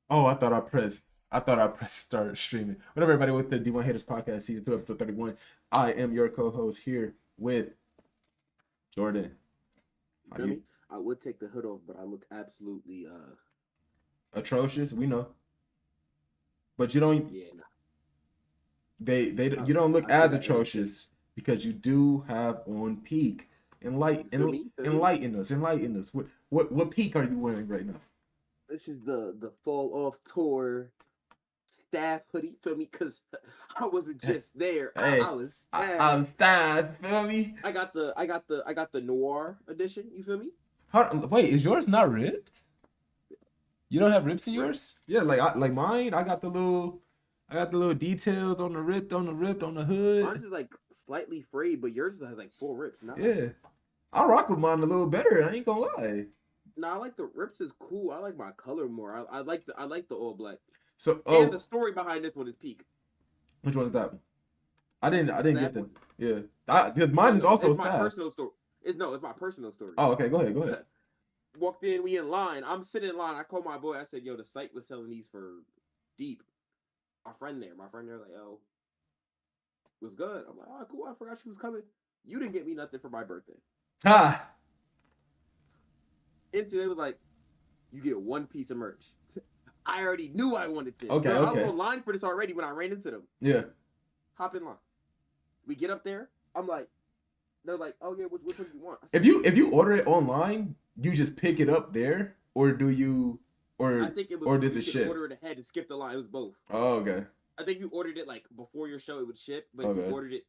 Oh, I thought I pressed start streaming. Whatever, everybody, with the D1 Haters Podcast, Season 2, Episode 31. I am your co-host here with Jordan. You Are feel you me? I would take the hood off, but I look absolutely atrocious? We know. But you don't yeah, nah. you don't look I still as got air shit. atrocious because you do have on peak. You feel me? You feel me? Enlighten us. What peak are you wearing right now? This is the fall off tour staff hoodie, feel me? Cause I wasn't just there. I Hey, was I'm staff. sad, feel me? I got the noir edition, you feel me? Wait, is yours not ripped? You don't have rips in Rip. yours? Yeah, like mine. I got the little details on the ripped on the Mine's hood. is like slightly frayed, but yours has like full rips. Nah. Yeah, I rock with mine a little better. I ain't gonna lie. Nah, I like the rips is cool. I like my color more. I like the all black. So, And the oh, story behind this one is peak. which one is that one? I This didn't is I the didn't get staff them. one. Yeah, because No, mine is no, also it's my staff. personal story. It's my personal story. Oh, okay, go ahead, go ahead. Walked in, we in line. I'm sitting in line. I called my boy. I said, "Yo, the site was selling these for deep." My friend there, like, "Oh, was good." I'm like, "Oh, cool. I forgot she was coming. You didn't get me nothing for my birthday." Ha. And today was like, "You get one piece of merch." I already knew I wanted this, Okay, so I was okay. online for this already when I ran into them. Yeah. Hop in line. We get up there. I'm like, they're like, "Oh yeah, which one do you want?" I If said, you order it online, you just pick it up there, or do you, "I or think it was or does you it could ship? order it ahead and skip the line. It was both." Oh, okay, I think you ordered it like before your show, it would ship. But if you okay. ordered it,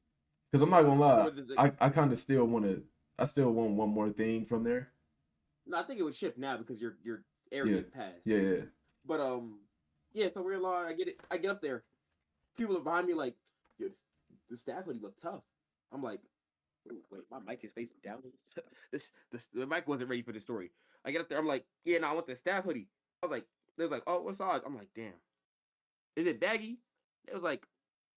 Because I'm not gonna if you lie, ordered the, I kind of still want to. I still want one more thing from there. no, I think it would ship now because your Yeah, area passed. yeah, yeah. But yeah. So we're in line. I get it. I get up there. People are behind me like, "Yo, the staff hoodie look tough." I'm like, wait, my mic is facing down. This the mic wasn't ready for the story. I get up there. I'm like, "Yeah, no, I want the staff hoodie." I was like, they was like, "Oh, what size?" I'm like, "Damn, is it baggy?" It was like,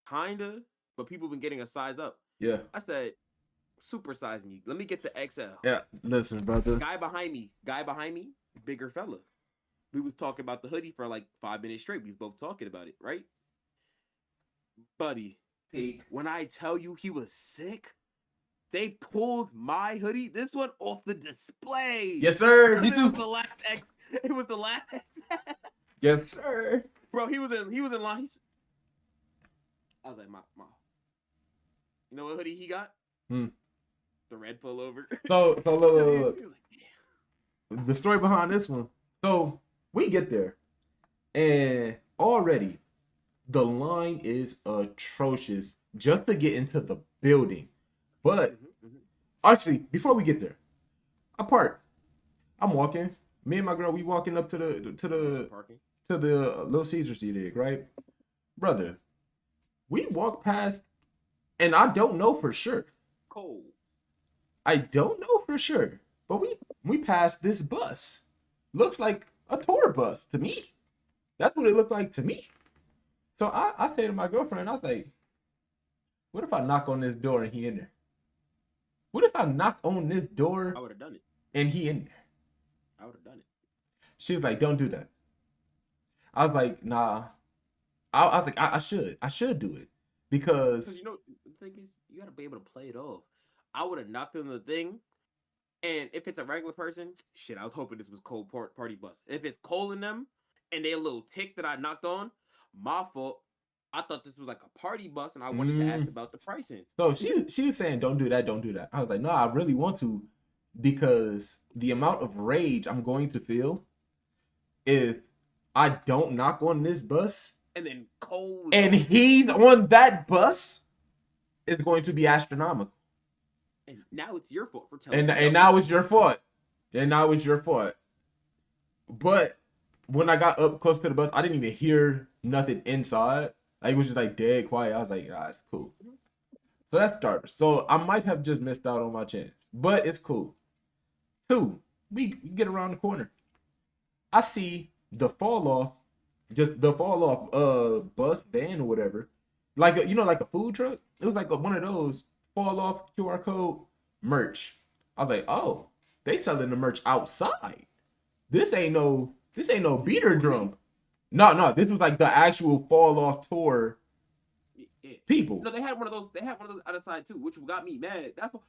kinda, but people been getting a size up. Yeah. I said, super sizing you. Let me get the XL. Yeah. Listen, brother. Guy behind me, bigger fella. We was talking about the hoodie for like 5 minutes straight. We was both talking about it, right? Buddy, Peak. when I tell you he was sick, they pulled my hoodie, this one, off the display. Yes, sir. Me Because it was too. the last X. It was the last X. Yes, sir. Bro, he was in line. I was like, ma. You know what hoodie he got? Hmm. The red pullover. So look, look, look. He was like, The story behind this one. So we get there, and already the line is atrocious just to get into the building. But mm-hmm. actually, before we get there, I park. I'm walking. Me and my girl, we walking up to the to There's the parking. to the Little Caesars you dig, right? Brother, we walk past, and I don't know for sure. Cold. I don't know for sure, but we passed this bus. Looks like a tour bus to me. That's what it looked like to me. So I say to my girlfriend, I was like, what if I knock on this door and he in there? What if I knock on this door I would have done it. and he in there? I would have done it. She was like, don't do that. I was like, nah. I was like, I should do it Because because the thing is, you gotta be able to play it off. I would have knocked on the thing, and if it's a regular person, shit, I was hoping this was Cole Party Bus. If it's Cole in them, and they a little tick that I knocked on, my fault. I thought this was like a party bus, and I wanted to ask mm, about the pricing. so she was saying, don't do that, don't do that. I was like, no, I really want to because the amount of rage I'm going to feel if I don't knock on this bus And then Cole was and on, he's on that bus is going to be astronomical. and now it's your fault for telling And me and no. now it's your fault. And now it's your fault. But when I got up close to the bus, I didn't even hear nothing inside. Like, it was just like dead quiet. I was like, ah, it's cool. So that's starter. So I might have just missed out on my chance, but it's cool. Two, we get around the corner. I see the fall off, just the fall off bus van or whatever, like like a food truck. It was like one of those fall off QR code merch. I was like, oh, they selling the merch outside. This ain't no beater drum. No, this was like the actual fall off tour Yeah. people. No, they had one of those. They had one of those other side too, which got me mad. That's what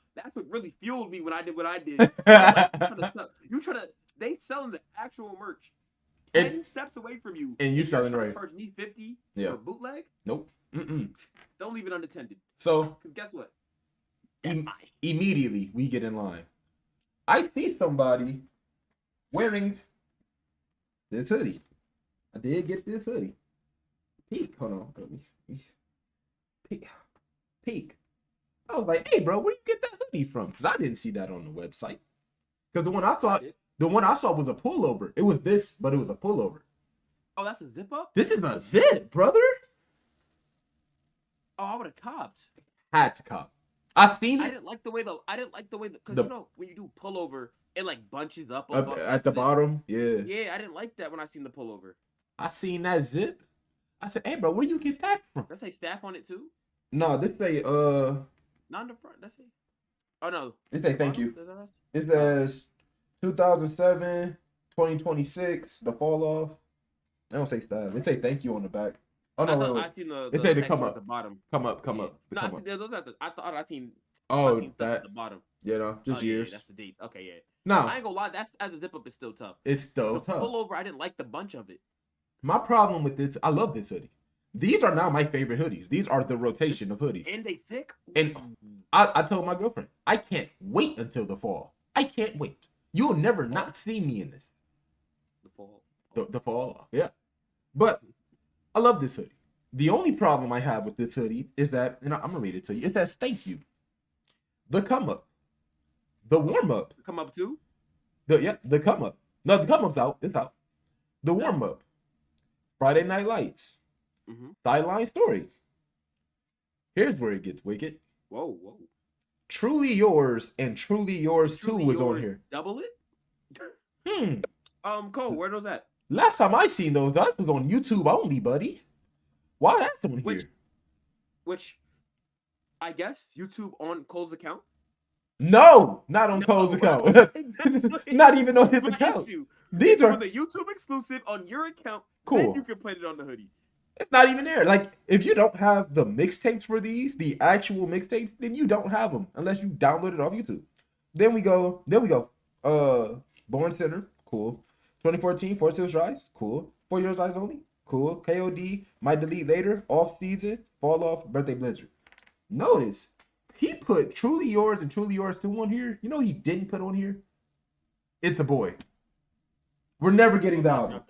really fueled me when I did what I did. I'm like, you trying to. They selling the actual merch 10 steps away from you, and you you're selling trying right. to charge me 50 Yeah. for a bootleg? Nope. Don't leave it unattended. So Guess what? Immediately we get in line. I see somebody wearing this hoodie. I did get this hoodie. Peek, hold on. Peek. I was like, hey, bro, where you get that hoodie from? Because I didn't see that on the website. Because the one I saw was a pullover. It was this, but it was a pullover. Oh, that's a zip up? This is a zip, brother. Oh, I would have copped. Had to cop. I seen it. I didn't like the way because you know when you do pullover, it like bunches up at the bottom. Yeah. Yeah, I didn't like that when I seen the pullover. I seen that zip. I said, hey, bro, where you get that from? Does that say staff on it too? No, this say not in the front. That's it. Oh no. This say thank you. It says 2007, 2026, the fall off. I don't say staff. It say thank you on the back. Oh no, I seen the it said to come at up. the bottom. Come up. No, I thought I seen. Oh, I seen stuff at the bottom. You know, just years. Yeah, that's the dates. Okay, yeah. No, I ain't gonna lie. That's as a zip up is still tough. It's still the tough. Pullover, I didn't like the bunch of it. My problem with this, I love this hoodie. These are now my favorite hoodies. These are the rotation of hoodies. And they thick. And I told my girlfriend, I can't wait until the fall. I can't wait. You'll never not see me in this. The fall. The fall, yeah. But I love this hoodie. The only problem I have with this hoodie is that, and I'm gonna read it to you. It says thank you. The come up. The warm up. Come up too? The come up. No, the come up's out. It's out. The warm up. Friday Night Lights. Sideline story. Here's where it gets wicked. Whoa. Truly Yours and Truly Yours 2 was on here. Double it? Cole, where those at? Last time I seen those, that was on YouTube only, buddy. Why that's on here? Which I guess YouTube on Cole's account? No, not on Cole's account. Not even on his account. These are the YouTube exclusive on your account. Cool. Then you can put it on the hoodie. It's not even there. Like, if you don't have the mixtapes for these, the actual mixtapes, then you don't have them unless you download it off YouTube. Then we go. Born Center, cool. 2014, Forest Hills Drives, cool. 4 Years Eyes Only, cool. KOD, Might Delete Later, Off Season, Fall Off, Birthday Blizzard. Notice, he put Truly Yours and Truly Yours 2 on here. You know he didn't put on here? It's a Boy. We're never getting the album.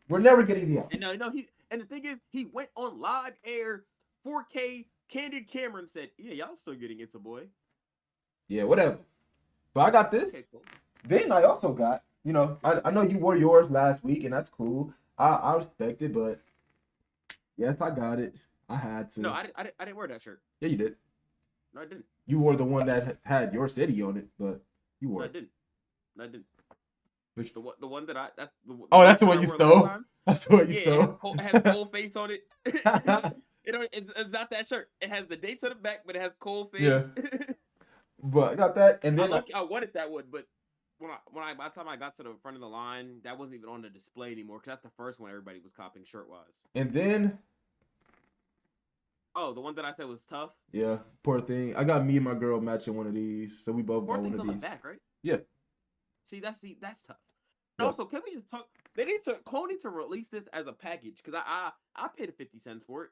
We're never getting the album. And the thing is, he went on live air, 4K, candid camera and said, yeah, y'all still getting It's a Boy. Yeah, whatever. But I got this. Okay, cool. Then I also got, I know you wore yours last week, and that's cool. I respect it, but yes, I got it. I had to. No, I didn't wear that shirt. Yeah, you did. No, I didn't. You wore the one that had your city on it, but you wore it. No, I didn't. Which the one that that's the one you stole. That's the one you stole. It has Cole face on it. It's not that shirt. It has the dates on the back, but it has Cole face. Yeah. But I got that, and then I wanted that one, but by the time I got to the front of the line, that wasn't even on the display anymore because that's the first one everybody was copying shirt wise. And then, the one that I said was tough. Yeah, poor thing. I got me and my girl matching one of these, so we both got one of these. On the back, right? Yeah. See, that's tough. Yeah. Also, can we just talk? Cole need to release this as a package because I paid 50 cents for it.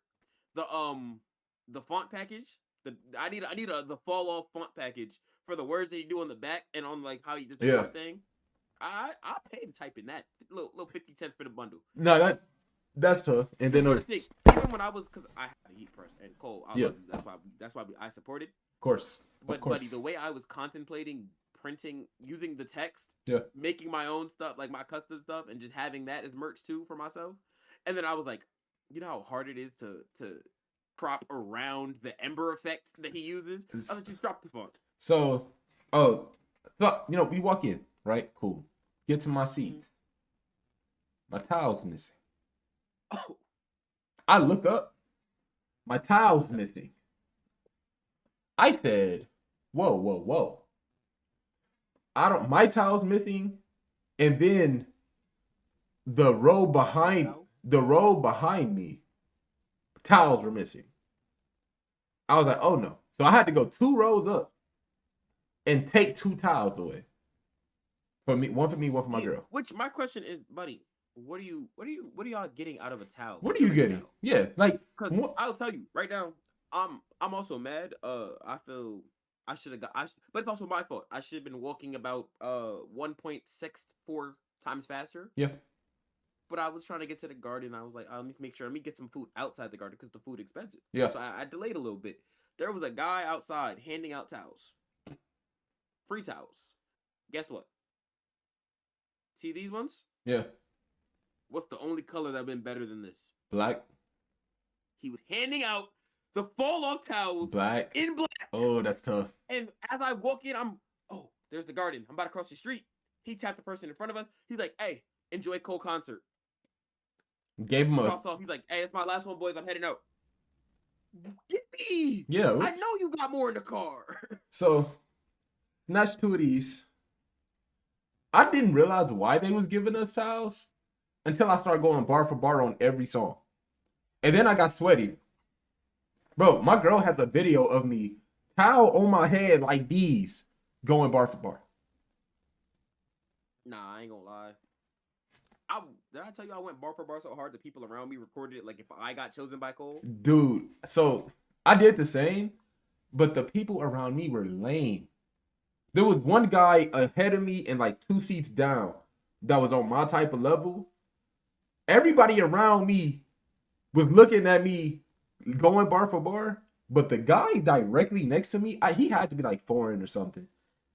The font package. I need the fall off font package for the words that you do on the back and on like how you did the thing. I paid to type in that little 50 cents for the bundle. No, that's tough. And then even when I was, because I had a heat press and Cole, that's why I supported. Of course. But buddy, the way I was contemplating printing, using the text, making my own stuff, like my custom stuff, and just having that as merch too for myself. And then I was like, you know how hard it is to crop around the ember effect that he uses? I was like, just drop the font. So we walk in, right? Cool. Get to my seats. My towel's missing. Oh. I look up. My towel's missing. I said, whoa. My towel's missing, and then the row behind The row behind me, towels were missing. I was like, oh no. So I had to go 2 rows up and take 2 towels away. For me, one for me, one for my girl. Which my question is, buddy, what are y'all getting out of a towel? What are you Stealing a getting? towel? Yeah, like Because I'll tell you right now, I'm also mad. I feel I should have got. But it's also my fault. I should have been walking about 1.64 times faster. yeah, But I was trying to get to the garden. I was like, let me make sure. Let me get some food outside the garden because the food expensive. yeah. So I delayed a little bit. There was a guy outside handing out towels, free towels. Guess what? See these ones? Yeah. What's the only color that been better than this? Black. He was handing out the fall off towels Black. in black. Oh, that's tough. And as I walk in, there's the garden. I'm about to cross the street. He tapped the person in front of us. He's like, hey, enjoy Cole concert. Gave him a. Dropped off. He's like, hey, it's my last one, boys. I'm heading out. Get me. Yeah. I know you got more in the car. So, snatched 2 of these. I didn't realize why they was giving us towels until I started going bar for bar on every song. And then I got sweaty. Bro, my girl has a video of me towel on my head like these going bar for bar. Nah, I ain't gonna lie. Did I tell you I went bar for bar so hard that people around me recorded it like if I got chosen by Cole? Dude, so I did the same, but the people around me were lame. There was one guy ahead of me and like 2 seats down that was on my type of level. Everybody around me was looking at me going bar for bar, but the guy directly next to me, he had to be like foreign or something,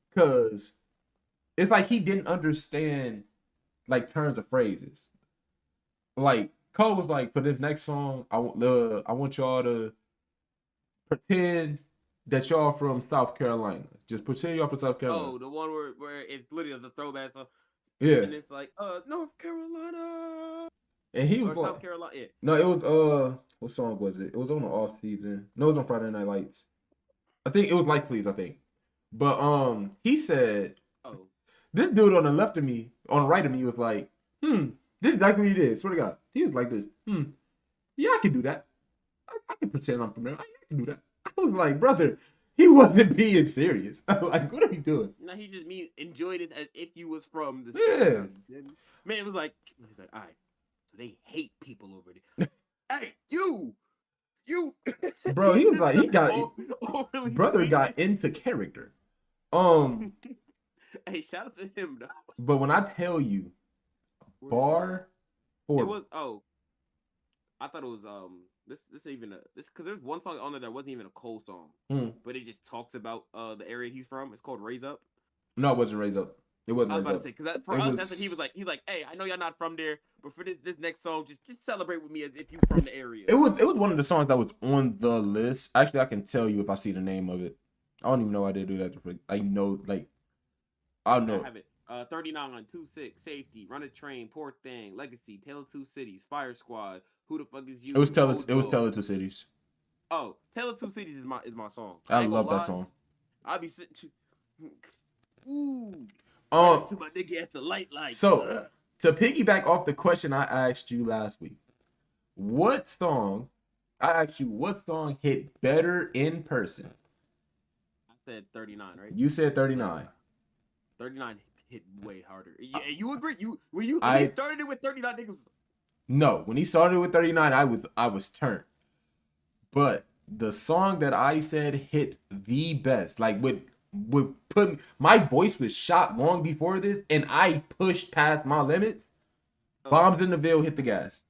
because it's like he didn't understand like turns of phrases. Like Cole was like, for this next song, I want y'all to pretend that y'all from South Carolina. Just pretend y'all from South Carolina. Oh, the one where it's literally the throwback song. Yeah. And it's like, North Carolina. And he was or like, South Carolina. Yeah. No, it was what song was it? It was on the off season. No, it was on Friday Night Lights. I think it was Lights Please, I think. But he said, this dude on the left of me, on the right of me, was like, this is exactly what he did. Swear to God. He was like this. Yeah, I can do that. I can pretend I'm from there. I can do that. I was like, brother, he wasn't being serious. Like, what are you doing? No, he just enjoyed it as if you was from the Yeah. Man, it was like, he's like, all right. So they hate people over there. Hey, you. Bro, he was like, brother got into character. Hey, shout out to him though. But when I tell you, bar for it was I thought it was this even this because there's one song on there that wasn't even a Cole song, but it just talks about the area he's from. It's called Raise Up. No, it wasn't Raise Up. It wasn't. I was about to say because for us, that's what he was like. He's like, hey, I know y'all not from there, but for this next song, just celebrate with me as if you from the area. It was one of the songs that was on the list. Actually, I can tell you if I see the name of it. I don't even know why they do that. I know, like, I know. I have it. 39, 26, Safety, Run a Train, Poor Thing, Legacy, Tale of Two Cities, Fire Squad. Who the fuck is you? It was Tale of Two Cities. Oh, Tale of Two Cities is my song. I love that song. I'll be sitting to my nigga at the light. So to piggyback off the question I asked you last week, what song hit better in person? I said 39, right? You said 39. 39 hit way harder. Yeah, you agree? When he started it with 39, niggas. No, when he started with 39, I was turned. But the song that I said hit the best, like would put my voice was shot long before this, and I pushed past my limits. Bombs in the Ville hit the gas.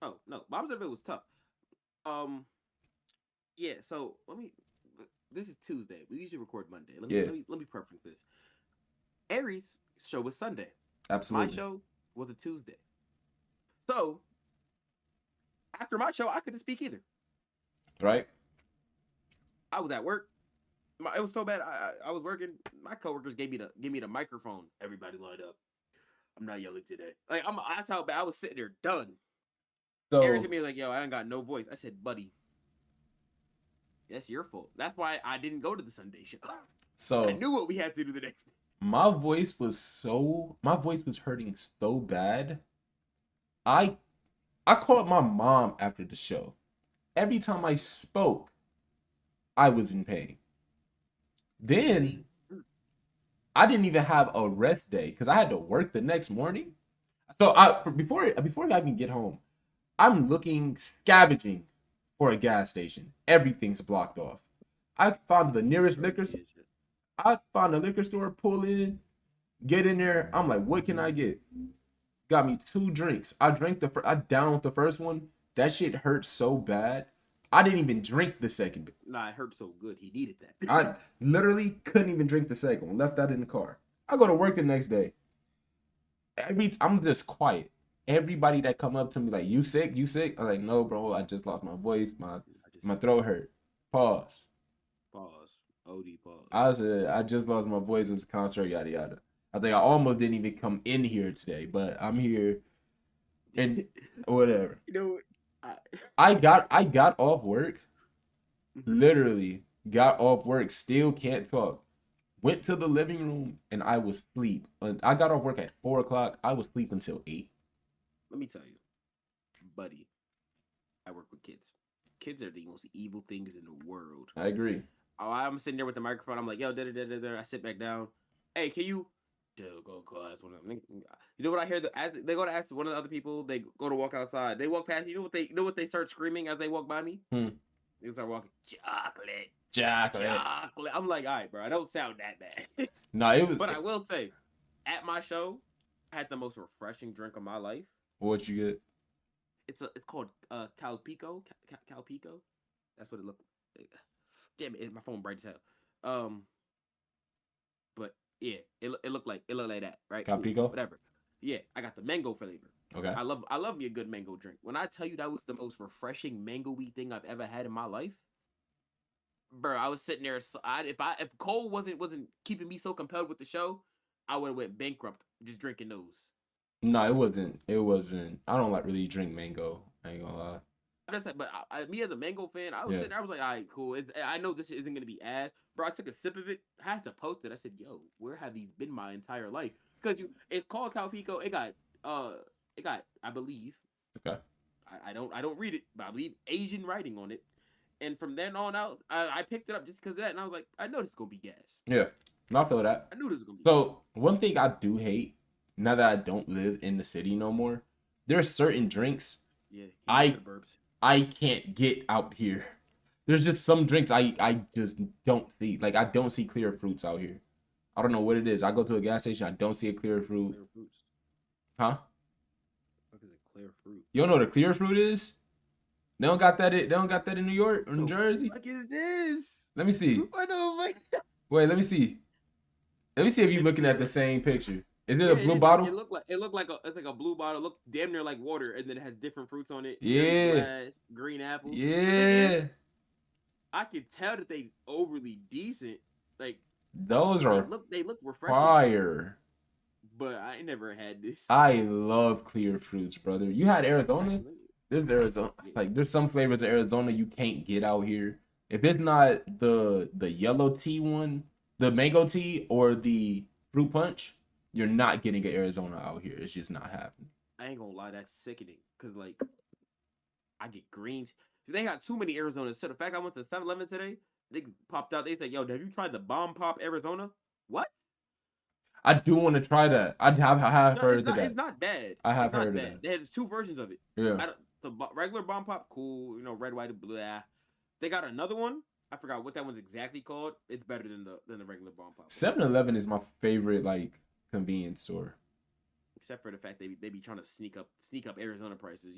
Oh no, Bombs in the Ville was tough. Yeah. So this is Tuesday. We usually record Monday. Let me preference this. Aries' show was Sunday. Absolutely. My show was a Tuesday. So after my show, I couldn't speak either. Right. I was at work. It was so bad. I was working. My coworkers gave me the microphone. Everybody lined up. I'm not yelling today. Like that's how bad I was sitting there done. So Aries hit me like, yo, I ain't got no voice. I said, buddy, that's your fault. That's why I didn't go to the Sunday show. So I knew what we had to do the next day. My voice was hurting so bad. I I called my mom after the show. Every time I spoke, I was in pain. Then See, I didn't even have a rest day because I had to work the next morning. So before I even get home, I'm looking scavenging for a gas station. Everything's blocked off. I found the nearest liquor. crazy as shit. I found a liquor store. Pull in, get in there. I'm like, what can I get? Got me 2 drinks. I downed the first one. That shit hurt so bad. I didn't even drink the second. Nah, it hurt so good. He needed that. I literally couldn't even drink the second one. Left that in the car. I go to work the next day. I'm just quiet. Everybody that come up to me like, you sick? You sick? I'm like, no, bro. I just lost my voice. My throat hurt. Pause. Pause. OD pause. I said, I just lost my voice. It was a concert, yada yada. I think I almost didn't even come in here today, but I'm here and whatever. You know, I got off work. Literally got off work. Still can't talk. Went to the living room and I was asleep. I got off work at 4 o'clock. I was asleep until 8. let me tell you, buddy, I work with kids. Kids are the most evil things in the world. I agree. Oh, I'm sitting there with the microphone. I'm like, yo, da da da da. I sit back down. Hey, can you? Go class. One of them. You know what I hear? They go to ask one of the other people. They go to walk outside. They walk past. You know what they start screaming as they walk by me? They start walking. Chocolate. I'm like, all right, bro. I don't sound that bad. No, it was. But I will say, at my show, I had the most refreshing drink of my life. What you get? It's called Calpico. Calpico. That's what it looked like. Damn it, my phone bright as hell. But yeah, it looked like that, right? Calpico? Cool, whatever. Yeah, I got the mango flavor. Okay. I love me a good mango drink. When I tell you that was the most refreshing mango-y thing I've ever had in my life, bro, I was sitting there. If Cole wasn't keeping me so compelled with the show, I would have went bankrupt just drinking those. No, it wasn't. It wasn't. I don't like really drink mango. I ain't gonna lie. But me as a mango fan, I was I was like, all right, cool. I know this isn't gonna be ass, bro. I took a sip of it. I had to post it. I said, yo, where have these been my entire life? Because it's called Calpico. It got I believe. Okay. I don't read it, but I believe Asian writing on it. And from then on out, I picked it up just because of that, and I was like, I know this is gonna be gas. Yeah, no, I feel that. I knew this was gonna be. So gas. one thing I do hate now that I don't live in the city no more, there's certain drinks. Yeah, I can't get out here. There's just some drinks I just don't see. Like I don't see clear fruits out here. I don't know what it is. I go to a gas station, I don't see a clear fruit. Clear fruits. Huh? What is a clear fruit? You don't know what a clear fruit is? They don't got that. They don't got that in New York or New Jersey. What is this? Let me see. I don't like. Wait, let me see. Let me see if you're looking at the same picture. Is it a blue it, bottle? It looked like it's like a blue bottle. Look damn near like water, and then it has different fruits on it. Yeah. Cherry glass, green apple. Yeah. I could tell that they overly decent. Like those are they look refreshing. fire. But I never had this. I love clear fruits, brother. You had Arizona? There's Arizona. Like there's some flavors of Arizona you can't get out here. If it's not the yellow tea one, the mango tea, or the fruit punch, you're not getting an Arizona out here. It's just not happening. I ain't gonna lie, that's sickening. Cause like, I get greens. They got too many Arizonas. So the fact I went to 7-Eleven today, they popped out. They said, "Yo, have you tried the Bomb Pop Arizona?" What? I do want to try that. I have heard of that. It's not bad. I have heard of that. There's 2 versions of it. Yeah. The regular Bomb Pop, cool. You know, red, white, and blue. They got another one. I forgot what that one's exactly called. It's better than the regular Bomb Pop. 7-Eleven is my favorite convenience store. Except for the fact they be trying to sneak up Arizona prices.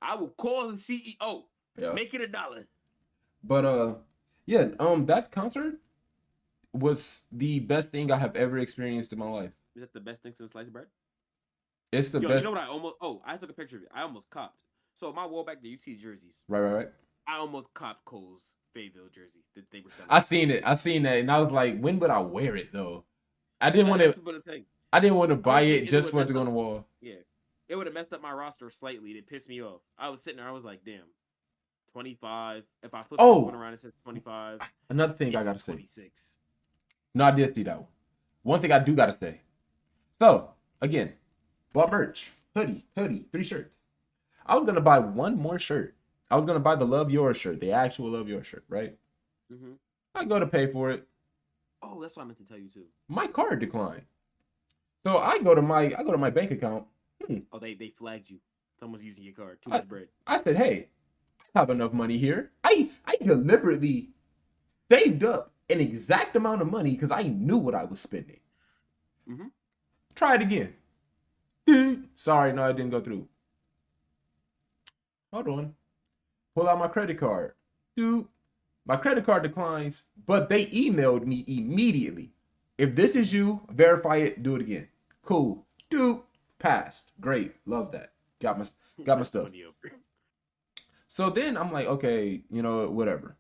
I will call the CEO. Yeah. Make it $1. But yeah, that concert was the best thing I have ever experienced in my life. Is that the best thing since sliced bread? It's the best. You know what I took a picture of it. I almost copped. So my wall back there, you see the jerseys. Right. I almost copped Cole's Fayetteville jersey that they were selling. I seen that, and I was like, when would I wear it though? I didn't want to buy it just for it to go on the wall. Yeah. It would have messed up my roster slightly. It pissed me off. I was sitting there, I was like, damn. 25. If I flip this one around, it says 25. Another thing I gotta 26. say. No, I did see that one. One thing I do gotta say. So, again, bought merch. Hoodie, 3 shirts. I was gonna buy one more shirt. I was gonna buy the Love Yours shirt, the actual Love Yours shirt, right? Mm-hmm. I go to pay for it. Oh, that's what I meant to tell you too. My card declined. So I go to my bank account. Hmm, Oh, they flagged you. Someone's using your card. Too I, much bread. I said, hey, I have enough money here. I deliberately saved up an exact amount of money because I knew what I was spending. Mm-hmm. Try it again. Dude, sorry, no, it didn't go through. Hold on. Pull out my credit card. Dude, my credit card declines, but they emailed me immediately. If this is you, verify it, do it again. Cool. Dude, passed. Great. Love that. Got my stuff. So then I'm like, okay, whatever.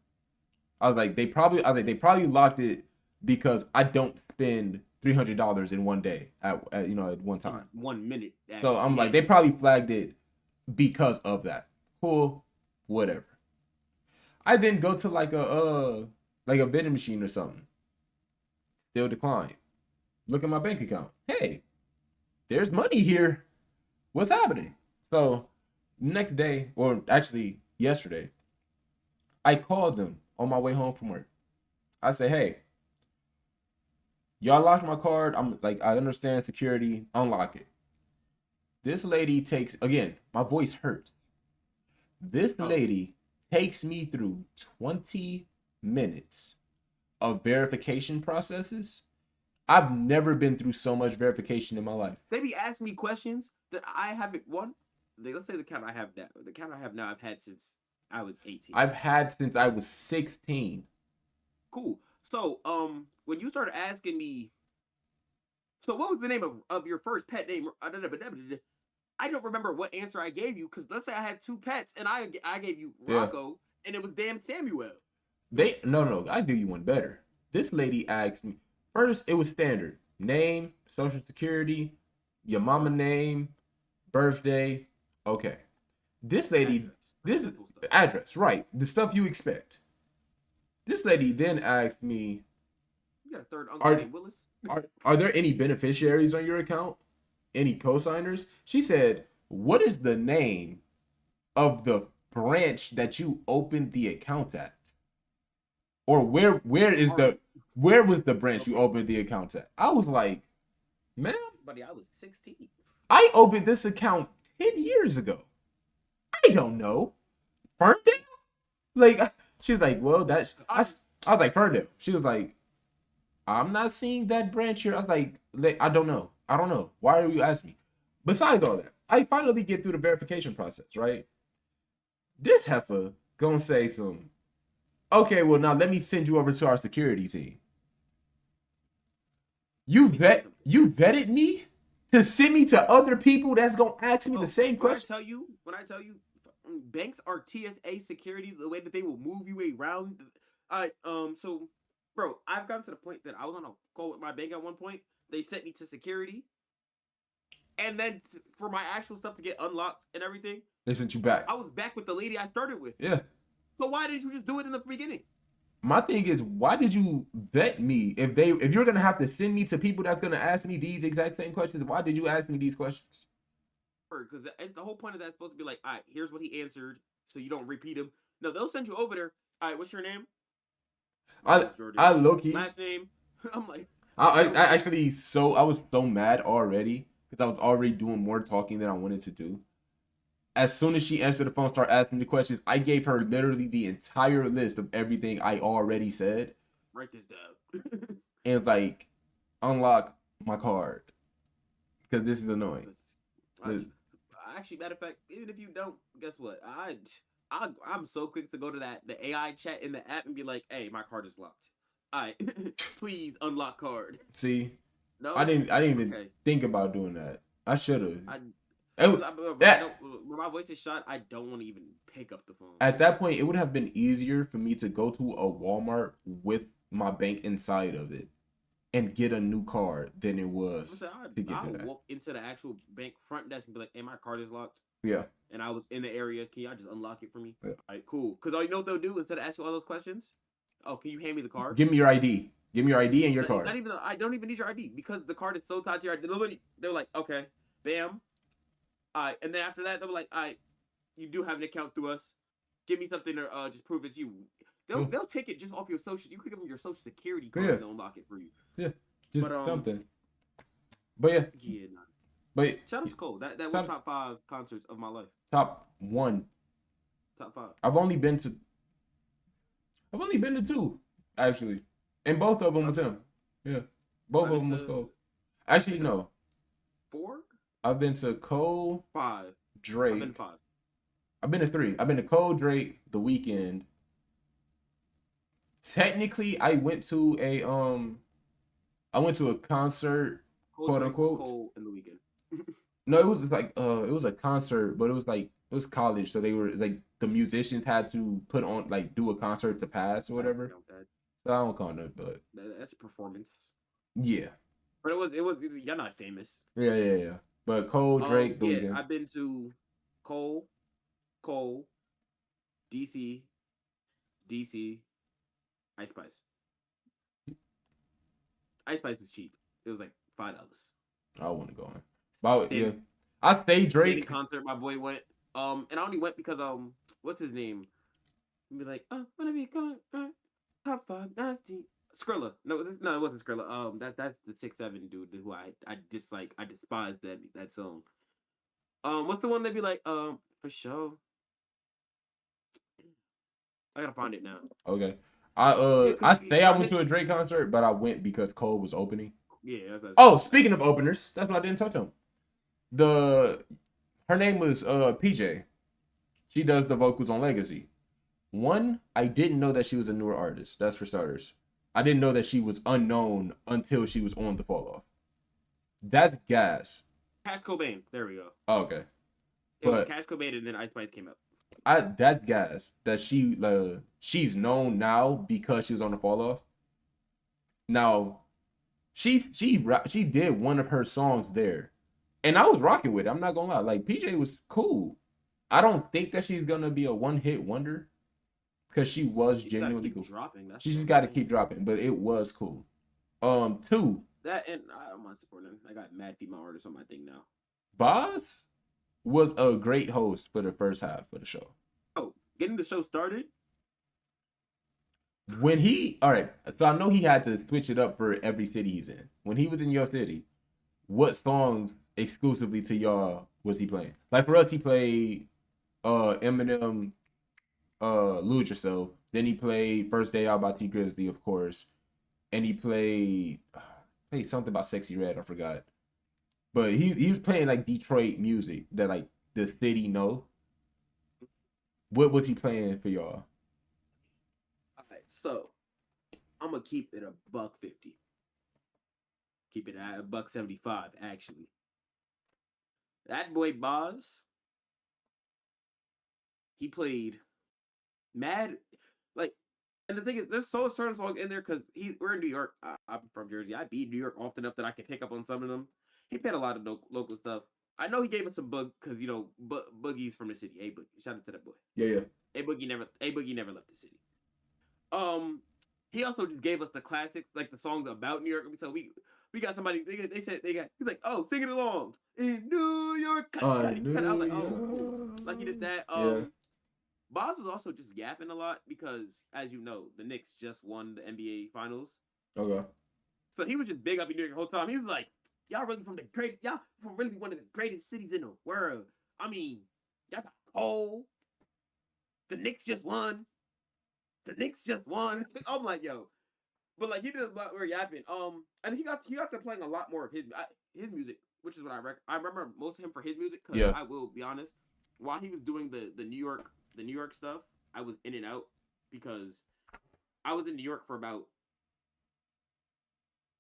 They probably locked it because I don't spend $300 in one day at one In time. 1 minute. So Actually. I'm Yeah. like, they probably flagged it because of that. Cool, whatever. I then go to like a vending machine or something. Still decline. Look at my bank account. Hey, there's money here. What's happening? So next day, or actually yesterday, I called them on my way home from work. I say, hey, y'all locked my card. I'm like, I understand security. Unlock it. This lady takes, again, my voice hurts. This lady takes me through 20 minutes of verification processes. I've never been through so much verification in my life. They be asking me questions that I haven't. Let's say the account I have now. The account I have now, I've had since I was 18. I've had since I was 16. Cool. So, when you started asking me, so what was the name of your first pet name? I don't remember what answer I gave you because let's say I had two pets and I gave you Rocco and it was damn Samuel. No, I do you one better. This lady asked me first. It was standard name, social security, your mama name, birthday. Okay. This lady, this address, right? The stuff you expect. This lady then asked me, "You got a third uncle named Willis? Are there any beneficiaries on your account? Any co-signers?" She said, "What is the name of the branch that you opened the account at? Or where was the branch you opened the account at?" I was like, "Ma'am, buddy, I was 16. I opened this account 10 years ago. I don't know. Ferndale?" Like, she was like, "Well, I was like, Ferndale." She was like, "I'm not seeing that branch here." I was like, I don't know. Why are you asking me? Besides all that, I finally get through the verification process, right? This heifer gonna say some, okay, well, now let me send you over to our security team. You vetted me to send me to other people that's gonna ask me the same question. When I tell you, banks are TSA security, the way that they will move you around. So, bro, I've gotten to the point that I was on a call with my bank at one point. They sent me to security, and then for my actual stuff to get unlocked and everything, they sent you back. I was back with the lady I started with. Yeah. So why didn't you just do it in the beginning? My thing is, why did you vet me? If you're gonna have to send me to people that's gonna ask me these exact same questions, why did you ask me these questions? Because the whole point of that is supposed to be like, all right, here's what he answered, so you don't repeat him. No, they'll send you over there. All right, what's your name? I low key. Last name. I'm like, I actually I was so mad already because I was already doing more talking than I wanted to do. As soon as she answered the phone, started asking me questions, I gave her literally the entire list of everything I already said. Write this down. And it's like, unlock my card because this is annoying. Actually, matter of fact, even if you don't, guess what? I'm so quick to go to the AI chat in the app and be like, "Hey, my card is locked. All right, please unlock card." See, no, I didn't even think about doing that. I should have. When my voice is shot, I don't want to even pick up the phone. At that point, it would have been easier for me to go to a Walmart with my bank inside of it and get a new card than it was to get to that. Walk into the actual bank front desk and be like, "Hey, my card is locked." Yeah. And I was in the area. Can y'all just unlock it for me? Yeah. All right, cool. Because all you know what they'll do instead of asking all those questions, oh, can you hand me the card? Give me your ID. Give me your ID and your card. I don't even need your ID because the card is so tied to your ID. They're like, okay, bam. All right, and then after that, they'll be like, all right, you do have an account through us. Give me something to just prove it's you. Yeah. They'll take it just off your social. You could give them your social security card Yeah. and they'll unlock it for you. Yeah. Just But something. But yeah. yeah, nah. But Shout out to Cole. That was top top 5 concerts of my life. top one. Top 5. I've only been to. I've only been to two, actually, and both of them was him. Yeah, both I've of been them was to Cole. Actually, been to no. 4, I've been to Cole, 5. I've been to Drake. 5. I've been to three. I've been to Cole, Drake, The Weeknd. Technically, I went to a concert, Cole, quote Drake, unquote. Cole, and the weekend. No, it was just like it was a concert, but it was college, so they were like the musicians had to put on like do a concert to pass or I don't whatever. count that. So I don't count it, but That's a performance. yeah, But it was you're not famous. yeah. But Cole, Drake, The Yeah, Weeknd. I've been to Cole, Cole, DC, DC, Ice Spice. Ice Spice was cheap. It was like $5. I want to go in. But yeah, Standing, I stay standing Drake. concert. My boy went. And I only went because what's his name? He'd be like, wanna be going top 5 nasty. Skrilla. No, it wasn't Skrilla. That's the 6'7" dude who I dislike. I despise that song. What's the one that be like, for sure? I gotta find it now. Okay. Yeah, I went to a Drake concert, but I went because Cole was opening. Yeah. Oh, speaking of openers, that's what I didn't touch on. Her name was PJ. She does the vocals on Legacy. One, I didn't know that she was a newer artist. That's for starters. I didn't know that she was unknown until she was on the Fall Off. That's gas. Cash Cobain. There we go. Oh, okay. It was Cash Cobain and then Ice Spice came up. That's gas. That she's known now because she was on the Fall Off. Now, she did one of her songs there, and I was rocking with it. I'm not gonna lie. Like PJ was cool. I don't think that she's gonna be a one hit wonder because she was genuinely cool. Dropping. She just got to keep dropping, but it was cool. Two. That and I'm not supporting. I got mad female artists on my thing now. Boss was a great host for the first half of the show. Oh, getting the show started. All right, so I know he had to switch it up for every city he's in. When he was in your city, what songs exclusively to y'all was he playing? Like for us, he played Eminem, Lose Yourself. Then he played First Day Out by T Grizzly, of course. And he played something about Sexy Red, I forgot. But he was playing like Detroit music that like the city know. What was he playing for y'all? Alright, so I'm gonna keep it $1.50. Keep it at $1.75, actually. That boy Boz, he played mad like, and the thing is, there's so certain songs in there because we're in New York. I'm from Jersey. I be in New York often enough that I can pick up on some of them. He played a lot of local stuff. I know he gave us some because Boogie's from the city. Hey Boogie, shout out to that boy. Yeah. A Boogie never left the city. He also just gave us the classics, like the songs about New York. So we got somebody. He's like, oh, sing it along in New York. I was like, oh, cool. Like he did that. Yeah. Boz was also just yapping a lot because, as you know, the Knicks just won the NBA Finals. Okay. So he was just big up in New York the whole time. He was like, y'all really from one of the greatest cities in the world. I mean, y'all got Cole. The Knicks just won. I'm like, yo. But like he did a lot more yapping. And he got to playing a lot more of his music, which is what I remember most of him for his music. Because I will be honest, while he was doing the New York stuff, I was in and out because I was in New York for about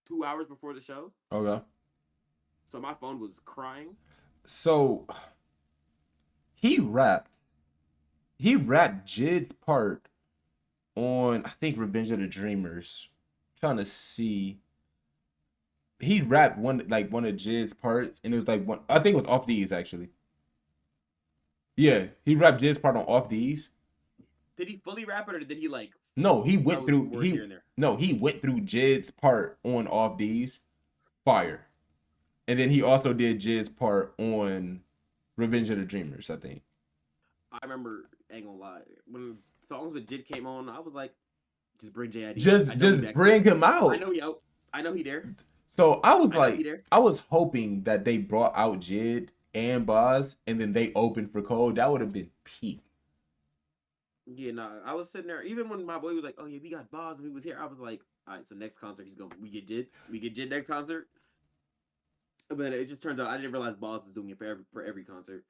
2 hours before the show. Okay. So my phone was crying. So he rapped Jid's part on, I think, Revenge of the Dreamers. I'm trying to see. He rapped one of Jid's parts, and it was like one. I think it was Off These actually. Yeah, he rapped Jid's part on Off These. Did he fully rap it, or did he like? No, he went through. He went through Jid's part on Off These, fire, and then he also did Jid's part on Revenge of the Dreamers, I think. I remember, ain't gonna lie, when songs with Jid came on, I was like, just bring JID. I know he Just back there. bring him I out. know he out. I know he there. So I know he there. I was hoping that they brought out Jid and Boz, and then they opened for Cole. That would have been peak. Yeah, nah. I was sitting there, even when my boy was like, "Oh yeah, we got Boz," when he was here, I was like, "All right, so next concert, we get Jid next concert." But it just turns out I didn't realize Boz was doing it for every concert.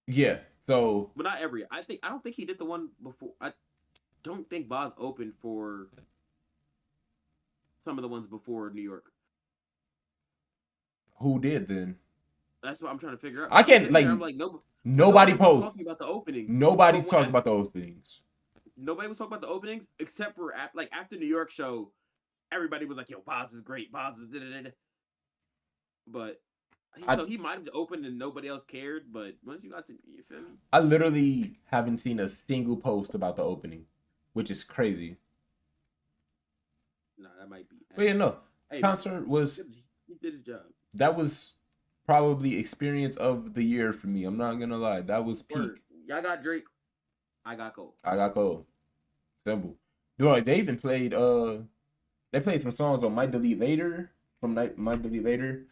Yeah. So But not every. I don't think he did the one before. I don't think Boz opened for some of the ones before New York. who did then? That's what I'm trying to figure out. I I'm can't sitting like here. I'm like, no, because nobody nobody was post. talking about the openings. Nobody's But when talking about those things. nobody was talking about the openings except for like after New York show, everybody was like, "Yo, Boz was great. Boz was." Da-da-da-da. But I so he might have opened and nobody else cared. But once you got to, you feel me? I literally haven't seen a single post about the opening, which is crazy. Nah, that might be. But yeah, no. Hey, Concert was he did his job. that was probably experience of the year for me. I'm not gonna lie. That was peak. Word. Y'all got Drake. I got Cole. I got Cole. Simple. Dude, they played some songs on Might Delete Later from Might Delete Later.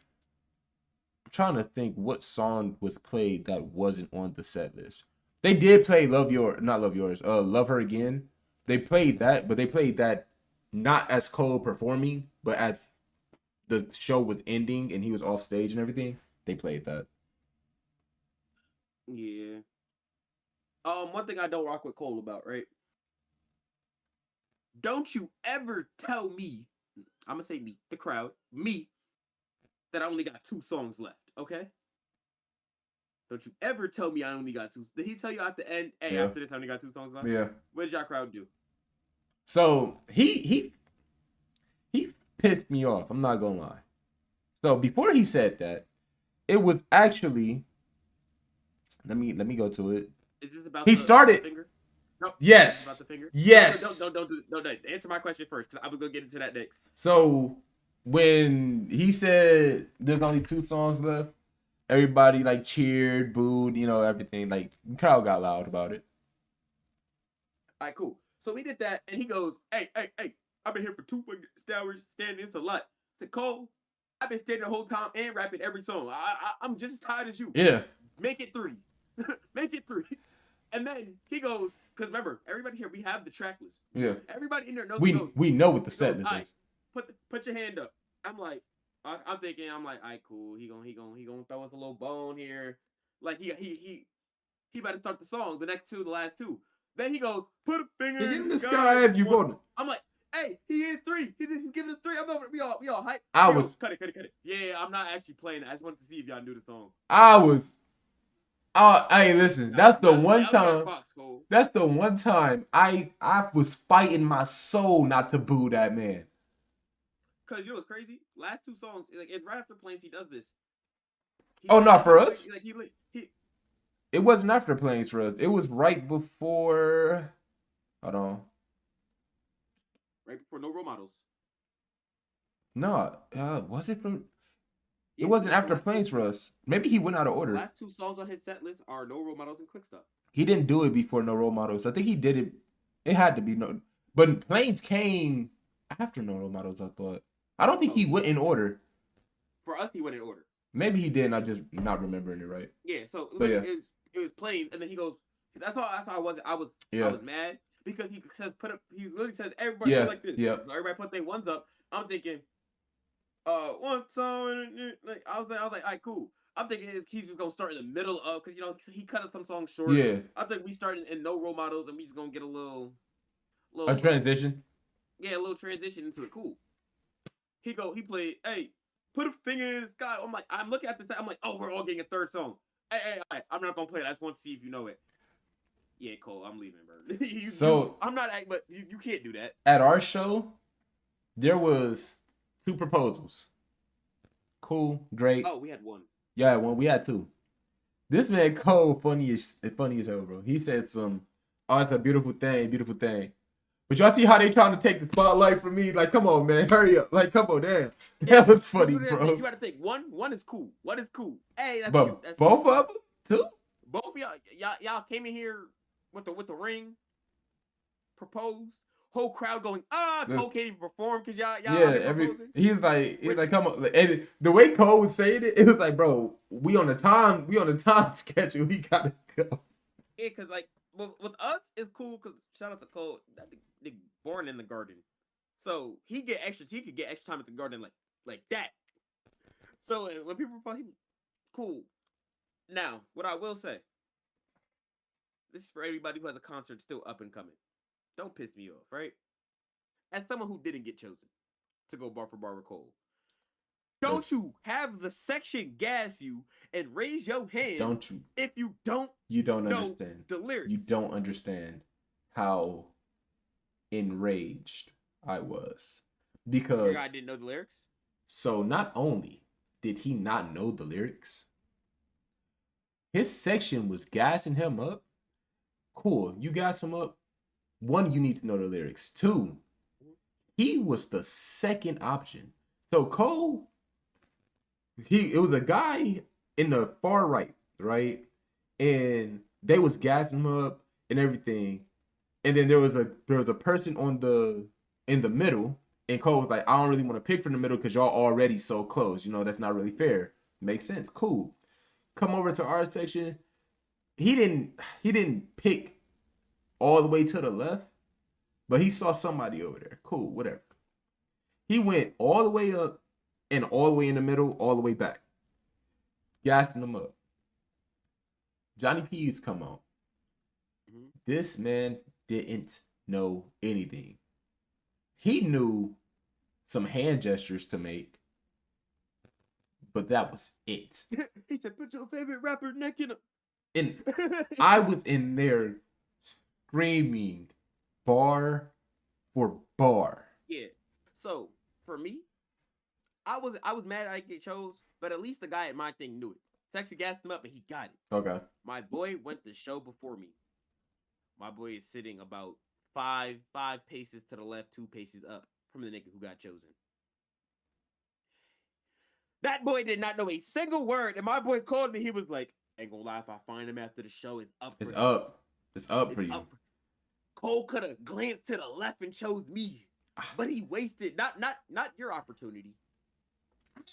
I'm trying to think what song was played that wasn't on the set list. They did play not Love Yours, Love Her Again. They played that, but they played that not as Cole performing, but as the show was ending and he was off stage and everything. They played that. Yeah. One thing I don't rock with Cole about, right? Don't you ever tell me, I'm gonna say me, the crowd, me, that I only got 2 songs left, okay? Don't you ever tell me I only got 2. Did he tell you at the end, hey, Yeah. after this I only got 2 songs left? Yeah. What did y'all crowd do? So he pissed me off. I'm not gonna lie. So before he said that, it was actually let me go to it. Is this about He started. the finger? No. Yes. About the finger? Yes. Don't answer my question first, because I was gonna get into that next. So when he said there's only 2 songs left, everybody like cheered, booed, everything. Like the crowd got loud about it. All right, cool. So we did that, and he goes, hey, I've been here for 2 hours standing. It's a lot. I said, Cole, I've been standing the whole time and rapping every song. I'm just as tired as you. Yeah. Make it 3. Make it 3. And then he goes, because remember, everybody here, we have the track list. Yeah. Everybody in there knows. We know what the set list is. Put your hand up. I'm like, I'm thinking, all right, cool. He gonna throw us a little bone here. Like he better start the song. The last two. Then he goes, put a finger in the sky if you want it. I'm like, hey, he in 3. He's giving us 3. I'm over. We all hype. Cut it. Yeah, I'm not actually playing it. I just wanted to see if y'all knew the song. Hey, listen. That's the one time. That's the one time I was fighting my soul not to boo that man. Cause you know what's crazy? Last 2 songs, like right after Planes, he does this. Not for us. Like It wasn't after Planes for us. It was right before. Hold on. Right before No Role Models. No, was it from? It wasn't after Planes for us. Maybe he went out of order. The last 2 songs on his set list are No Role Models and Quick Stop. He didn't do it before No Role Models. I think he did it. It had to be no. But Planes came after No Role Models, I thought. I don't think he went in order. For us, he went in order. Maybe he did. I just not remembering it right. Yeah. So but yeah. it was Planes, and then he goes. That's how I was. I was mad because he says he literally says everybody do like this. Yeah. Everybody put their ones up. I'm thinking, one song. Like I was like, all right, cool. I'm thinking he's just gonna start in the middle of, because he cut some songs short. Yeah. I think we started in No Role Models, and we just gonna get a little transition. Yeah, a little transition into it. Cool. He played, hey, put a finger in the sky. I'm looking at this. I'm like, oh, we're all getting a 3rd song. Hey, I'm not gonna play it. I just want to see if you know it. Yeah, Cole, I'm leaving, bro. I'm not, but you can't do that. At our show, there was 2 proposals. Cool, great. Oh, we had 1. Yeah, we had 2. This man Cole funny as hell, bro. He said it's a beautiful thing. But y'all see how they trying to take the spotlight from me? Like, come on, man, hurry up! Like, come on, damn, that was funny, bro. You gotta think. One is cool. One is cool. Hey, that's but cute. That's both cute. of them too. both of y'all came in here with the ring, proposed. Whole crowd going, Cole can't even perform because y'all Yeah, out here proposing. he's Which like, come on, and the way Cole was saying it, it was like, bro, we on the time schedule, we gotta go. yeah, cause like with us it's cool because shout out to Cole, that nigga born in the garden, so he could get extra time at the garden like that. So when people propose, he cool. Now, what I will say, this is for everybody who has a concert still up and coming. Don't piss me off, right? As someone who didn't get chosen to go bar for bar with Cole, don't That's, you have the section gas you and raise your hand don't you? if you don't know understand. the lyrics? You don't understand how enraged I was Your because guy didn't know the lyrics. so not only did he not know the lyrics, his section was gassing him up. Cool, you gas him up. One, you need to know the lyrics. Two, he was the second option. So Cole, it was a guy in the far right? And they was gassing him up and everything. And then there was a person in the middle, and Cole was like, I don't really want to pick from the middle because y'all already so close. You know, that's not really fair. Makes sense. Cool. Come over to our section. He didn't pick all the way to the left, but he saw somebody over there. Cool, whatever. He went all the way up and all the way in the middle, all the way back. Gassing them up. Johnny P's come on. Mm-hmm. This man didn't know anything. He knew some hand gestures to make, but that was it. He said, "Put your favorite rapper neck in a." And I was in there screaming bar for bar. Yeah. So for me, I was mad I didn't get chose, but at least the guy at my thing knew it. Sexy gassed him up and he got it. Okay. My boy went the show before me. My boy is sitting about five paces to the left, 2 paces up from the nigga who got chosen. That boy did not know a single word, and my boy called me. He was like, "Ain't gonna lie, if I find him after the show, it's up. It's for up. It's up It's for you. up. Cole could have glanced to the left and chose me, but he wasted not your opportunity,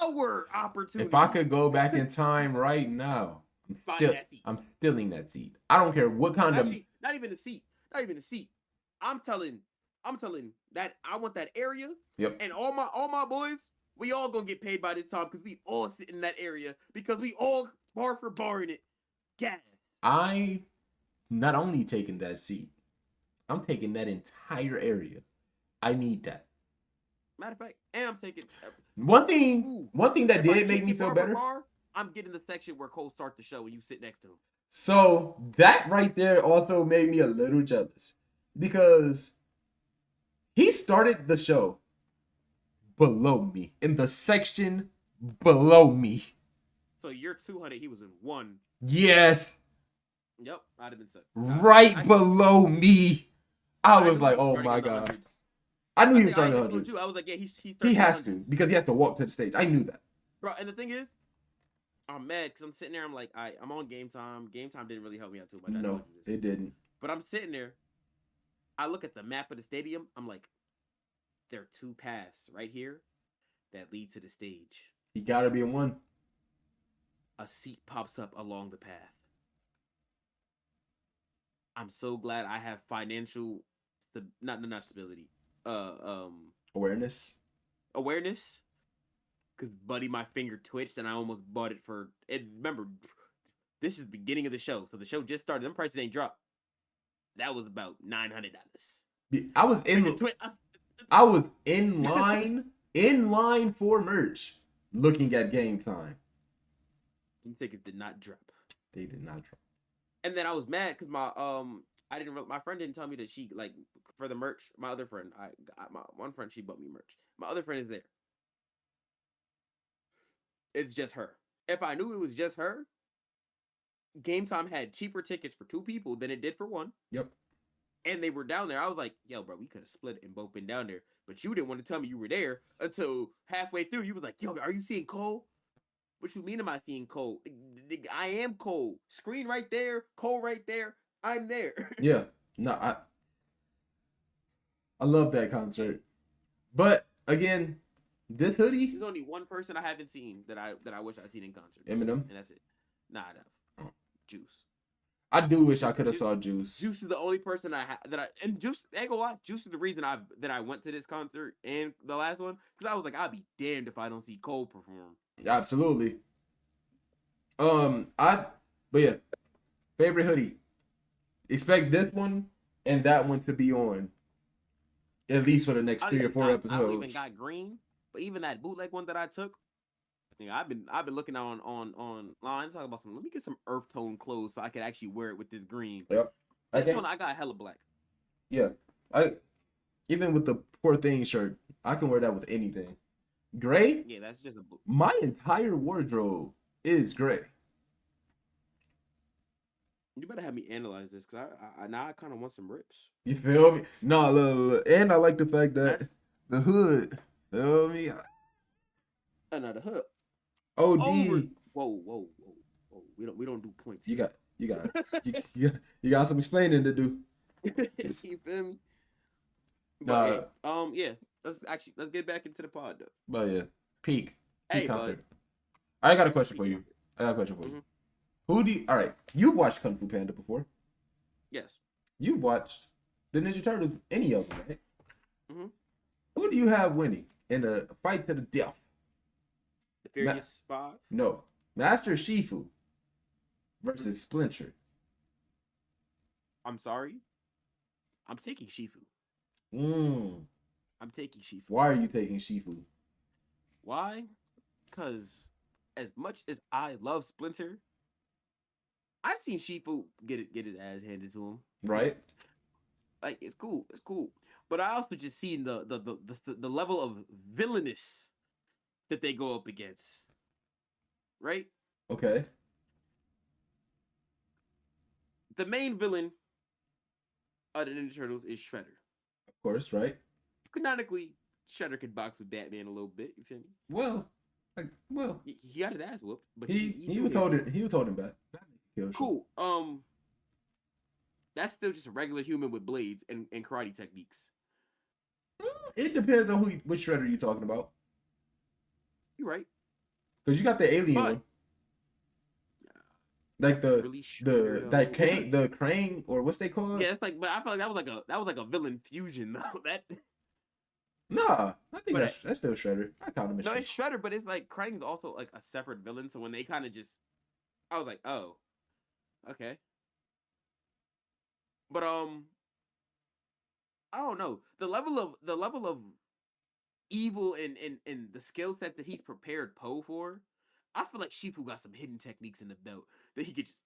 our opportunity. If I could go back in time right now, I'm stealing that seat. I don't care what kind Actually, of not even the seat. Not even the seat. I'm telling that I want that area. Yep. And all my boys, we all gonna get paid by this time because we all sit in that area because we all bar for bar in it. Gas. I not only taking that seat, I'm taking that entire area. I need that. Matter of fact, and I'm taking One thing that did make me feel better. Bar, I'm getting the section where Cole starts the show and you sit next to him. So that right there also made me a little jealous because he started the show below me in the section below me. So you're 200, he was in 1. Yes. Yep, I'd have been set. Right below me. I was like, oh my god. I knew he was starting 100s. I was like, yeah, he has to because he has to walk to the stage. I knew that. Bro, and the thing is, I'm mad because I'm sitting there. I'm like, I'm on game time. Game time didn't really help me out too much. No, it didn't. But I'm sitting there. I look at the map of the stadium. I'm like, there are 2 paths right here that lead to the stage. He got to be in one. A seat pops up along the path. I'm so glad I have financial, not stability, awareness. Because, buddy, my finger twitched and I almost bought it for. And remember, this is the beginning of the show, so the show just started. Them prices ain't dropped. That was about $900. I was in line for merch, looking at game time. Them tickets did not drop. They did not drop. And then I was mad because my friend didn't tell me that she like for the merch. My other friend, my one friend, she bought me merch. My other friend is there. It's just her. If I knew it was just her, Game Time had cheaper tickets for 2 people than it did for 1. Yep. And they were down there. I was like, yo, bro, we could have split and both been down there. But you didn't want to tell me you were there until halfway through. You was like, yo, are you seeing Cole? What you mean am I seeing Cole? I am Cole. Screen right there, Cole right there. I'm there. Yeah. No, I love that concert. But again, this hoodie, There's only one person I haven't seen that I wish I'd seen in concert, Eminem. and that's it. Nah, no. Juice. I do wish I Juice, could have saw Juice. Juice is the only person and Juice. Ain't gonna lie, Juice is the reason I went to this concert and the last one because I was like, I'll be damned if I don't see Cole perform. Absolutely. But yeah, favorite hoodie. Expect this one and that one to be on at least for the next 3 or 4 episodes. I don't even got green, but even that bootleg one that I took, I've been looking online talking about some. Let me get some earth tone clothes so I can actually wear it with this green. Yep. This one I got hella black. Yeah, even with the Poor Thing shirt, I can wear that with anything. Gray? Yeah, that's just my entire wardrobe is gray. You better have me analyze this because I now I kind of want some rips. You feel me? No, look. And I like the fact that the hood. Feel me? Another hood. OD. Whoa. We don't do points. You got some explaining to do. You feel me? But, yeah. Let's get back into the pod though. But yeah, peak concert. Bud. I got a question for you. Who do you? All right, you've watched Kung Fu Panda before. Yes. You've watched the Ninja Turtles, any of them, right? Mm-hmm. Who do you have winning in a fight to the death? The Furious Five? No. Master Shifu versus Splinter. I'm sorry. I'm taking Shifu. I'm taking Shifu. Why are you taking Shifu? Why? Because as much as I love Splinter, I've seen Shifu get his ass handed to him. Right. Like it's cool. But I also just seen the level of villainous that they go up against. Right? Okay. The main villain of the Ninja Turtles is Shredder. Of course, right? Canonically, Shredder could box with Batman a little bit. You feel me? Well, he got his ass whooped, but he was holding back. Cool. That's still just a regular human with blades and karate techniques. It depends on which Shredder you're talking about. You're right. Because you got the alien one. Like the crane or what's they called? Yeah, it's like, but I feel like that was like a villain fusion though. That. Nah, I think that's still Shredder. I count him as Shredder. No, it's Shredder, but it's like Krang's also like a separate villain. So when they kind of just, I was like, oh, okay. But I don't know the level of evil and the skill set that he's prepared Poe for. I feel like Shifu got some hidden techniques in the belt that he could just.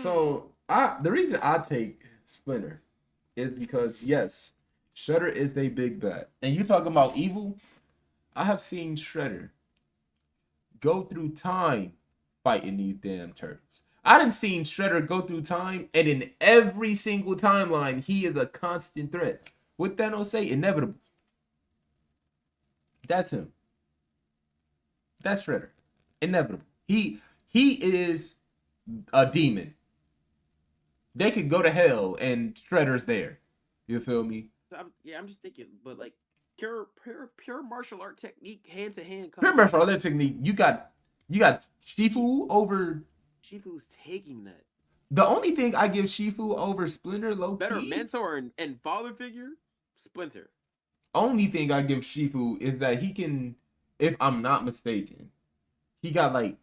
So the reason I take Splinter is because yes, Shredder is a big bad, and you talking about evil. I have seen Shredder go through time fighting these damn turtles. I done seen Shredder go through time, and in every single timeline, he is a constant threat. What Thanos say? Inevitable. That's him. That's Shredder. Inevitable. He is a demon. They could go to hell, and Shredder's there. You feel me? I'm just thinking, but like pure martial art technique, hand to hand. Pure martial art technique. You got Shifu over. Shifu's taking that. The only thing I give Shifu over Splinter, low key, better mentor and father figure, Splinter. Only thing I give Shifu is that he can, if I'm not mistaken, he can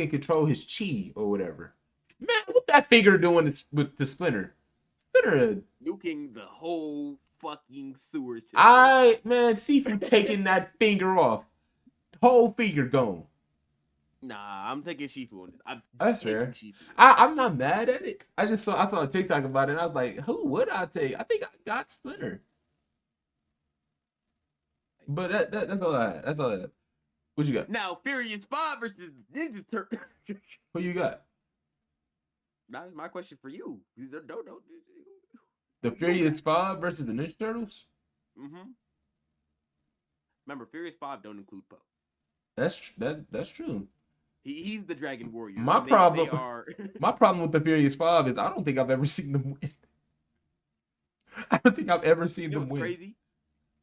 control his chi or whatever. Man, what that figure doing to Splinter? Splinter nuking the whole fucking sewer system. Shifu taking that finger off, whole finger gone. Nah, I'm taking Shifu on this. That's fair. I'm not mad at it. I saw a TikTok about it, and I was like, who would I take? I think I got Splinter. But that's all I had. That's all I had. What you got? Now, Furious 5 versus Ninja Turtle. Who you got? That's my question for you. Don't. The Furious 5 versus the Ninja Turtles? Mm-hmm. Remember, Furious 5 don't include Poe. That's true. He's the Dragon Warrior, My and they problem, are. my problem with the Furious Five is I don't think I've ever seen them win. I don't think I've ever seen It them was win. crazy.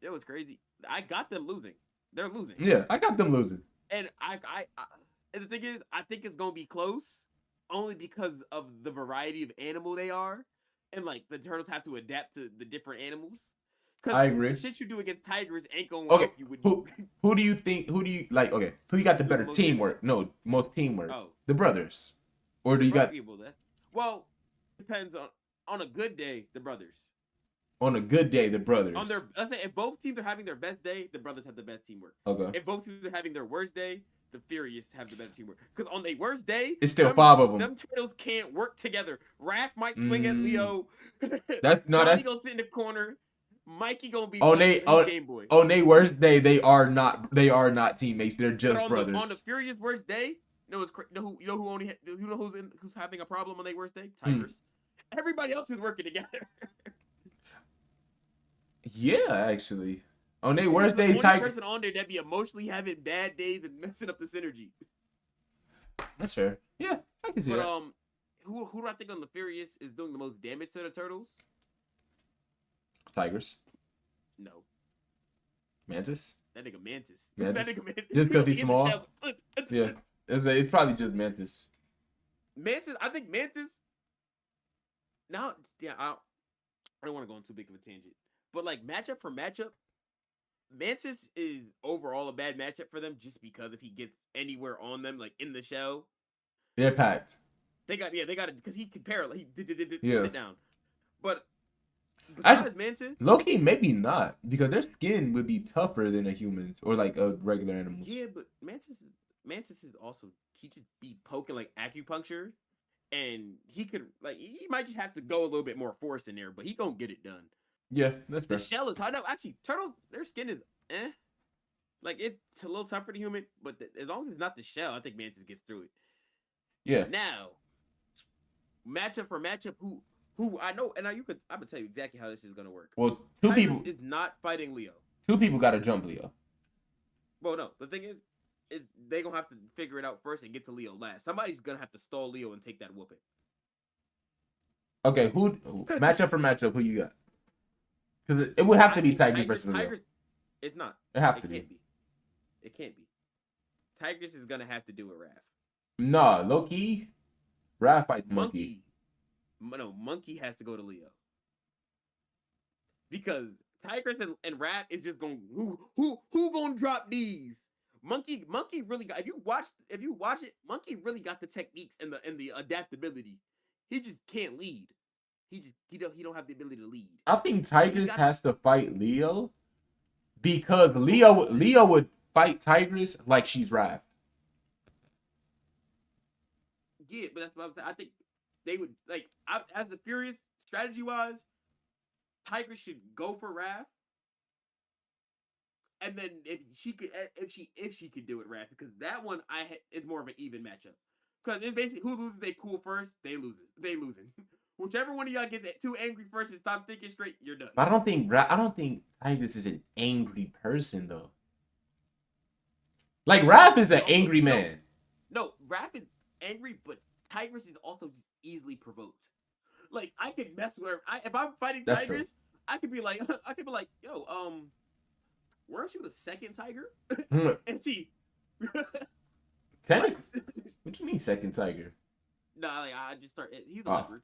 It was crazy. I got them losing. They're losing, Yeah, I got them losing. and and the thing is, I think it's gonna be close, only because of the variety of animal they are, and like the turtles have to adapt to the different animals. Because I the agree. shit you do against tigers ain't gonna Okay, help you when you who do you think? Who do you like? Okay, who you got the do the better most damage. teamwork? No, most teamwork. Oh, The brothers, or do the you brother got evil. That well depends on a good day the brothers. on a good day the On brothers? their let's say if both teams are having their best day, the brothers have the best teamwork. Okay, If both teams are having their worst day, the Furious have the better teamwork. Because on their worst day, it's still five of them. them turtles can't work together. Raph might swing at Mm, Leo. that's no, Donnie that's gonna sit in the corner. Mikey gonna be on playing they with his on Game Boy. on their worst day. They are not teammates. They're But just on the brothers. Furious worst day, you know who only you know who's having a problem on their worst day? Hmm. Tigers. Everybody else is working together. Yeah, actually, on their Tigers is worst the day, only Tiger. person on there that be emotionally having bad days and messing up the synergy. That's fair. Yeah, I can see But that. who do I think on the Furious is doing the most damage to the turtles? Tigers, No, Mantis, that nigga Mantis. That Mantis. nigga Mantis. Just because He he's in the small. shells. Yeah, it's probably just Mantis. Mantis. I think Mantis. Now, yeah, I don't want to go on too big of a tangent, but like matchup for matchup, Mantis is overall a bad matchup for them just because if he gets anywhere on them, like in the shell, They're packed. they got it because he can parallel. He did Yeah. sit down, but Actually, besides Mantis, low key, maybe not because their skin would be tougher than a human's or like a regular animal's. yeah, but Mantis is also he just be poking like acupuncture, and he could like he might just have to go a little bit more force in there, but he gonna get it done. Yeah, that's The fair. shell is hard. No, actually, turtles their skin is like it's a little tougher for the human, but as long as it's not the shell, I think Mantis gets through it. Yeah. Now, matchup for matchup, who I know, and now I'm gonna tell you exactly how this is gonna work. Well, Tigers is not fighting Leo. two people got to jump Leo. Well, no, the thing is they gonna have to figure it out first and get to Leo last. Somebody's gonna have to stall Leo and take that whooping. Okay, who matchup for matchup? Who you got? Because it would have to be think Tigers versus Leo. Tigers, it's not. It have It to can't be. be. It can't be. Tigers is gonna have to do it, Raph. Nah, low key, Raph fights Monkey. Monkey has to go to Leo because Tigers and Raph is just going who gonna drop these. Monkey really got if you watch it, Monkey really got the techniques and the adaptability. He just can't lead. He don't have the ability to lead. I think Tigers has to fight Leo because Leo would fight Tigers like she's Raph. Yeah, but that's what I'm saying. I think they would like as the Furious strategy wise, Tigers should go for Raph. And then if she could do it, Raph, because that one is more of an even matchup. Because it's basically who loses they cool first, they losing. Whichever one of y'all gets too angry first and stops thinking straight, you're done. But I don't think Tigers is an angry person though. Like Raph is an angry man. No, Raph is angry, but Tigers is also just easily provoked. Like I could mess with if I'm fighting That's Tigers, I could be like, yo, weren't you the second tiger? And she Technically, what you mean second tiger? Nah, like I just start. He's a leopard.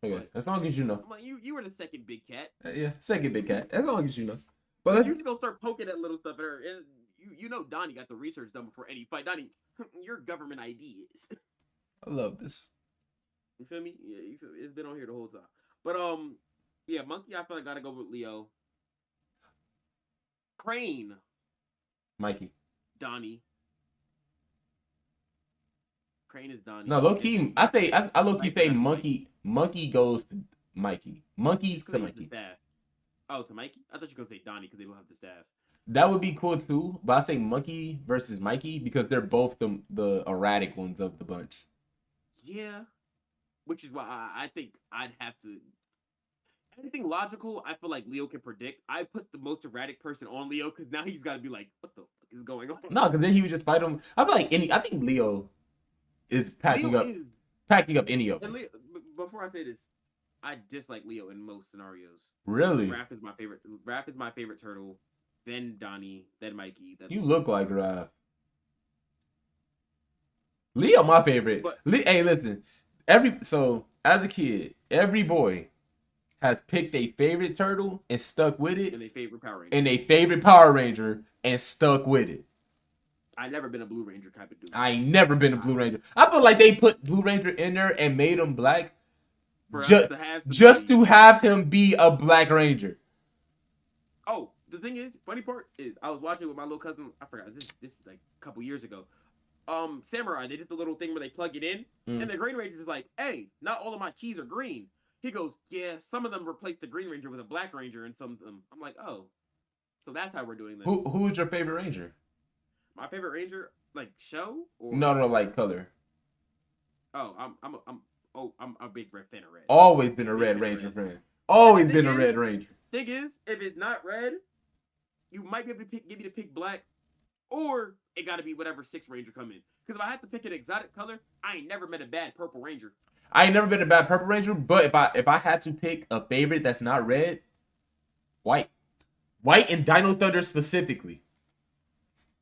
Okay, but as long as you know. I'm like, you were the second big cat. Yeah, second big cat. As long as you know. But you just gonna start poking at little stuff at her, and you know Donnie got the research done before any fight. Donnie, your government ID is. I love this. You feel me? Yeah, you feel me? It's been on here the whole time. But yeah, Monkey, I feel like gotta go with Leo. Crane, Mikey. Donnie. Crane is Donnie. No, low key. I low key say Monkey. Monkey goes to Mikey. Monkey to Mikey. The staff. Oh, to Mikey? I thought you were gonna say Donnie because they don't have the staff. That would be cool too, but I say Monkey versus Mikey because they're both the erratic ones of the bunch. Yeah, which is why I think I'd have to. Anything logical, I feel like Leo can predict. I put the most erratic person on Leo because now he's got to be like, what the fuck is going on? No, because then he would just fight him. I feel like I think Leo is Leo is. packing up any of And them. Leo, before I say this, I dislike Leo in most scenarios. Really? Raph is my favorite. Raph is my favorite turtle. Then Donnie. Then Mikey. Then You Leo. look like Raph. Leo, my favorite. But Hey, listen. So as a kid, every boy has picked a favorite turtle and stuck with it, and they favorite Power Ranger. and a favorite Power Ranger and stuck with it. I never been a Blue Ranger type of dude. I ain't never been a Blue Ranger. I feel like they put Blue Ranger in there and made him black just to have him be a Black Ranger. Oh, the thing is, funny part is, I was watching with my little cousin. I forgot this. This is like a couple years ago. Samurai. They did the little thing where they plug it in, and the Green Ranger is like, "Hey, not all of my keys are green." He goes, "Yeah, some of them replaced the Green Ranger with a Black Ranger, and some of them." I'm like, "Oh, so that's how we're doing this." Who's your favorite Ranger? My favorite Ranger, like show or no, like color. Oh, I'm a big red fan of red. Always been a Red Ranger fan. Always been a Red Ranger. Thing is, if it's not red, you might be able to give me to pick black, or it got to be whatever 6 Ranger come in. Because if I had to pick an exotic color, I ain't never met a bad Purple Ranger. I ain't never been a bad Purple Ranger, but if I had to pick a favorite that's not red, white and Dino Thunder specifically.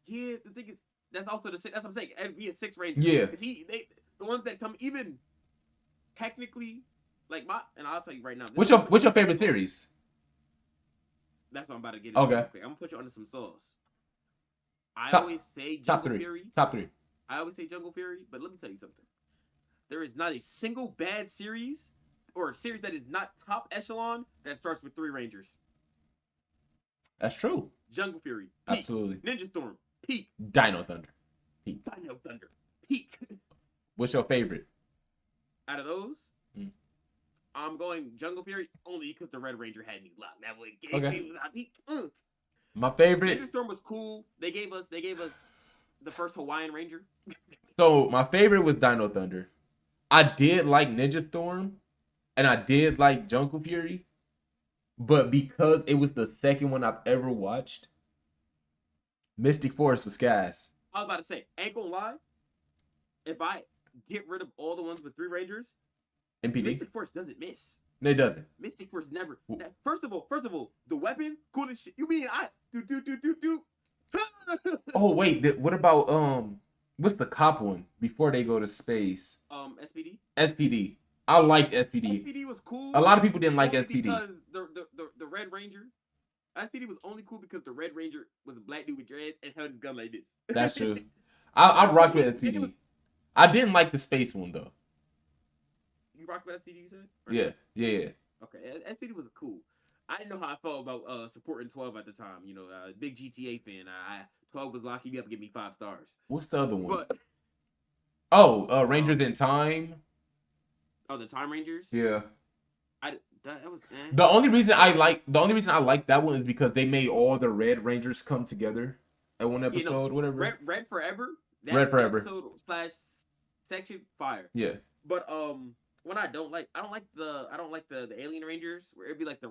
Yeah, the thing is, that's also that's what I'm saying. It'd be a 6 Ranger. Yeah, because the ones that come even technically, like and I'll tell you right now. What's your favorite series? That's what I'm about to get into. Okay. I'm gonna put you under some sauce. I always say Jungle Fury. Top 3. I always say Jungle Fury, but let me tell you something. There is not a single bad series or a series that is not top echelon that starts with 3 Rangers. That's true. Jungle Fury, peak. Absolutely. Ninja Storm, peak. Dino Thunder, peak. Dino Thunder, peak. What's your favorite? Out of those, I'm going Jungle Fury only because the Red Ranger had me locked. That way, peak. My favorite. Ninja Storm was cool. They gave us the first Hawaiian Ranger. So my favorite was Dino Thunder. I did like Ninja Storm, and I did like Jungle Fury, but because it was the second one I've ever watched, Mystic Force was gas. I was about to say, ain't gonna lie. If I get rid of all the ones with 3 Rangers, MPD? Mystic Force doesn't miss. No, it doesn't. Mystic Force never. First of all, the weapon, cool as shit. You mean I do. Oh wait, what about what's the cop one before they go to space? SPD. SPD. I liked SPD. SPD was cool. A lot of people didn't like SPD because the Red Ranger. SPD was only cool because the Red Ranger was a black dude with dreads and held his gun like this. That's true. I rocked with SPD. I didn't like the space one though. You rocked with SPD, you said? Yeah. Okay, SPD was cool. I didn't know how I felt about supporting 12 at the time. You know, big GTA fan. 12 was locking me up and give me 5 stars. What's the other one? But, Rangers in Time. Oh, the Time Rangers. Yeah. That was. The only reason I like that one is because they made all the Red Rangers come together at one episode. Whatever. Red Forever. Red Forever. Episode / section fire. Yeah. But what I don't like the Alien Rangers where it'd be like the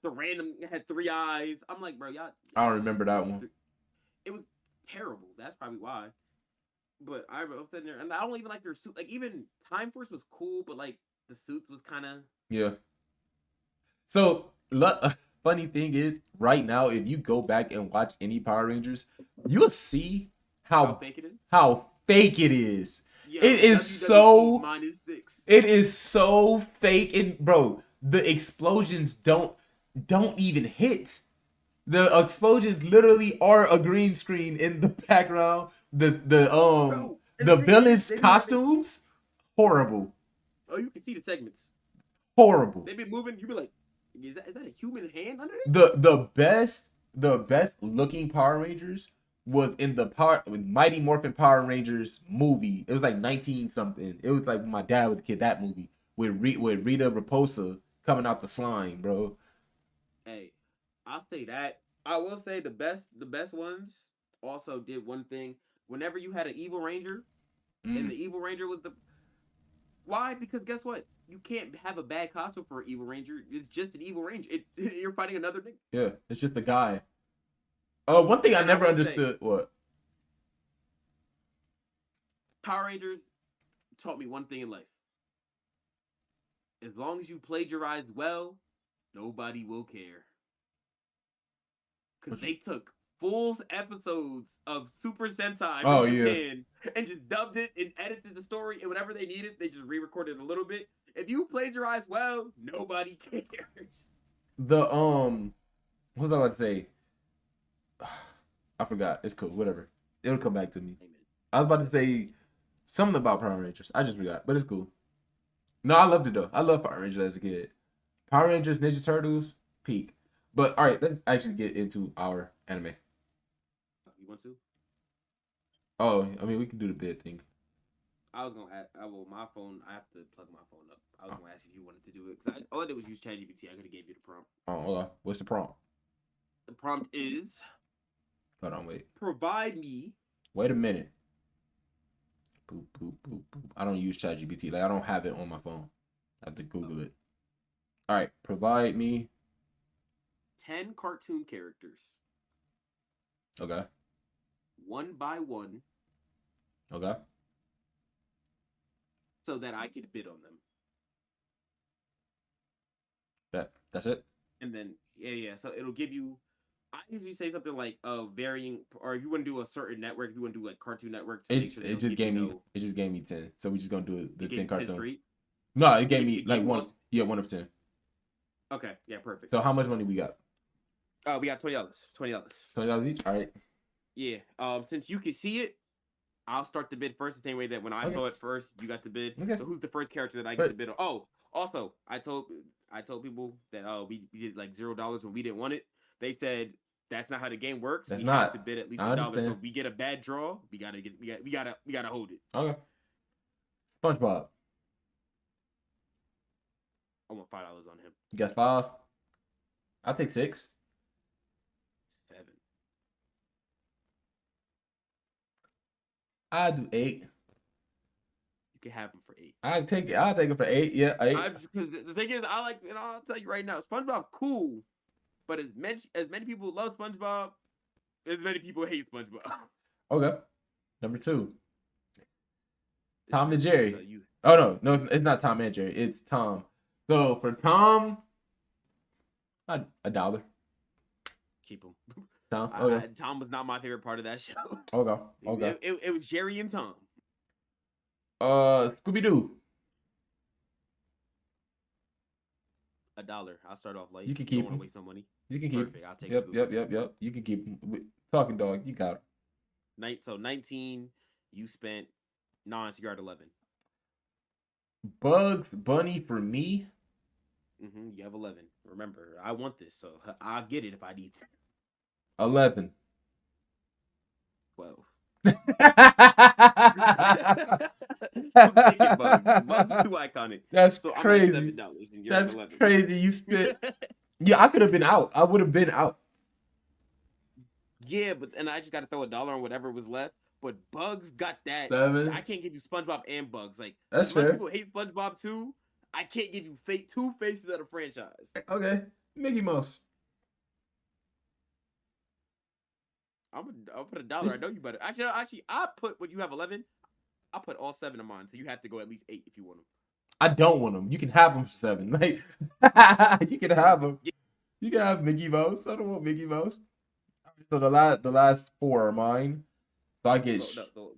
random had 3 eyes. I'm like, bro, y'all. I don't remember that one. It was terrible. That's probably why. But I was sitting there, and I don't even like their suit. Like even Time Force was cool, but like the suits was kind of So funny thing is, right now, if you go back and watch any Power Rangers, you'll see how fake it is. How fake it is. Yeah, it is so. It is so fake, and bro, the explosions don't even hit. The explosions literally are a green screen in the background. The villains' costumes, horrible. Oh, you can see the segments. Horrible. They be moving. You be like, is that a human hand under it? The best looking Power Rangers was in the Mighty Morphin Power Rangers movie. It was like 19 something. It was like when my dad was a kid. That movie with Rita Repulsa coming out the slime, bro. Hey, I'll say that. I will say the best ones also did one thing. Whenever you had an evil ranger, and the evil ranger was why? Because guess what? You can't have a bad costume for an evil ranger. It's just an evil ranger. You're fighting another nigga. Yeah, it's just a guy. One thing I never understood. What? Power Rangers taught me one thing in life. As long as you plagiarize well, nobody will care. Because they took full episodes of Super Sentai Oh from yeah. Japan and just dubbed it and edited the story, and whenever they needed, they just re-recorded a little bit. If you plagiarize well, nobody cares. The what was I about to say? I forgot. It's cool. Whatever. It'll come back to me. Amen. I was about to say something about Power Rangers. I just forgot, but it's cool. No, I loved it though. I love Power Rangers as a kid. Power Rangers, Ninja Turtles, peak. But all right, let's actually get into our anime. You want to? Oh, I mean, we can do the bid thing. I was gonna add. Well, my phone. I have to plug my phone up. I was gonna ask if you wanted to do it because all I did was use ChatGPT. I could have gave you the prompt. Oh, hold on. What's the prompt? The prompt is: Hold on, wait. provide me. Wait a minute. Boop, boop, boop, boop. I don't use ChatGPT. Like, I don't have it on my phone. I have to Google it. All right, provide me 10 cartoon characters. Okay. One by one. Okay. So that I can bid on them. That's it. And then yeah. So it'll give you. I usually say something like varying, or if you want to do a certain network, if you want to do like Cartoon Network, to make sure It just gave me it just gave me 10. So we just gonna do the 10 cartoon. No, it gave me like one. Yeah, 1 of 10. Okay, yeah, perfect. So how much money we got? We got $20. $20 each. All right. Yeah. Since you can see it, I'll start the bid first. The same way that when I saw it first, you got the bid. Okay. So who's the first character that I get to bid on? Oh, also, I told people that we did like $0 when we didn't want it. They said that's not how the game works. That's we not. have to bid at least $1. So if we get a bad draw, we gotta hold it. Okay. SpongeBob. I want $5 on him. You got 5. I'll take 6. 7. I'll do 8. You can have him for 8. I'll take it for 8. Yeah, 8. Because the thing is, I'll tell you right now, SpongeBob cool, but as many people love SpongeBob, as many people hate SpongeBob. Okay. Number 2. Tom and Jerry. Oh no, it's not Tom and Jerry. It's Tom. So for Tom, $1. Keep him. Tom. Okay. Tom was not my favorite part of that show. Okay. It was Jerry and Tom. Scooby-Doo. $1. I'll start off light. You can keep him. Don't want to waste some money. You can keep. Perfect. I'll take. Yep. You can keep him. Talking dog. You got him. So 19. You spent 9, so you're at 11. Bugs Bunny for me. You have 11. Remember, I want this, so I'll get it if I need to. 11. 12. I'm taking Bugs. Bugs too iconic. That's so crazy. I'm at $7 and you're That's at 11. crazy. You spent. Yeah, I could have been out. I would have been out. Yeah, and I just got to throw $1 on whatever was left. But Bugs got that. 7. I can't give you SpongeBob and Bugs. Like that's fair. People hate SpongeBob too. I can't give you two faces of the franchise. Okay, Mickey Mouse. I'll put $1. I know you better. Actually, I put when you have 11. I'll put all 7 of mine. So you have to go at least 8 if you want them. I don't want them. You can have them for 7. Like you can have them. Yeah. You can have Mickey Mouse. I don't want Mickey Mouse. So the last 4 are mine. So I get. No.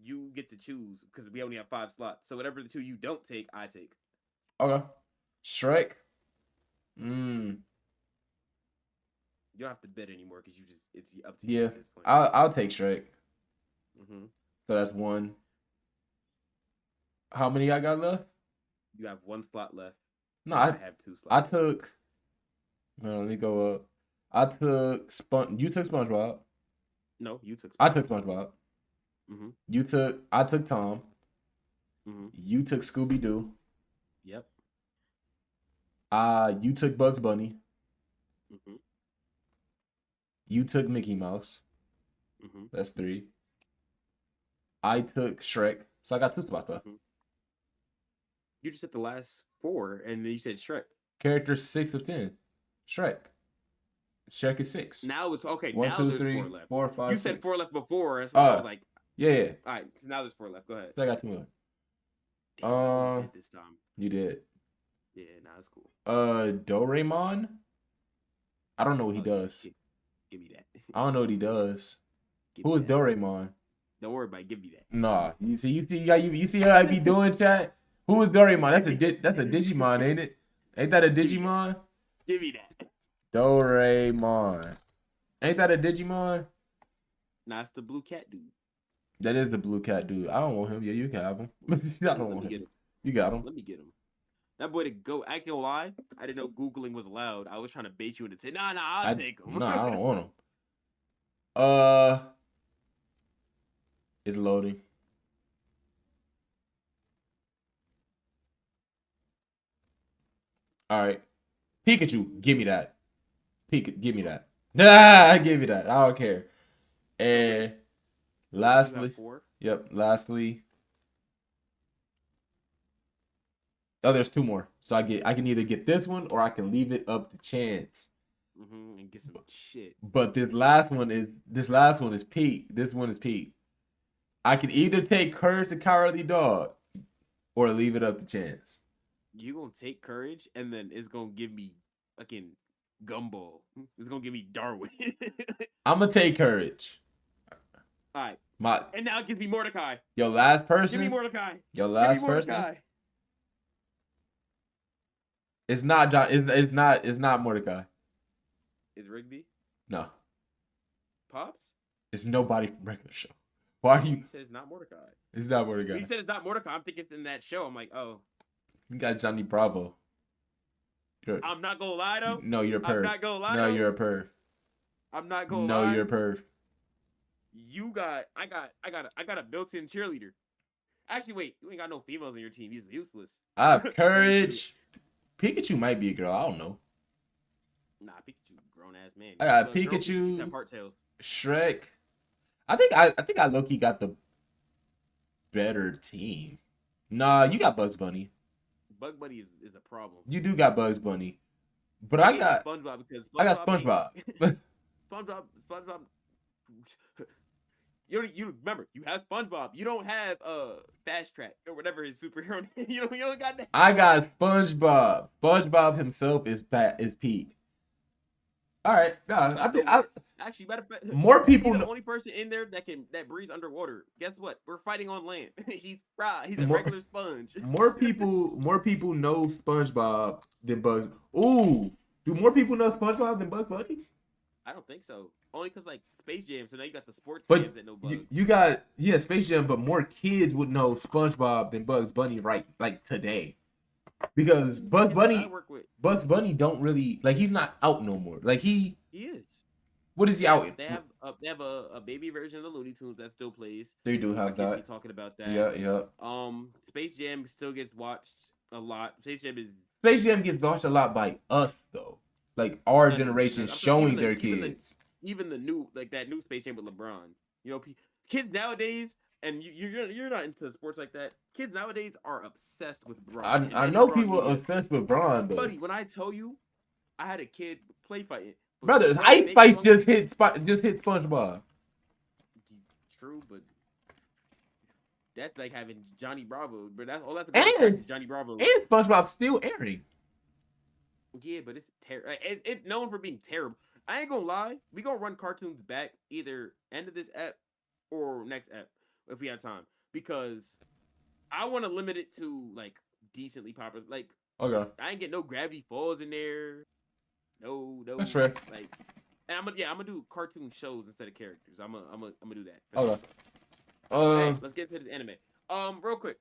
You get to choose because we only have 5 slots. So whatever the 2 you don't take, I take. Okay. Shrek. You don't have to bid anymore because it's up to you. Yeah, at this point. I'll take Shrek. So that's 1. How many I got left? You have 1 slot left. No, I have 2 slots. Let me go up. You took SpongeBob. No, you took SpongeBob. I took SpongeBob. I took Tom. You took Scooby-Doo. Yep. You took Bugs Bunny. You took Mickey Mouse. That's 3. I took Shrek. So I got 2 spots left. You just said the last 4, and then you said Shrek. Character 6 of 10. Shrek. Shrek is 6. Now it's okay. 1, now 2, there's 3, 4 left. 4, 5. You 6. said 4 left before, so I was like, yeah. All right, so now there's 4 left. Go ahead. So I got 2 more. Damn, I almost Um, did this time. you did. Yeah, nah, that's cool. Doraemon. I don't know what he Oh yeah, does. give me that. I don't know what he does. Give Who me is that. Doraemon? Don't worry about it. Give me that. Nah, you see how I be doing, chat. Who is Doraemon? That's a Digimon, ain't it? Ain't that a Give me that. Digimon? Give me that. Doraemon. Ain't that a Digimon? Nah, it's the blue cat dude. That is the blue cat dude. I don't want him. Yeah, you can have him. I don't Let want me get him. him. You got him. Let me get him. That boy to go. I can't lie. I didn't know Googling was allowed. I was trying to bait you into say, nah, I'll take him. Nah, I don't want him. Uh, it's loading. All right, Pikachu, give me that. Give me that. Nah, give me that. I don't care. And lastly, yep. Lastly, oh, there's two more. So I can either get this one or I can leave it up to chance. And get some shit. But this last one is Pete. This one is Pete. I can either take Courage the Cowardly Dog or leave it up to chance. You gonna take Courage and then it's gonna give me fucking Gumball. It's gonna give me Darwin. I'm gonna take Courage. All right. My And now it gives me Mordecai. Your last person. Give me Mordecai. Your last give me Mordecai. person. It's not John. It's not Mordecai. Is Rigby? No. Pops? It's nobody from regular show. Why are you? You said it's not Mordecai. It's not Mordecai. You said it's not Mordecai. I'm thinking it's in that show. I'm like, oh. You got Johnny Bravo. I'm not gonna lie though. No, you're a perv. I'm not gonna lie. No, though. you're a perv. I'm not gonna no, lie. No, you're a perv. I got a built-in cheerleader. Actually, wait, you ain't got no females on your team. He's useless. I have Courage. Pikachu might be a girl. I don't know. Nah, Pikachu, grown ass man. I got Pikachu. Have part tails. Shrek. I think I low-key got the better team. Nah, you got Bugs Bunny. Bug Bunny is a problem. You do got Bugs Bunny, but I got SpongeBob because I got SpongeBob. SpongeBob. You remember you have SpongeBob. You don't have Fast Track or whatever his superhero name. You don't got that. I got SpongeBob. SpongeBob himself is peak. All right, no, actually matter of fact, more people. He's the only person in there that breathes underwater. Guess what? We're fighting on land. He's fried. He's a regular sponge. more people know SpongeBob than Bugs. Ooh, do more people know SpongeBob than Bugs Bunny? I don't think so. Only because like Space Jam. So now you got the sports but fans that know Bugs. You got Space Jam, but more kids would know SpongeBob than Bugs Bunny right like today. Because Bugs Bunny don't really like he's not out no more. Like he is. What is he out? They have a baby version of the Looney Tunes that still plays. They do have that. Be talking about that. Yeah. Space Jam still gets watched a lot. Space Jam gets watched a lot by us though. Like our generation showing their kids. Even the new that new Space Jam with LeBron. You know, kids nowadays. And you're not into sports like that. Kids nowadays are obsessed with Braun. I know people are obsessed with Braun, though. Buddy, when I tell you, I had a kid play fighting. Brothers, Ice Spice just hit SpongeBob. True, but that's like having Johnny Bravo. But that's all that's and Johnny Bravo. And SpongeBob still airing. Yeah, but it's terrible. It's known for being terrible. I ain't gonna lie. We gonna run cartoons back either end of this ep or next ep. If we have time, because I want to limit it to like decently popular. Like, okay, I ain't get no Gravity Falls in there. No. That's fair. Like, and I'm gonna do cartoon shows instead of characters. I'm gonna do that. Okay. Hey, let's get into this anime. Real quick.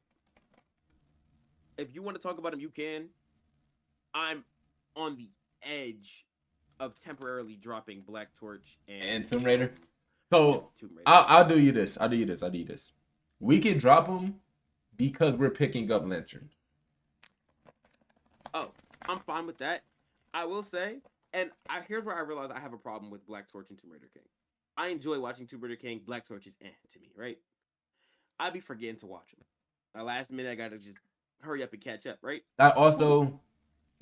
If you want to talk about them, you can. I'm on the edge of temporarily dropping Black Torch and Tomb Raider. So I'll do you this. We can drop them because we're picking up Lanterns. Oh, I'm fine with that. I will say, and here's where I realize I have a problem with Black Torch and Tomb Raider King. I enjoy watching Tomb Raider King. Black Torch is to me, right? I be forgetting to watch them. Last minute, I gotta just hurry up and catch up, right? I also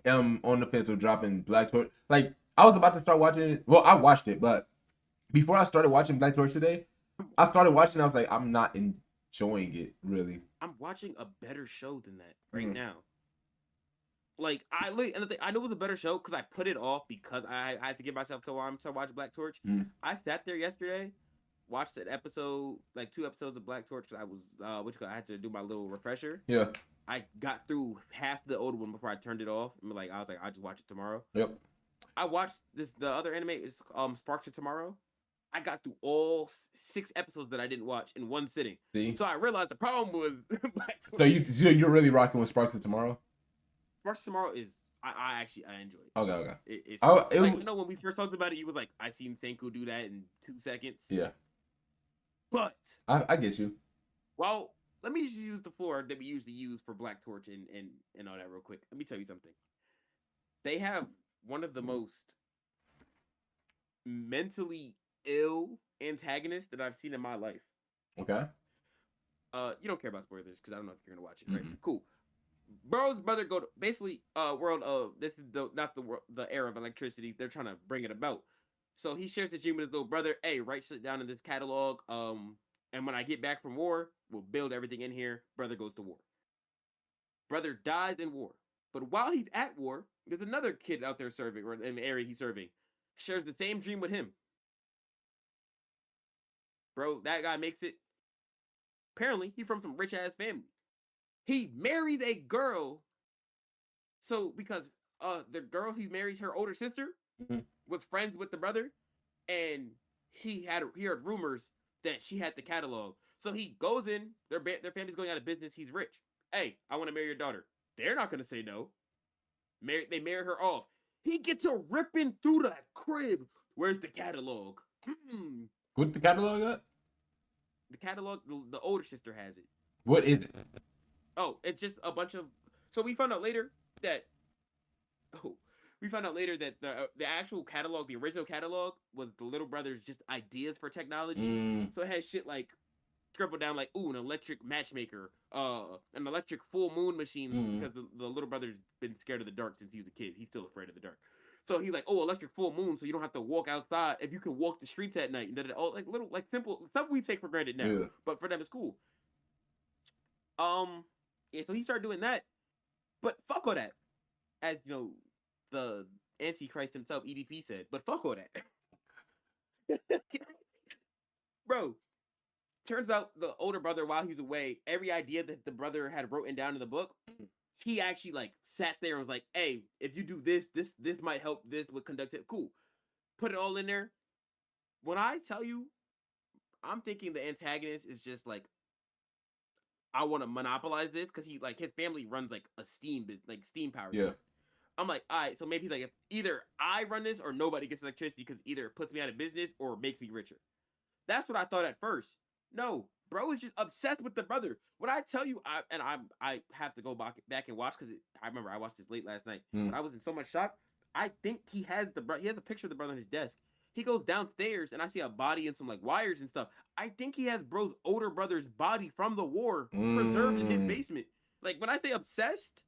am on the fence of dropping Black Torch. Like I was about to start watching it. Well, I watched it, but before I started watching Black Torch today, I started watching. I was like, I'm not enjoying it really. I'm watching a better show than that right now. Like and the thing, I know it was a better show because I put it off because I had to give myself time to watch Black Torch. I sat there yesterday, watched an episode, like 2 episodes of Black Torch. I was I had to do my little refresher. Yeah. I got through half the old one before I turned it off. And I was like, I'll just watch it tomorrow. Yep. I watched the other anime is Sparks of Tomorrow. I got through all 6 episodes that I didn't watch in one sitting. See? So I realized the problem was Black Torch. So you're really rocking with Sparks of Tomorrow? Sparks of Tomorrow is I actually enjoy it. Okay. It's like, when we first talked about it, you was like, I seen Senku do that in 2 seconds. Yeah. But I get you. Well, let me just use the floor that we usually use for Black Torch and all that real quick. Let me tell you something. They have one of the most mentally ill antagonists that I've seen in my life. Okay. You don't care about spoilers because I don't know if you're gonna watch it, right? Cool. Bro's brother go to basically world of this is not the era of electricity. They're trying to bring it about. So he shares the dream with his little brother. Hey, write shit down in this catalog. And when I get back from war, we'll build everything in here. Brother goes to war. Brother dies in war. But while he's at war, there's another kid out there serving, or in the area he's serving, shares the same dream with him. Bro, that guy makes it. Apparently, he's from some rich ass family. He marries a girl. So because the girl he marries, her older sister, was friends with the brother, and he heard rumors that she had the catalog. So he goes in. Their family's going out of business. He's rich. Hey, I want to marry your daughter. They're not gonna say no. They marry her off. He gets a ripping through the crib. Where's the catalog? What the catalog at? The catalog, the older sister has it. What is it? Oh, it's just a bunch of. So we found out later that. The actual catalog, the original catalog, was the little brother's just ideas for technology. So it has shit like scribbled down like, ooh, an electric matchmaker, an electric full moon machine, because the little brother's been scared of the dark since he was a kid. He's still afraid of the dark. So he's like, oh, electric full moon, so you don't have to walk outside if you can walk the streets at night. And all like little like simple stuff we take for granted now, but for them it's cool. Yeah, so he started doing that, but fuck all that, as you know, the Antichrist himself, EDP, said. But fuck all that, bro. Turns out the older brother, while he was away, every idea that the brother had written down in the book, he actually like sat there and was like, hey, if you do this might help this with conduct it. Cool. Put it all in there. When I tell you, I'm thinking the antagonist is just like, I want to monopolize this because he like his family runs like a steam business, like steam power. Yeah. I'm like, all right, so maybe he's like, if either I run this or nobody gets electricity because either it puts me out of business or makes me richer. That's what I thought at first. No, bro is just obsessed with the brother. When I tell you, I have to go back and watch because I remember I watched this late last night. But I was in so much shock. I think he has a picture of the brother on his desk. He goes downstairs and I see a body and some like wires and stuff. I think he has bro's older brother's body from the war preserved in his basement. Like when I say obsessed,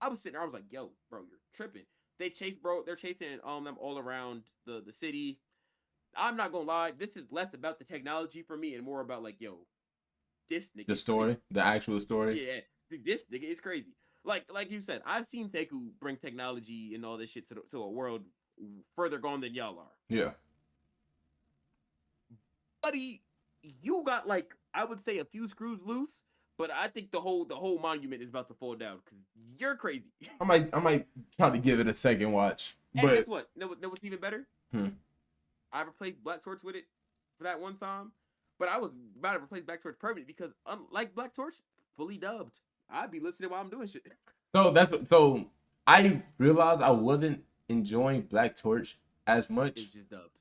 I was sitting there. I was like, "Yo, bro, you're tripping." They chase bro. They're chasing them all around the city. I'm not gonna lie. This is less about the technology for me and more about like, yo, this nigga. The story, the actual story. Yeah, this nigga is crazy. Like you said, I've seen Seku bring technology and all this shit to a world further gone than y'all are. Yeah. Buddy, you got like I would say a few screws loose, but I think the whole monument is about to fall down because you're crazy. I might try to give it a second watch. And but guess what? Know what's even better? I replaced Black Torch with it for that one time, but I was about to replace Black Torch permanent because unlike Black Torch, fully dubbed. I'd be listening while I'm doing shit. So I realized I wasn't enjoying Black Torch as much. It's just dubbed.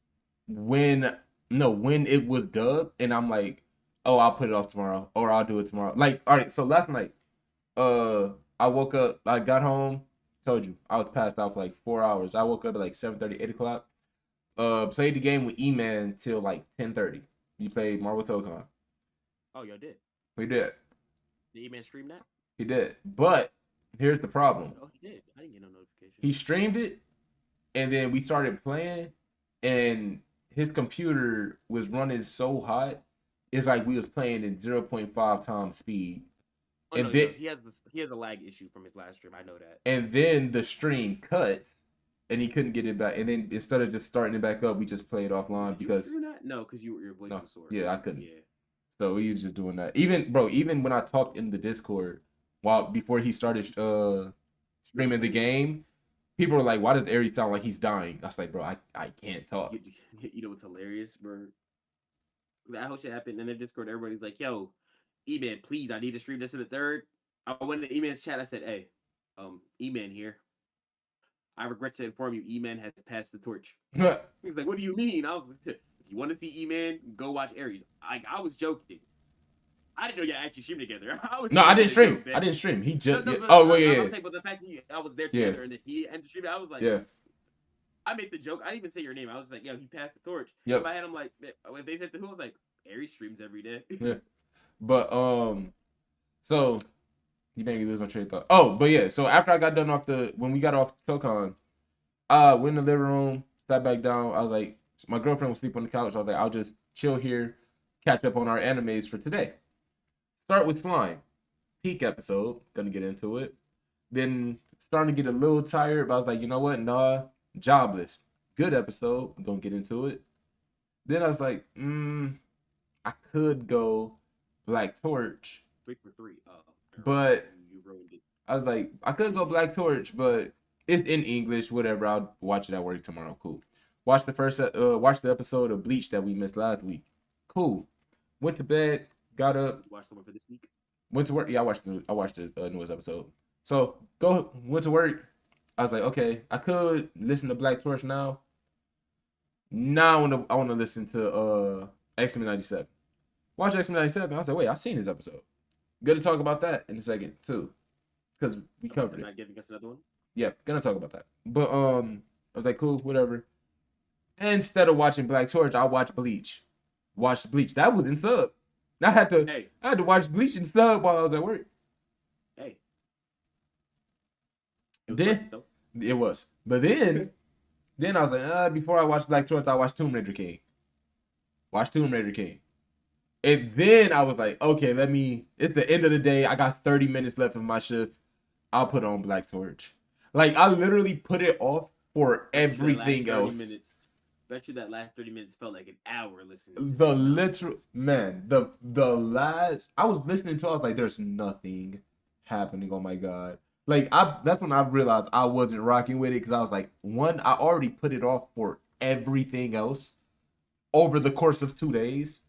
When it was dubbed, and I'm like, oh, I'll put it off tomorrow, or I'll do it tomorrow. Like, all right, so last night, I woke up, I got home, told you, I was passed out for like 4 hours. I woke up at like 7:30, 8 o'clock. Played the game with E-Man till like 10:30. You played Marvel Telecom. Oh, y'all did? We did. Did E-Man stream that? He did. But here's the problem. Oh, he did. I didn't get no notification. He streamed it, and then we started playing, and his computer was running so hot it's like we was playing in 0.5 times speed, Oh no, and yeah, then he has a lag issue from his last stream. I know that. the stream cut, and he couldn't get it back. And then instead of just starting it back up, we just played offline Did you because stream that? No, because your voice no, was sore. yeah, I couldn't. Yeah. So we was just doing that. Even bro, even when I talked in the Discord while before he started streaming the game, people were like, "Why does Aries sound like he's dying?" I was like, "Bro, I can't talk." You know what's hilarious, bro? That whole shit happened in their Discord. Everybody's like, "Yo, E-Man, please, I need to stream this in the third." I went to E-Man's chat. I said, "Hey, E-Man here. I regret to inform you, E-Man has passed the torch." He's like, "What do you mean?" I was like, "If you want to see E-Man, go watch Aries." I was joking. I didn't know y'all actually streamed together. I was No, just I making didn't a stream. joke, man. I didn't stream. He No, just no, yeah. but Oh wait, I'm yeah, saying, but the fact that I was there yeah, together and that he entered stream, I was like, yeah, I made the joke. I didn't even say your name. I was like, "Yo, he passed the torch." In yep, my head, I'm like, when they said to who, I was like, "Aries streams every day." yeah. But so you made me lose my train of thought. Oh, but yeah. So after I got done off when we got off Tokon, went in the living room, sat back down. I was like, my girlfriend was sleeping on the couch. I was like, I'll just chill here, catch up on our animes for today. Start with Slime, peak episode. Gonna get into it. Then starting to get a little tired, but I was like, you know what? Nah, Jobless, good episode. I'm gonna get into it. Then I was like, I could go Black Torch, 3 for 3. but You ruined it. I was like, I could go Black Torch, but it's in English. Whatever. I'll watch it at work tomorrow. Cool. Watch the episode of Bleach that we missed last week. Cool. Went to bed. Got up. Did you watch the one for this week? Went to work. Yeah, I watched the newest episode. So went to work. I was like, okay, I could listen to Black Torch now. Now I wanna listen to X-Men 97. Watch X-Men 97. I was like, wait, I've seen this episode. Good to talk about that in a second too, because we covered it. Not giving us another one. Yeah, gonna talk about that. But I was like, cool, whatever. Instead of watching Black Torch, I watched Bleach. Watched Bleach. That was in sub. I had to watch Bleach in sub while I was at work. Hey. Then it was. But then I was like, before I watched Black Torch, I watched Tomb Raider King. And then I was like, okay, it's the end of the day. I got 30 minutes left of my shift. I'll put on Black Torch. Like, I literally put it off for everything else. Bet you that last 30 minutes felt like an hour listening to The literal, man, the last, I was listening to it, I was like, there's nothing happening. Oh my God. Like, that's when I realized I wasn't rocking with it, because I was like, one, I already put it off for everything else over the course of 2 days,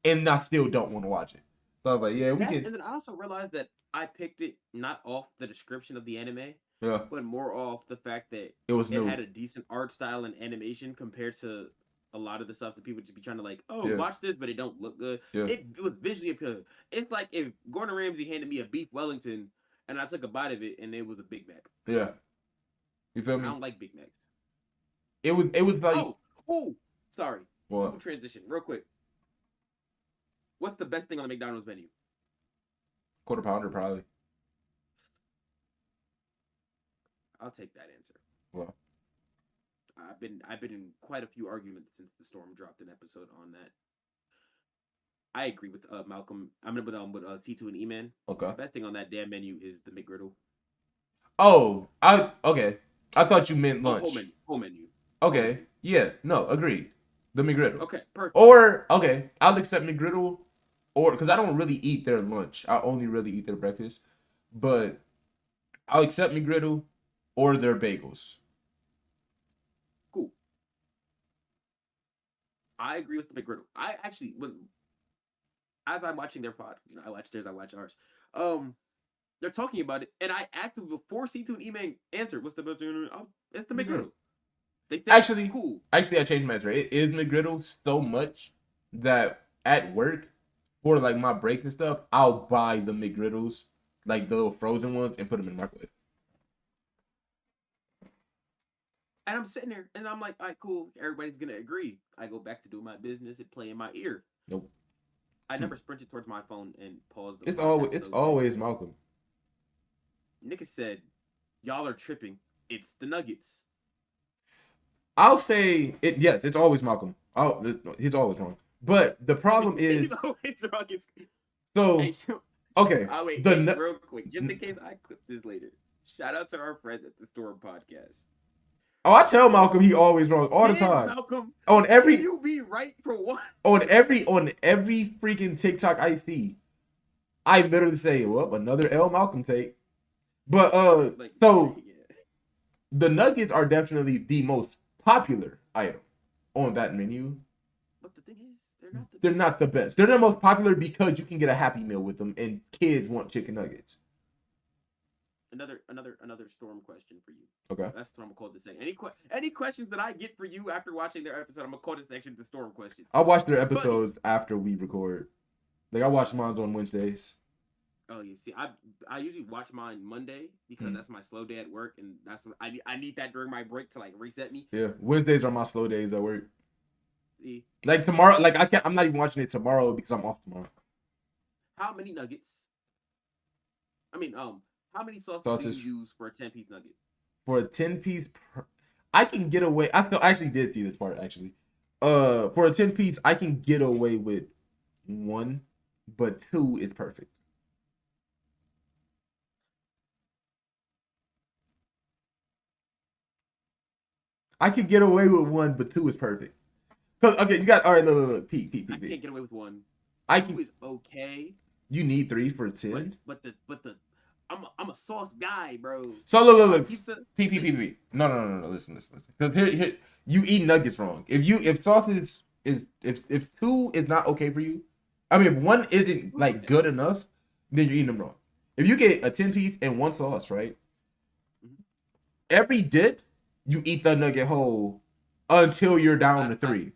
and I still don't want to watch it. So I was like, yeah, we can. And then I also realized that I picked it not off the description of the anime, Yeah, but more off the fact that it had a decent art style and animation compared to a lot of the stuff that people just be trying to like, Yeah. watch this, but it don't look good. Yeah. It was visually appealing. It's like if Gordon Ramsay handed me a beef Wellington and I took a bite of it and it was a Big Mac. Yeah. You feel I me? don't like Big Macs. It was like, Sorry. what? Food transition, real quick. What's the best thing on the McDonald's menu? Quarter pounder, probably. I'll take that answer. Well, I've been in quite a few arguments since the Storm dropped an episode on that. I agree with Malcolm. I'm gonna put on with C2 and E-Man. okay. The best thing on that damn menu is the McGriddle. Oh, okay. I thought you meant lunch. Whole menu. Okay. Yeah. No. Agreed. The McGriddle. Okay. Perfect. Or okay, I'll accept McGriddle, or because I don't really eat their lunch. I only really eat their breakfast. But I'll accept McGriddle or their bagels. Cool. I agree with the McGriddle. I actually, as I'm watching their pod, I watch theirs, I watch ours. They're talking about it, and I actively before C2 and E-Man answered, "What's the best thing?" It's the McGriddle. They said Actually, cool. Actually, I changed my answer. It is McGriddle so much that at work, for like my breaks and stuff, I'll buy the McGriddles, like the little frozen ones, and put them in the microwave. And I'm sitting there, and I'm like, "All right, cool. Everybody's gonna agree." I go back to do my business and play in my ear. Nope. I never sprinted towards my phone and paused. It's always Malcolm. Nick said, "Y'all are tripping. It's the Nuggets." I'll say it. Yes, it's always Malcolm. He's always wrong. But the problem He's is, always wrong. Hey, so okay, oh wait, the hey, real quick, just in case I clip this later. Shout out to our friends at the Storm Podcast. oh, I tell Malcolm he always wrong all the Damn, time Malcolm, on can every you be right for one? on every freaking TikTok I see. I literally say, "Well, another L Malcolm take." But Like, so yeah. the nuggets are definitely the most popular item on that menu. But the thing is, they're not the They're best. not the best. They're the most popular because you can get a Happy Meal with them, and kids want chicken nuggets. Another Storm question for you. Okay. That's what I'm gonna call this section. Any questions that I get for you after watching their episode, I'm gonna call this section the Storm questions. I watch their Buddy. episodes after we record. Like I watch mine on Wednesdays. Oh, you see, I usually watch mine Monday because that's my slow day at work, and that's when I need that during my break to like reset me. Yeah, Wednesdays are my slow days at work. See, Like tomorrow, like I can't. I'm not even watching it tomorrow because I'm off tomorrow. how many nuggets? I mean, how many sauces do Sausage you use for a 10-piece nugget? for a 10 piece. I can get away. I still actually did see this part actually. For a 10 piece, I can get away with one, but two is perfect. I can get away with one, but two is perfect. Cause okay, you got all right. Look, peek, peek, I peek, can't peek. get away with one. I Two can. is okay, You need three for 10. but I'm a sauce guy, bro. So look, My look, pizza, peek, peek, like, peek, peek. No. Listen. Because here, you eat nuggets wrong. If sausage is if two is not okay for you, I mean, if one isn't who's like okay? good enough, then you're eating them wrong. If you get a 10 piece and one sauce, right? Mhm. Every dip, you eat the nugget whole until you're down to I three.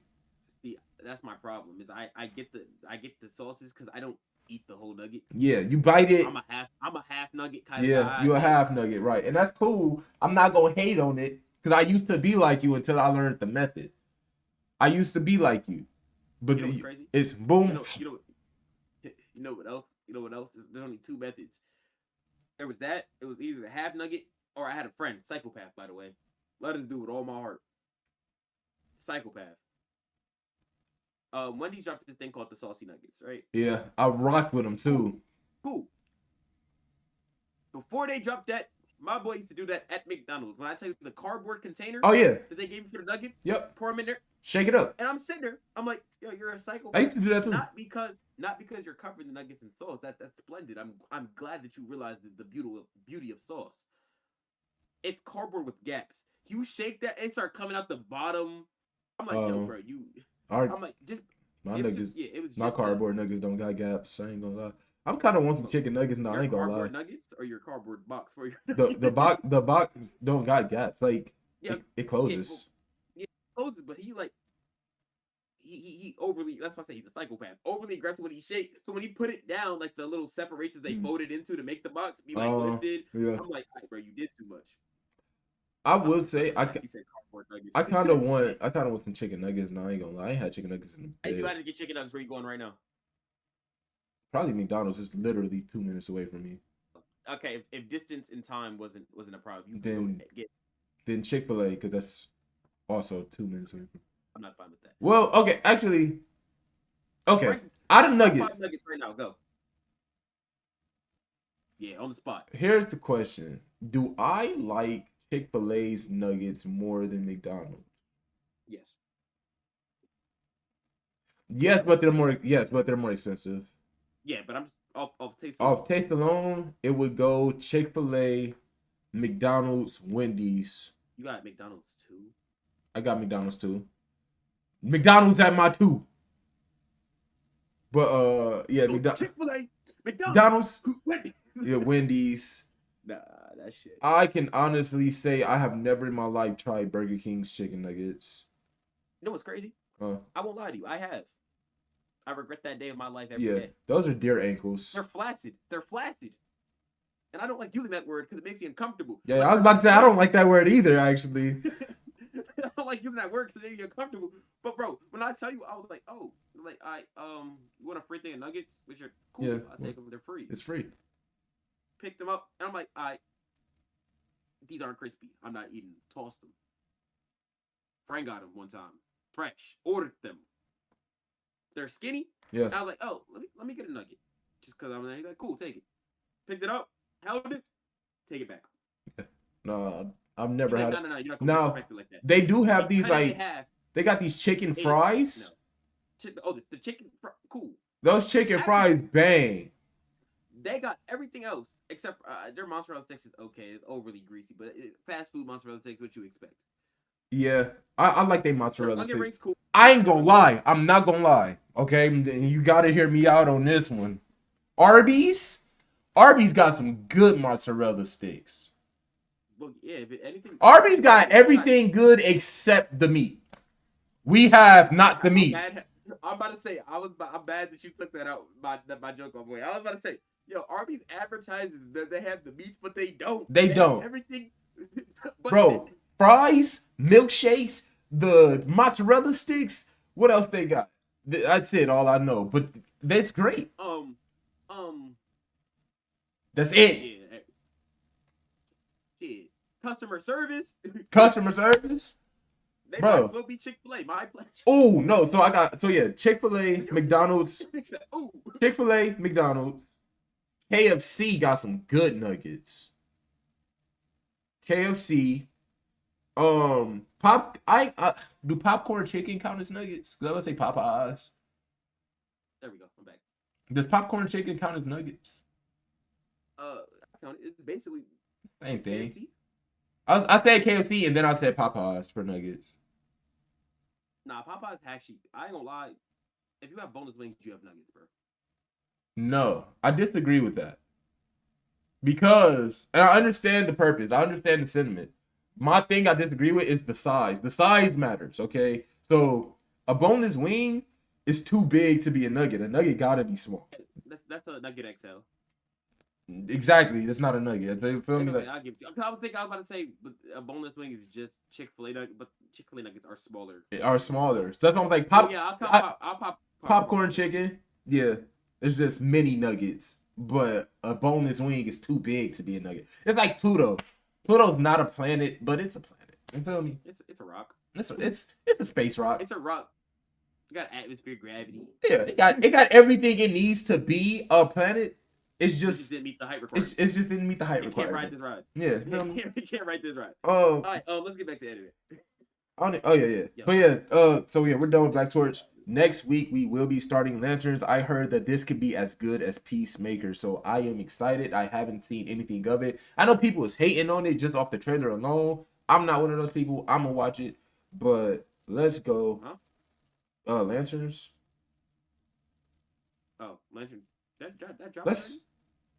see. That's my problem. Is I get the sauces because I don't eat the whole nugget. Yeah, you bite it. I'm a half nugget kind of Yeah, guy. you a Like, half nugget, right? And that's cool. I'm not gonna hate on it because I used to be like you until I learned the method. I used to be like you, but you know what's crazy? it's You boom. know you know you know what else? You know what else? There's only two methods. There was that. It was either the half nugget or I had a friend, psychopath, by the way. Let us do with all my heart. Psychopath. Wendy's dropped this thing called the saucy nuggets, right? Yeah, I rocked with them Cool, too. cool. Before they dropped that, my boy used to do that at McDonald's. When I tell you the cardboard container Oh yeah, that they gave me for the nuggets, yep. pour them in there, Shake it up. and I'm sitting there. I'm like, yo, you're a I used psychopath. to do that too. Not because you're covering the nuggets in sauce. That's splendid. I'm glad that you realize the beauty of sauce. It's cardboard with gaps. You shake that, it start coming out the bottom. I'm like, yo, bro, you. Our I'm like, just. my It was just nuggets, yeah. It was my just cardboard nuggets don't got gaps. I ain't gonna lie. I'm kind of want some chicken nuggets now. I your ain't gonna lie. cardboard nuggets or your cardboard box for your The box don't got gaps. Like yeah it yeah well, closes. yeah closes, but he like he overly, that's why I say he's a psychopath. Overly aggressive when he shake. So when he put it down, like the little separations they folded into to make the box be like lifted. Yeah. I'm like, all right, bro, you did too much. I I'm would say glad you said cardboard nuggets. I kind of want Shit. some chicken nuggets now. I ain't gonna lie. I ain't had chicken nuggets in a If you bit. had to get chicken nuggets, where you going right now? Probably McDonald's is literally 2 minutes away from me. Okay, if distance and time wasn't a problem, you could go Then get. then Chick-fil-A because that's also 2 minutes away from me. I'm not fine with that. Well, okay, actually, okay. Right, Out of top nuggets, 5 nuggets right now. Go. Yeah, on the spot. here's the question: do I like Chick-fil-A's nuggets more than McDonald's? Yes. Yes, but they're more. Yes, but they're more expensive. Yeah, but I'm just off taste Off taste alone, it would go Chick-fil-A, McDonald's, Wendy's. You got McDonald's too. I got McDonald's too. McDonald's at my two. But yeah, Chick-fil-A, McDonald's, Wendy's. yeah, Wendy's. Nah, that shit. I can honestly say I have never in my life tried Burger King's chicken nuggets. You know what's crazy? I won't lie to you. I have. I regret that day of my life every day. Those are deer ankles. They're flaccid. They're flaccid. And I don't like using that word because it makes me uncomfortable. Yeah, I was about to say I don't like that word either, actually. I don't like using that word because it makes me uncomfortable. But bro, when I tell you, I was like, oh, like you want a free thing of nuggets? Which are cool. Yeah, I take them. They're free. It's free. Picked them up, and I'm like, these aren't crispy. I'm not eating. Tossed them. Frank got them one time, fresh. Ordered them. They're skinny. Yeah. And I was like, oh, let me get a nugget, just because I'm there. He's like, cool, take it. Picked it up, held it, take it back. No, I've He's never like, had no, it. no, no, you're not gonna Now disrespect it like that. they do have He these cut it in like half. they got these chicken Ate it. fries. No. The chicken, cool. Those chicken Actually, fries bang. they got everything else except their mozzarella sticks is okay. It's overly greasy, but fast food mozzarella sticks, what you expect. Yeah, I like they Their mozzarella onion sticks. rings cool. I ain't gonna lie. I'm not gonna lie. Okay, you gotta hear me out on this one. Arby's got some good mozzarella sticks. Well, yeah, if anything, Arby's got everything good except the meat. We have not the meat. I'm about to say I'm bad that you took that out. My joke on boy. I was about to say, yo, Arby's advertises that they have the meats, but they don't. They don't. Everything, bro. Fries, milkshakes, the mozzarella sticks. What else they got? That's it. All I know. But that's great. That's it. Yeah. Customer service. Customer service. They bro. might as well be Chick-fil-A. My pleasure. Oh no! So yeah, Chick-fil-A, McDonald's, Chick-fil-A, McDonald's, KFC got some good nuggets. KFC, do popcorn chicken count as nuggets? Cause I would say Popeyes. There we go. I'm back. Does popcorn chicken count as nuggets? It's basically same thing. KFC. I said KFC and then I said Popeyes for nuggets. Nah, Popeyes actually, I ain't gonna lie. If you have boneless wings, you have nuggets, bro. No, I disagree with that. Because, and I understand the purpose. I understand the sentiment. My thing I disagree with is the size. The size matters, okay? So, a boneless wing is too big to be a nugget. A nugget gotta be small. That's a nugget XL. Exactly. That's not a nugget. They feel me? Like, I'll give it to you. I was about to say, but a boneless wing is just Chick-fil-A nugget, but Chick-fil-A nuggets are smaller. Are smaller. So that's not like pop. Yeah, I'll pop popcorn chicken. Yeah, it's just mini nuggets. But a boneless wing is too big to be a nugget. It's like Pluto. Pluto's not a planet, but it's a planet. You feel me? It's a rock. It's a space rock. It's a rock. It got atmosphere, gravity. Yeah, it got everything it needs to be a planet. It's just didn't meet the height requirement. It just didn't meet the height requirement. Can't ride this ride. Yeah, we can't ride this ride. All right, let's get back to anime. Oh yeah. But yeah, so yeah, we're done with Black Torch. Next week we will be starting Lanterns. I heard that this could be as good as Peacemaker, so I am excited. I haven't seen anything of it. I know people is hating on it just off the trailer alone. I'm not one of those people. I'm gonna watch it, but let's go. Lanterns. Oh, Lanterns. That dropped.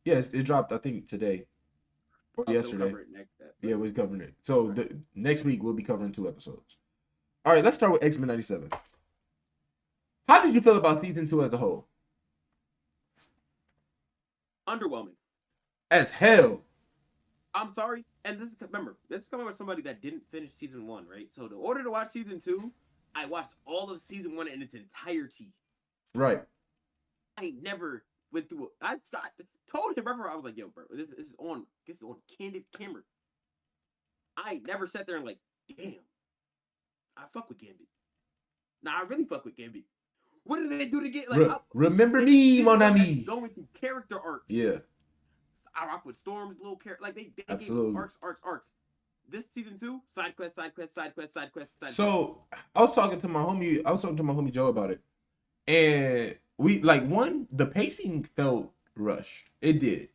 Yes, it dropped. I think today or yesterday. Yeah, we're covering it. So the next week we'll be covering 2 episodes. All right, let's start with X-Men 97. How did you feel about season 2 as a whole? Underwhelming. As hell. I'm sorry, and this is coming from somebody that didn't finish season 1, right? So in order to watch season 2, I watched all of season 1 in its entirety. Right. I never went through it. I told him, I was like, yo, bro, this is on candid camera. I never sat there and like, damn, I fuck with Gambit. Nah, I really fuck with Gambit. What did they do to get like? Remember me, mon ami. Going through character arcs. Yeah. I rock with Storm's little character. Like they Absolutely. Gave arcs. This season 2, side quest. So I was talking to my homie Joe about it, and we the pacing felt rushed. It did.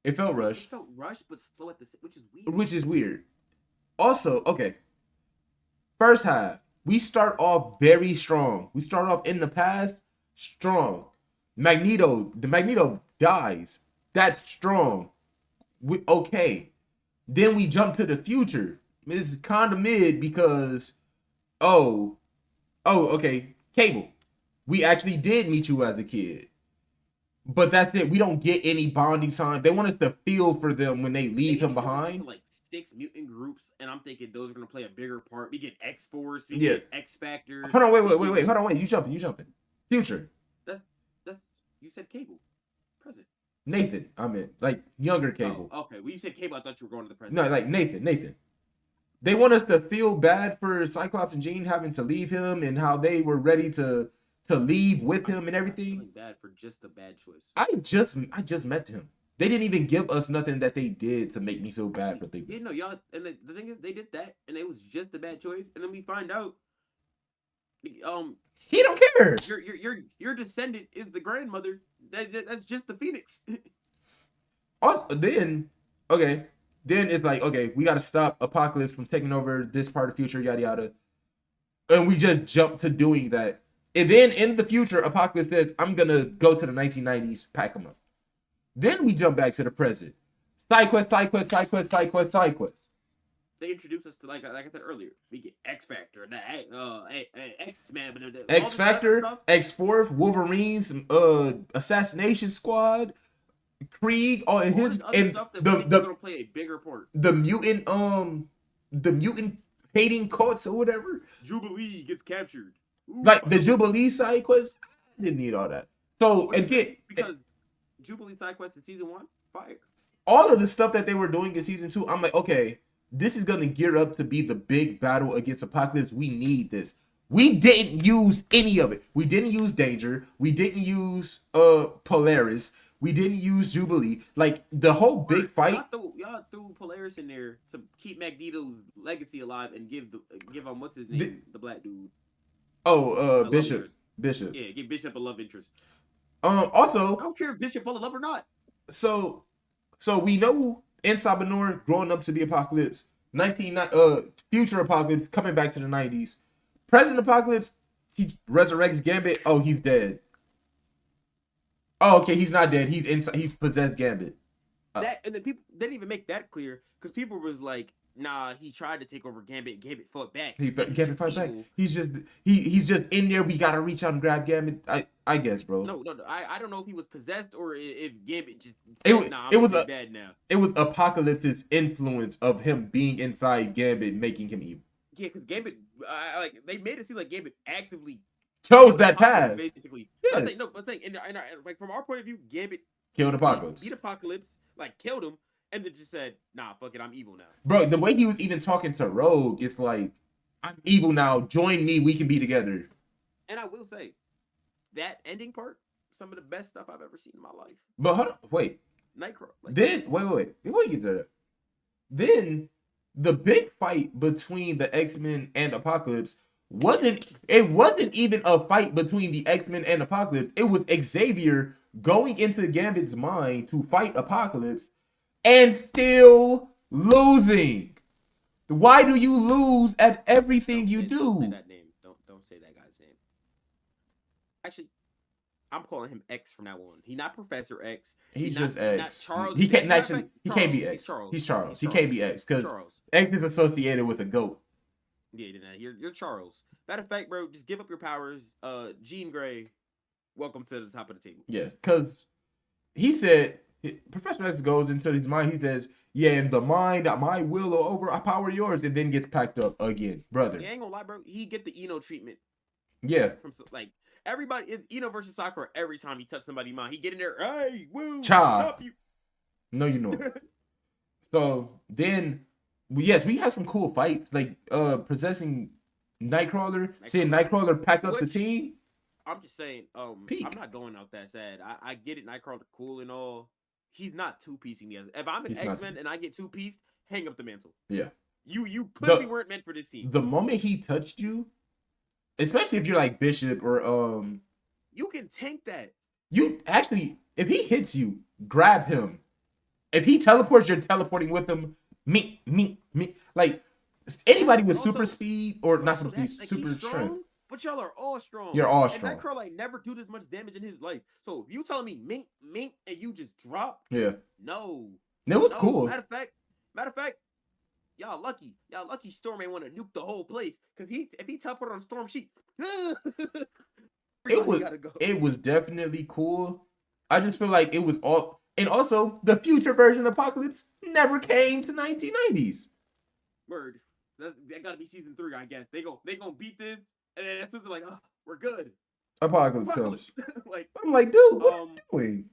It felt rushed. It felt rushed, but slow at the same, which is weird. Also, okay. First half, we start off very strong. We start off in the past strong. Magneto dies. That's strong. Okay. Then we jump to the future. It's kind of mid because, okay, Cable. We actually did meet you as a kid. But that's it. We don't get any bonding time. They want us to feel for them when they leave him behind. Like 6 mutant groups, and I'm thinking those are going to play a bigger part. We get X-Force, we get X-Factor. Hold on, wait. Hold on, You jumping. Future. That's you said Cable. Present. Nathan, I meant like younger Cable. Oh, okay. When you said Cable, I thought you were going to the present. No, like Nathan. They want us to feel bad for Cyclops and Jean having to leave him and how they were ready to to leave with him and I'm everything. feeling bad for just a bad choice. I just met him. They didn't even give us nothing that they did to make me feel bad Actually, for thinking. yeah, no, y'all. And the thing is, they did that, and it was just a bad choice. And then we find out, um, He don't care. your descendant is the grandmother. That's just the phoenix. Also, then okay, then it's like okay, we got to stop Apocalypse from taking over this part of the future, yada yada, and we just jump to doing that. And then in the future, Apocalypse says, "I'm gonna go to the 1990s, pack them up." Then we jump back to the present. Side quest, side quest, side quest, side quest, side quest. They introduce us to like I said earlier, we get X Factor, X Man, all X this other Factor, stuff. X Force, Wolverines, Assassination Squad, Krieg, all in All his this other and stuff that we the think is gonna the play a bigger part. the mutant hating cults or whatever. Jubilee gets captured. Ooh, Like the finally. Jubilee side quest, I didn't need all that. So Which is again, crazy because Jubilee side quest in season 1, fire. all of the stuff that they were doing in season 2, I'm like, okay, this is gonna gear up to be the big battle against Apocalypse. We need this. We didn't use any of it. We didn't use Danger. We didn't use Polaris. We didn't use Jubilee. Like the whole big fight. Y'all threw Polaris in there to keep Magneto's legacy alive and give him what's his name, the black dude. A love Bishop. interest. Bishop. Yeah, give Bishop a love interest. Also, I don't care if Bishop fall in love or not. so we know in Sabanor growing up to the Apocalypse, 19 future Apocalypse coming back to the 90s. Present Apocalypse, he resurrects Gambit. Oh, he's dead. Oh, okay, he's not dead. He's inside. He's possessed Gambit. That and then people didn't even make that clear because people was like, nah, he tried to take over Gambit. Gambit fought back. Gambit fight back. He's just in there. We gotta reach out and grab Gambit. I guess, bro. No. I don't know if he was possessed or if Gambit just said, nah, it was bad now. It was Apocalypse's influence of him being inside Gambit making him evil. Yeah, because Gambit, like they made it seem like Gambit actively chose that path. Basically, yes. But like from our point of view, Gambit killed Apocalypse. Beat Apocalypse, like killed him, and then just said, "Nah, fuck it, I'm evil now." Bro, the way he was even talking to Rogue, it's like, "I'm evil now. Join me. We can be together." And I will say, that ending part, some of the best stuff I've ever seen in my life. But hold on, wait. Nightcrawler. Then wait. Before you get to that, then the big fight between the X-Men and Apocalypse wasn't even a fight between the X-Men and Apocalypse. It was Xavier going into Gambit's mind to fight Apocalypse and still losing. Why do you lose at everything you do? Don't say that name. Don't say that guy's name. Actually, I'm calling him X from now on. He's not Professor X. He's just X. Not Charles. He can't actually. He can't be X. He's Charles. He can't be X because X is associated with a goat. Yeah, you're Charles. Matter of fact, bro, just give up your powers. Jean Grey, welcome to the top of the table. Yes, because he said Professor X goes into his mind. He says, "Yeah, in the mind, my will will overpower yours," and then gets packed up again, brother. Yeah, ain't gonna lie, bro. He get the Eno treatment. Yeah, from like everybody is Eno versus Sakura. Every time he touch somebody's mind, he get in there. Hey, woo, stop you. No, you know. So then, we had some cool fights, like possessing Nightcrawler, seeing Nightcrawler pack up the team. I'm just saying, I'm not going out that sad. I get it, Nightcrawler cool and all. He's not two-piecing me. If I'm an X-Men and I get two-pieced, hang up the mantle. Yeah. You clearly weren't meant for this team. The moment he touched you, especially if you're like Bishop or you can tank that. You actually, if he hits you, grab him. If he teleports, you're teleporting with him. Me. Like anybody with super speed or not super speed, super strength. But y'all are all strong. You're all strong. And Nightcrawler like never do this much damage in his life. So if you telling me mink, and you just drop, yeah, no, it was cool. Matter of fact, y'all lucky. Storm ain't want to nuke the whole place because if he teleported on Storm, it was definitely cool. I just feel like it was all, and also the future version of Apocalypse never came to 1990s. Word, that gotta be season 3, I guess. They gonna beat this. And then as soon as they're like, oh, we're good. Apocalypse comes. Like, I'm like, dude, what are you doing?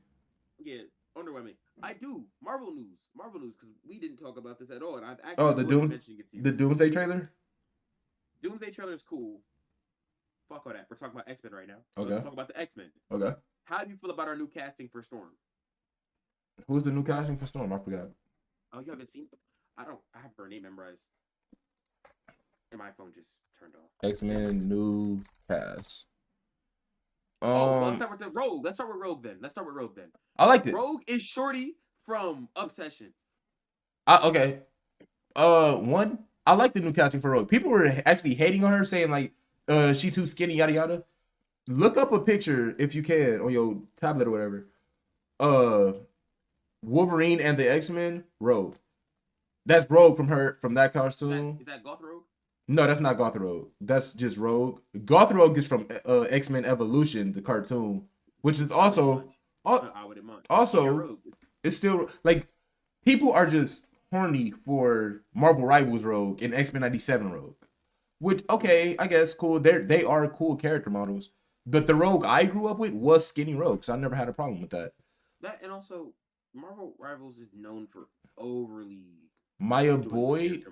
Yeah, underwhelming. I do. Marvel news, because we didn't talk about this at all, and I've actually the Doomsday trailer. Doomsday trailer is cool. fuck all that. We're talking about X-Men right now. So Okay. let's talk about the X-Men. Okay. How do you feel about our new casting for Storm? Who's the new casting for Storm? I forgot. Oh, you haven't seen? I don't. I have her name memorized, and my phone just turned off. X-Men new cast. Oh, well, let's start with the Rogue. Let's start with Rogue then. I liked it. Rogue is Shorty from Obsession. Okay. One, I like the new casting for Rogue. People were actually hating on her, saying like, she too skinny, yada yada. Look up a picture if you can on your tablet or whatever. Wolverine and the X-Men, Rogue. That's Rogue from that costume. Is that Goth Rogue? No, that's not Goth Rogue. That's just Rogue. Goth Rogue is from X-Men Evolution, the cartoon, which is also I wouldn't mind. also it's still like people are just horny for Marvel Rivals Rogue and X-Men 97 Rogue. Which, okay, I guess cool. They are cool character models. But the Rogue I grew up with was skinny Rogue, so I never had a problem with that. That, and also Marvel Rivals is known for overly Maya Boyd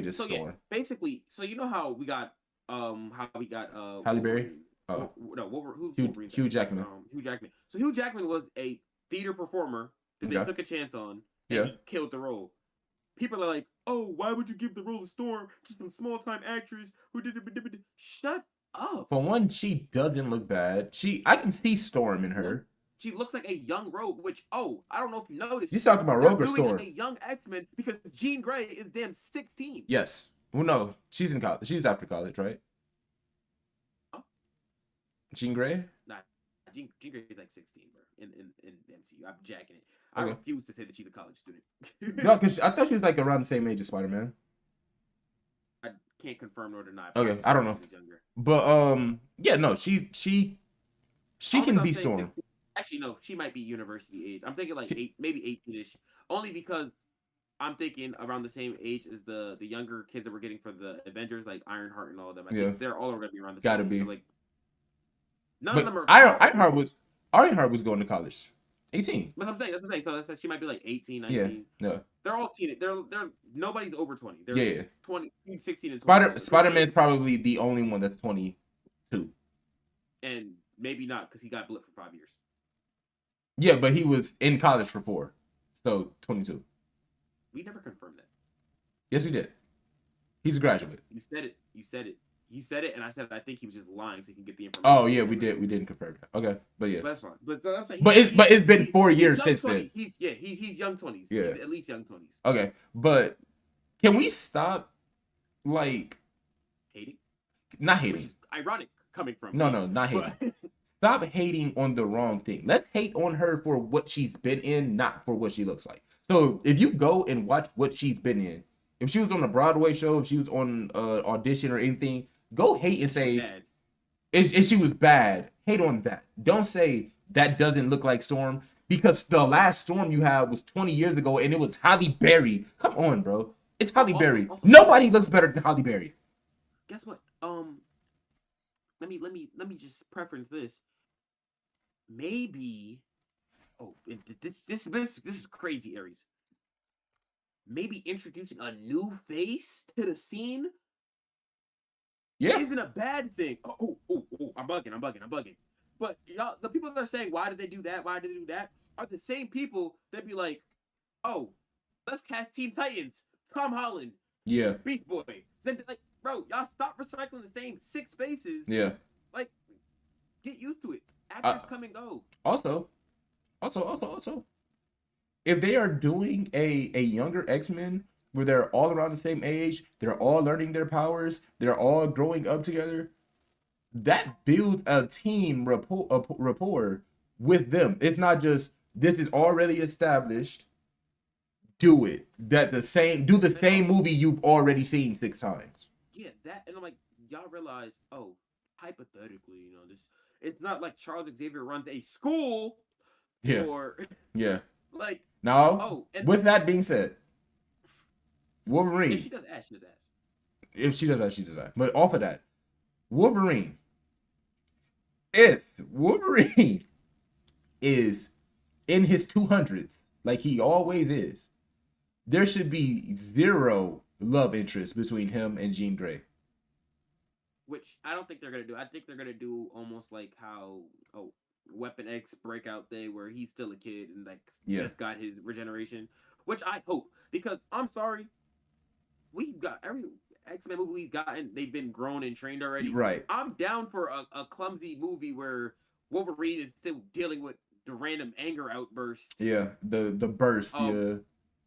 is so Storm. yeah, basically, so you know how we got Halle Berry? Oh. No, who's Wolverine? Hugh Jackman. Hugh Jackman. So Hugh Jackman was a theater performer that they took a chance on and he killed the role. People are like, "Oh, why would you give the role to Storm to some small time actress who did it?" Shut up. For one, she doesn't look bad. I can see Storm in her. She looks like a young Rogue, which, I don't know if you noticed. You talking about Rogue or Storm? A young X-Men because Jean Grey is damn 16. Yes. Well, no, she's in college. She's after college, right? Huh? Jean Grey? Nah, Jean Grey is like 16, bro. In the MCU, I'm jacking it. I refuse to say that she's a college student. No, because I thought she was like around the same age as Spider-Man. I can't confirm nor deny. Okay, I don't know. But yeah, no, she can be Storm. 16. Actually, no, she might be university age. I'm thinking like maybe 18ish. Only because I'm thinking around the same age as the younger kids that we're getting for the Avengers, like Ironheart and all of them. I think they're all going to be around the same. Gotta be. So, like, none of them are. Ironheart was going to college. 18. But I'm saying so she might be like 18, 19. Yeah. They're all teen. They're nobody's over 20. They're 20, 16 and 20. Spider-Man's probably the only one that's 22. And maybe not because he got blipped for 5 years. Yeah, but he was in college for 4. So 22. We never confirmed that. Yes, we did. He's a graduate. You said it. You said it, and I said I think he was just lying so he can get the information. Oh yeah, we did. We didn't confirm that. Okay, but yeah, that's fine. But I'm saying, it's been 4 years since 20. then. He's young 20s. Yeah, he's at least young 20s. Okay, but can we stop like hating? Not hating. Which is ironic coming from. No, not hating. Stop hating on the wrong thing. Let's hate on her for what she's been in, not for what she looks like. So if you go and watch what she's been in, if she was on a Broadway show, if she was on audition or anything, go hate and say if she was bad. Hate on that. Don't say that doesn't look like Storm because the last Storm you had was 20 years ago and it was Halle Berry. Come on, bro. It's Halle Berry. Nobody looks better than Halle Berry. Guess what? Let me just preference this. Maybe. Oh, this is crazy, Aries. Maybe introducing a new face to the scene. Yeah, isn't a bad thing. Oh, I'm bugging. But y'all, the people that are saying why did they do that? Why did they do that? Are the same people that be like, oh, let's cast Teen Titans, Tom Holland, Beast Boy. Like, bro, y'all stop recycling the same 6 faces. Yeah, like, get used to it. Actors come and go. Also, if they are doing a younger X-Men where they're all around the same age, they're all learning their powers, they're all growing up together, that builds a team rapport with them. It's not just this is already established. Do it. Do the same movie you've already seen 6 times. Yeah, that, and I'm like, y'all realize, hypothetically, this. It's not like Charles Xavier runs a school. Yeah. Like no. With that being said, Wolverine. If she does ass, she does ass. If she does ass, she does ass. But off of that, Wolverine. If Wolverine is in his 200s, like he always is, there should be 0 love interest between him and Jean Grey. which I don't think they're gonna do. I think they're gonna do almost like how Weapon X breakout day, where he's still a kid and like Yeah. just got his regeneration, which I hope, because I'm sorry, we've got every X-Men movie we've gotten, they've been grown and trained already. Right. I'm down for a clumsy movie where Wolverine is still dealing with the random anger outburst. Yeah. The burst. Um, Yeah.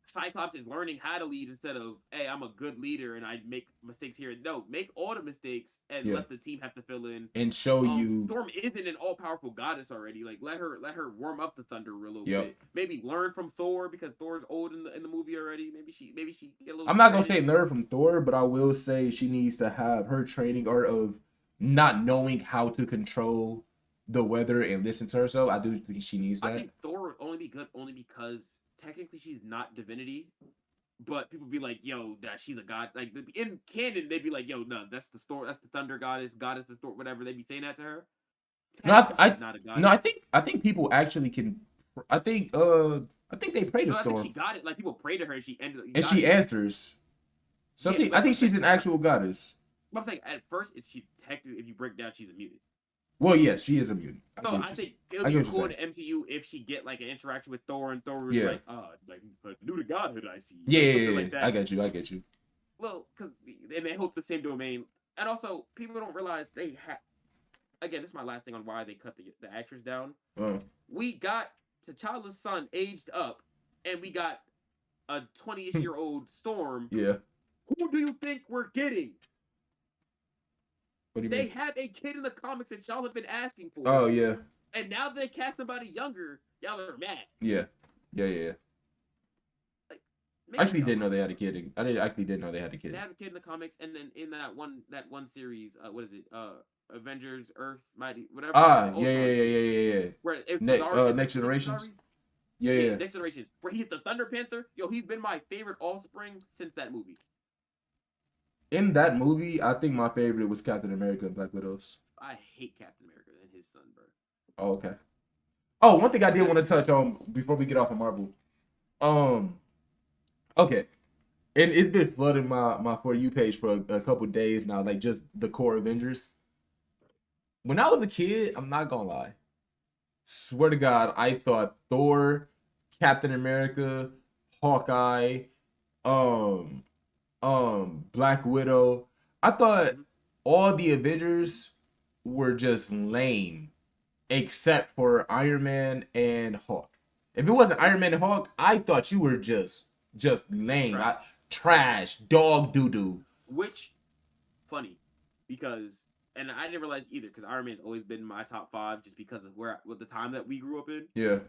Cyclops is learning how to lead instead of, hey, I'm a good leader and I make mistakes here. No, make all the mistakes and Yeah. let the team have to fill in. And show you. Storm isn't an all powerful goddess already. Like let her warm up the thunder a little Yep. bit. Maybe learn from Thor, because Thor's old in the movie already. Maybe she get a little. I'm not gonna say training. learn from Thor, but I will say she needs to have her training art of not knowing how to control the weather and listen to herself. I do think she needs I that. think Thor would only be good only because technically she's not divinity, but people be like, "Yo, that she's a god." Like in canon, they'd be like, "Yo, no, that's the Thor, that's the thunder goddess the Thor, whatever." They'd be saying that to her. No, Technically, she's not a no, goddess. I think people actually can. I think I think they pray to No, I think she Storm got it. Like people pray to her and she ended up and got she it. answers. So Yeah, I but think I'm she's saying, an actual goddess. but I'm saying at first, it's she technically, if you break down, she's a mutant. Well, yes, she is a mutant. I So get what I you're saying. think it would I be get what you're cool in saying. the MCU if she get like an interaction with Thor, and Thor was Yeah. like new to godhood, I see, Yeah, like yeah, something yeah, like yeah. I that. get you. I get you. Well, because and they hope the same domain, and also people don't realize they have. Again, this is my last thing on why they cut the actress down. Uh, We got T'Challa's son aged up, and we got a 20-ish-year-old Storm. yeah. Who do you think we're getting? What do you They mean? have a kid in the comics that y'all have been asking for, Oh yeah. and now they cast somebody younger. Y'all are mad. Yeah. Yeah, yeah, yeah. Like, I maybe actually y'all didn't know like they had a kid. I didn't actually didn't know they had a they kid. have a kid in the comics, and then in that one series, what is it? Avengers, Earth, Mighty, whatever, Ah, yeah, yeah, Ultron, yeah, yeah, yeah, yeah. where it's Cesari, Next is it generations. Cesari? Yeah, Yeah, yeah. Next Generations, where he's the Thunder Panther. Yo, he's been my favorite offspring since that movie. In that movie, I think my favorite was Captain America and Black Widows. I hate Captain America and his son, bro. Oh, okay. Oh, one thing I did Because want to touch on before we get off of Marvel. Um, okay. And it's been flooding my For You page for a couple days now, like just the core Avengers. When I was a kid, I'm not gonna lie. Swear to God, I thought Thor, Captain America, Hawkeye, um, Black Widow. I thought mm-hmm. all the Avengers were just lame, except for Iron Man and Hulk. If it wasn't Iron Man and Hulk, I thought you were just lame. Trash. Trash, dog doo doo. Which funny because and I didn't realize either because Iron Man's always been my top five just because of where with the time that we grew up in. Yeah,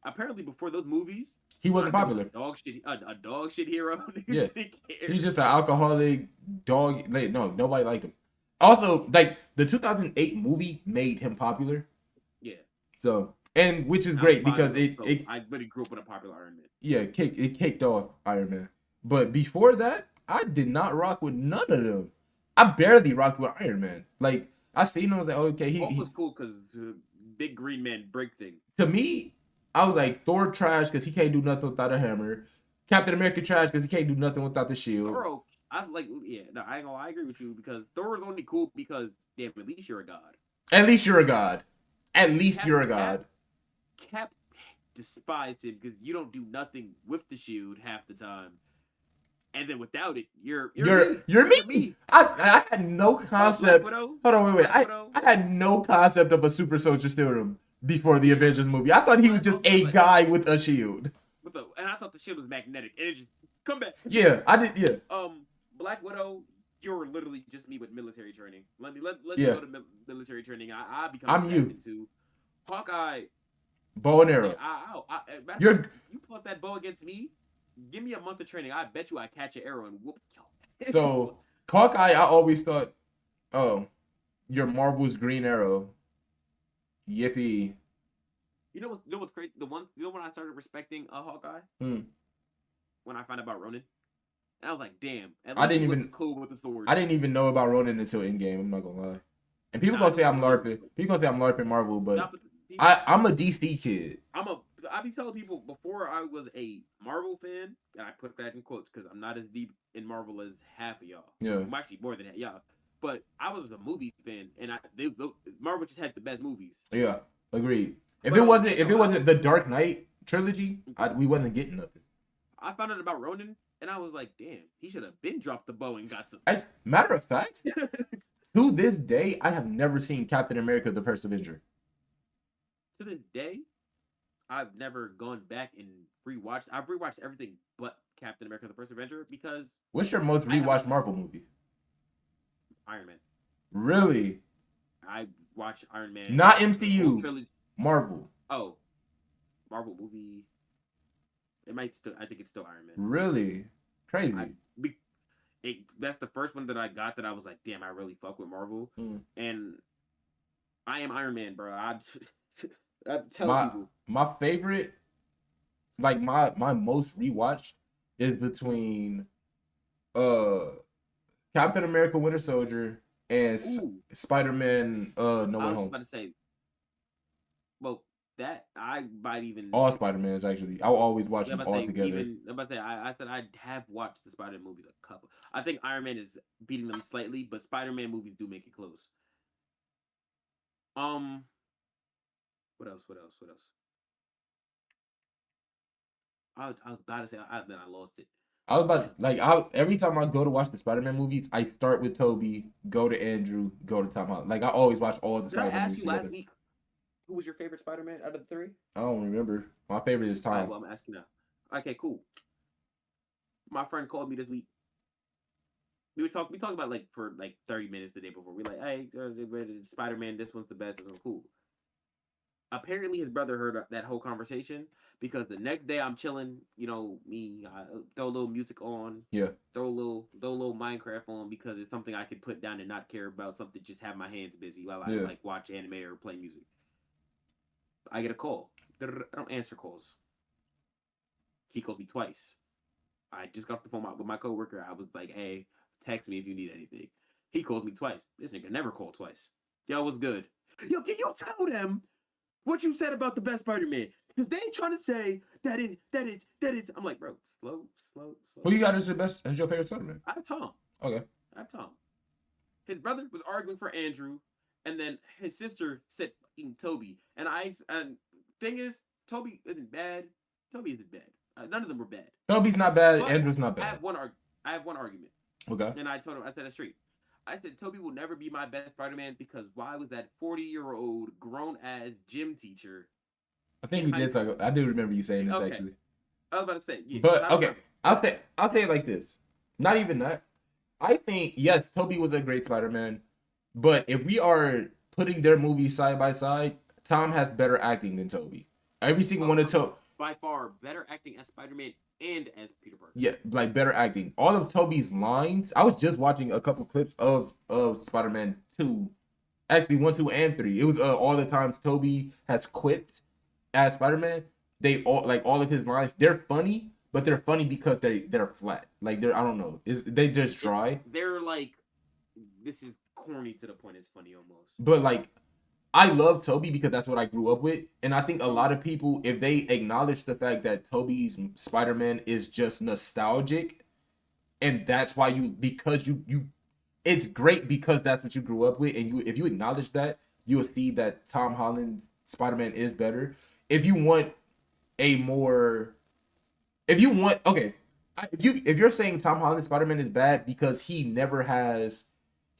Apparently, before those movies, he wasn't Iron Man was popular. a dog shit hero. Yeah, he's just an alcoholic dog. Like, no, nobody liked him. Also, like the 2008 movie made him popular. Yeah. So, and which is I was great five, because so I really grew up with a popular Iron Man. yeah, it kicked off Iron Man. But before that, I did not rock with none of them. I barely rocked with Iron Man. Like I seen him, I was like, okay, Hulk was cool because big green man break thing. to me, I was like Thor trash because he can't do nothing without a hammer. Captain America trash because he can't do nothing without the shield. Thor, I like, yeah, no, I ain't gonna lie, I agree with you because Thor is only cool because damn, at least you're a god. At least you're a god. At least you're a god. Cap despised him because you don't do nothing with the shield half the time, and then without it, you're me. I had no concept. Hold on, wait. I had no concept of a super soldier serum before the Avengers movie. I thought he was just a guy with a shield. And I thought the shield was magnetic, and it just come back. Yeah, I did. Yeah. Black Widow, you're literally just me with military training. Let me go to military training. I become I'm assassin too. Hawkeye, bow and arrow. you pull up that bow against me. Give me a month of training. I bet you I catch an arrow and whoop you. So Hawkeye, I always thought, oh, you're Marvel's Green Arrow. Yippee. You know what's crazy? When I started respecting Hawkeye? When I found out about Ronin. And I was like, damn. I didn't even cool with the swords. I didn't even know about Ronin until Endgame. I'm not gonna lie. And people gonna say I'm LARPing. People gonna say I'm LARPing Marvel, but I'm a DC kid. I be telling people before I was a Marvel fan, and I put that in quotes because I'm not as deep in Marvel as half of y'all. Yeah. I'm actually more than that. Yeah. But I was a movie fan, and Marvel just had the best movies. Yeah, agreed. If But it wasn't yeah, if no, it wasn't the Dark Knight trilogy, we wasn't getting nothing. I found out about Ronan, and I was like, damn, he should have been dropped the bow and got some. Matter of fact, to this day, I have never seen Captain America: The First Avenger. To this day, I've never gone back and rewatched. I've rewatched everything but Captain America: The First Avenger because What's your most I haven't rewatched Marvel movie? Iron Man. Really? I watched Iron Man, Not the whole MCU. trilogy. Marvel. Oh, Marvel movie. It might still. I think it's still Iron Man. Really? Crazy. That's the first one that I got that I was like, damn, I really fuck with Marvel, and I am Iron Man, bro. I tell people my favorite, like my most rewatched, is between Captain America: Winter Soldier and Spider-Man No I Way was just Home. about to say, well, that I might even All Spider-Mans actually. I'll always watch them all together. I'm about to say I said I have watched the Spider movies a couple. I think Iron Man is beating them slightly, but Spider-Man movies do make it close. What else? What else? What else? I was about to say, then I lost it. I was about like every time I go to watch the Spider-Man movies, I start with Toby, go to Andrew, go to Tom Holland. Like I always watch all the Did I Spider-Man ask movies you last together. week who was your favorite Spider-Man out of the three? I don't remember. My favorite is All right, Tom. well, I'm asking now. Okay, cool. My friend called me this week. We talked about like for like 30 minutes the day before. We like, hey, Spider-Man, this one's the best. It's cool. Apparently, his brother heard that whole conversation because the next day I'm chilling. You know, I throw a little music on. Yeah. Throw a little Minecraft on because it's something I could put down and not care about. Something just have my hands busy while I like watch anime or play music. I get a call. I don't answer calls. He calls me twice. I just got off the phone with my coworker. I was like, hey, text me if you need anything. He calls me twice. This nigga never called twice. Yo, what's good? Yo, can you tell them what you said about the best Spider-Man? Because they trying to say that is. I'm like, bro, slow. Who you got as your favorite Spider-Man? I have Tom. Okay. I have Tom. His brother was arguing for Andrew, and then his sister said fucking Toby. And thing is, Toby isn't bad. Toby isn't bad. None of them were bad. Toby's not bad. But Andrew's not bad. I have one argument. Okay. And I told him, I said it straight. I said Toby will never be my best Spider-Man because why was that 40-year-old grown ass gym teacher? I think you did talk. I do remember you saying this actually. I was about to say, yeah. But okay, I'll say it like this. Not even that. I think yes, Toby was a great Spider-Man, but if we are putting their movies side by side, Tom has better acting than Toby. Every single one of Toby by far better acting as Spider-Man and as Peter Parker. Yeah, like better acting. All of Toby's lines. I was just watching a couple clips of Spider-Man 2. Actually 1, 2, and 3. It was all the times Toby has quipped as Spider-Man. They all of his lines, they're funny, but they're funny because they're flat. Like I don't know. They just dry. They're like, this is corny to the point it's funny almost. But like I love Toby because that's what I grew up with. And I think a lot of people, if they acknowledge the fact that Toby's Spider-Man is just nostalgic, and that's why because it's great because that's what you grew up with, and if you acknowledge that, you'll see that Tom Holland's Spider-Man is better. If you want if you're saying Tom Holland's Spider-Man is bad because he never has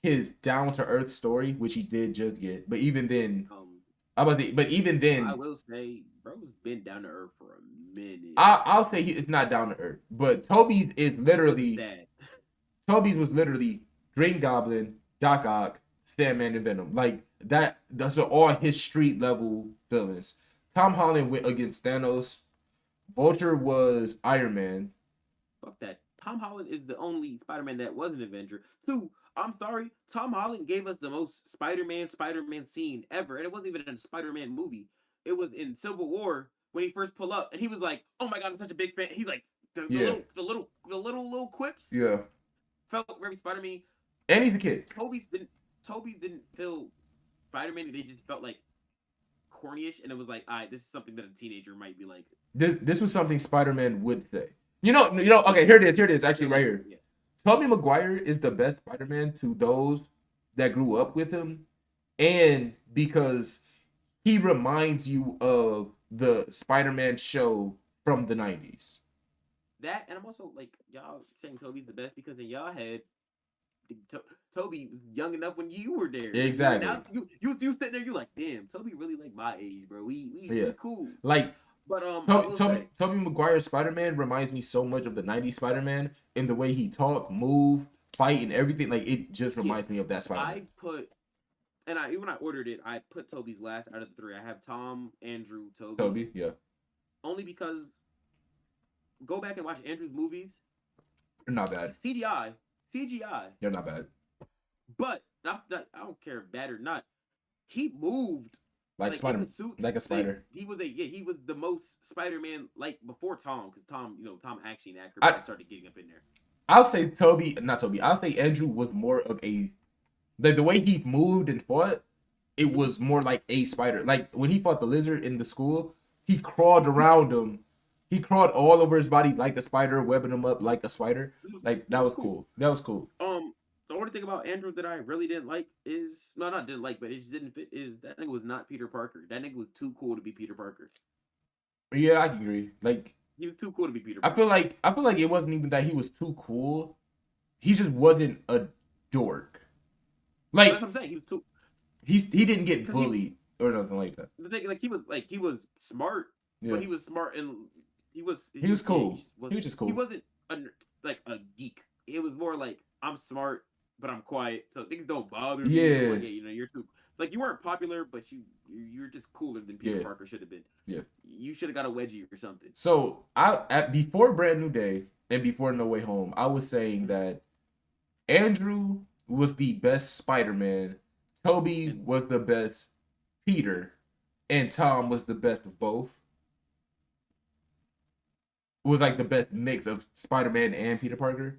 his down-to-earth story, which he did just get, but even then, I will say, bro's been down to earth for a minute. I'll say it's not down to earth, but Toby's is literally Toby's was literally Green Goblin, Doc Ock, Sandman, and Venom. Like that. Those are all his street level villains. Tom Holland went against Thanos. Vulture was Iron Man. Fuck that. Tom Holland is the only Spider-Man that was an Avenger. 2, I'm sorry, Tom Holland gave us the most Spider-Man scene ever, and it wasn't even in a Spider-Man movie. It was in Civil War when he first pulled up, and he was like, "Oh my god, I'm such a big fan." He's like the little quips. Yeah, felt very Spider-Man. And he's a kid. Toby's didn't feel Spider-Man. They just felt like cornyish, and it was like, all right, this is something that a teenager might be like. This was something Spider-Man would say. You know. Okay, here it is. Actually, right here. Yeah. Tobey Maguire is the best Spider-Man to those that grew up with him, and because he reminds you of the Spider-Man show from the 90s. That, and I'm also like y'all saying Toby's the best because in y'all head, to- Toby was young enough when you were there. Exactly. Now you sitting there, you like, damn, Toby really like my age, bro. Yeah. We cool. Like But I will say, Tobey Maguire's Spider-Man reminds me so much of the 90s Spider-Man in the way he talk, move, fight, and everything. Like, it just yeah, reminds me of that Spider-Man. I put and I even when I ordered it, I put Toby's last out of the three. I have Tom, Andrew, Toby, Tobey, yeah. only because go back and watch Andrew's movies. They're not bad. CGI, They're not bad. but I don't care if bad or not. He moved Like like in Spider, the suit. like a spider. He was the most Spider-Man like before Tom because Tom Tom actually an actor, but I they started getting up in there. I'll say Toby, not Toby. I'll say Andrew was more of a like the way he moved and fought. It Mm-hmm. was more like a spider. Like when he fought the lizard in the school, he crawled around him. He crawled all over his body like a spider, webbing him up like a spider. Like This that was was cool. cool. That was cool. The only thing about Andrew that I really didn't like is no, not didn't like, but it just didn't fit. Is that nigga was not Peter Parker. That nigga was too cool to be Peter Parker. Yeah, I can agree. Like He was too cool to be Peter I feel Parker. like I feel like it wasn't even that he was too cool. He just wasn't a dork. But that's Like what I'm saying. He was too he didn't get because he bullied or nothing like that. the thing like he was smart, Yeah. but he was smart and He was yeah, cool. He was just he cool. wasn't like a geek. It was more like I'm smart, but I'm quiet, so things don't bother me. I'm Yeah. like, yeah, you're too like you weren't popular, but you're just cooler than Peter Yeah. Parker should have been. Yeah. You should have got a wedgie or something. So I at before Brand New Day and before No Way Home, I was saying that Andrew was the best Spider-Man, Toby And was the best Peter, and Tom was the best of both. It was like the best mix of Spider-Man and Peter Parker.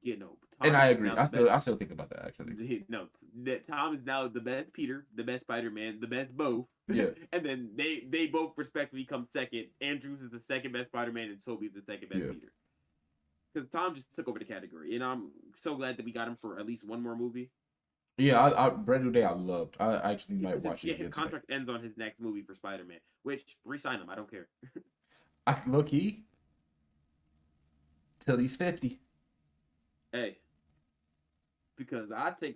And Tom I is agree. now the best. I still think about that actually. No, that Tom is now the best Peter, the best Spider-Man, the best both. Yeah. And then they both respectively come second. Andrews is the second best Spider-Man, and Toby's the second best Yeah. Peter. Because Tom just took over the category, and I'm so glad that we got him for at least one more movie. Yeah, Brand New Day I loved. I actually might watch it His again tonight. contract ends on his next movie for Spider-Man, which re-sign him. I don't care. Look, he till he's 50. Hey, because I'll take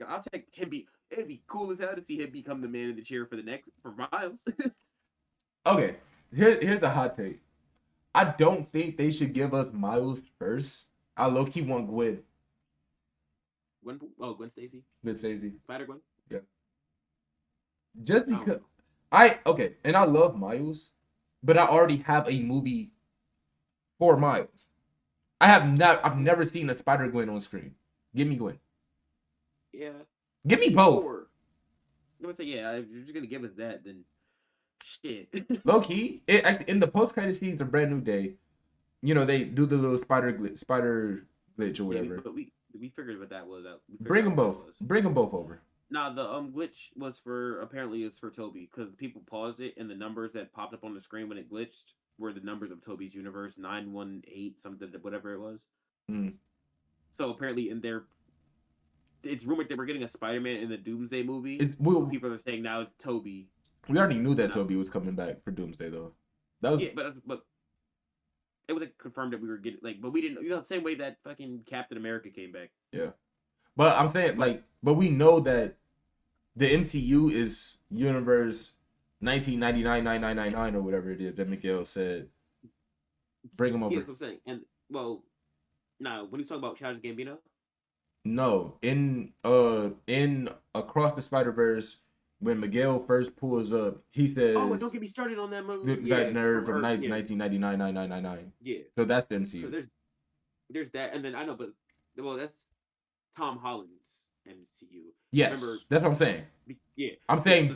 him. It'd be cool as hell to see him become the man in the chair for Miles. Okay, here's a hot take. I don't think they should give us Miles first. I low key want Gwen. Gwen Stacy, Gwen Stacy. Spider Gwen. Yeah. Just I don't because know. okay, and I love Miles, but I already have a movie for Miles. I've never seen a Spider Gwen on screen. Give me Gwen. Yeah. Give me both. Or I would say, yeah, if you're just gonna give us that, then shit. Low key, it actually in the post credit scenes of Brand New Day, you know they do the little spider glitch or whatever. But we figured what that was out. Bring them both. Bring them both over. Nah, the glitch was for apparently it's for Toby because people paused it and the numbers that popped up on the screen when it glitched were the numbers of Toby's universe 918 something whatever it was. Mm. So apparently in their it's rumored that we're getting a Spider-Man in the Doomsday movie. People are saying now it's Toby. We already knew that Toby was coming back for Doomsday though. That was yeah, but it was like confirmed that we were getting but we didn't the same way that fucking Captain America came back. Yeah, but I'm saying but we know that the MCU is universe 1999 or whatever it is that Miguel said. Bring him over. Yeah, that's what I'm saying. And when you talk about Childish Gambino. No, in Across the Spider-Verse, when Miguel first pulls up, he says, "Oh, don't get me started on that movie." That nerve from 1999. Yeah. So that's the MCU. So there's that, and then I know, but that's Tom Holland's MCU. Yes, remember, that's what I'm saying. Yeah, I'm saying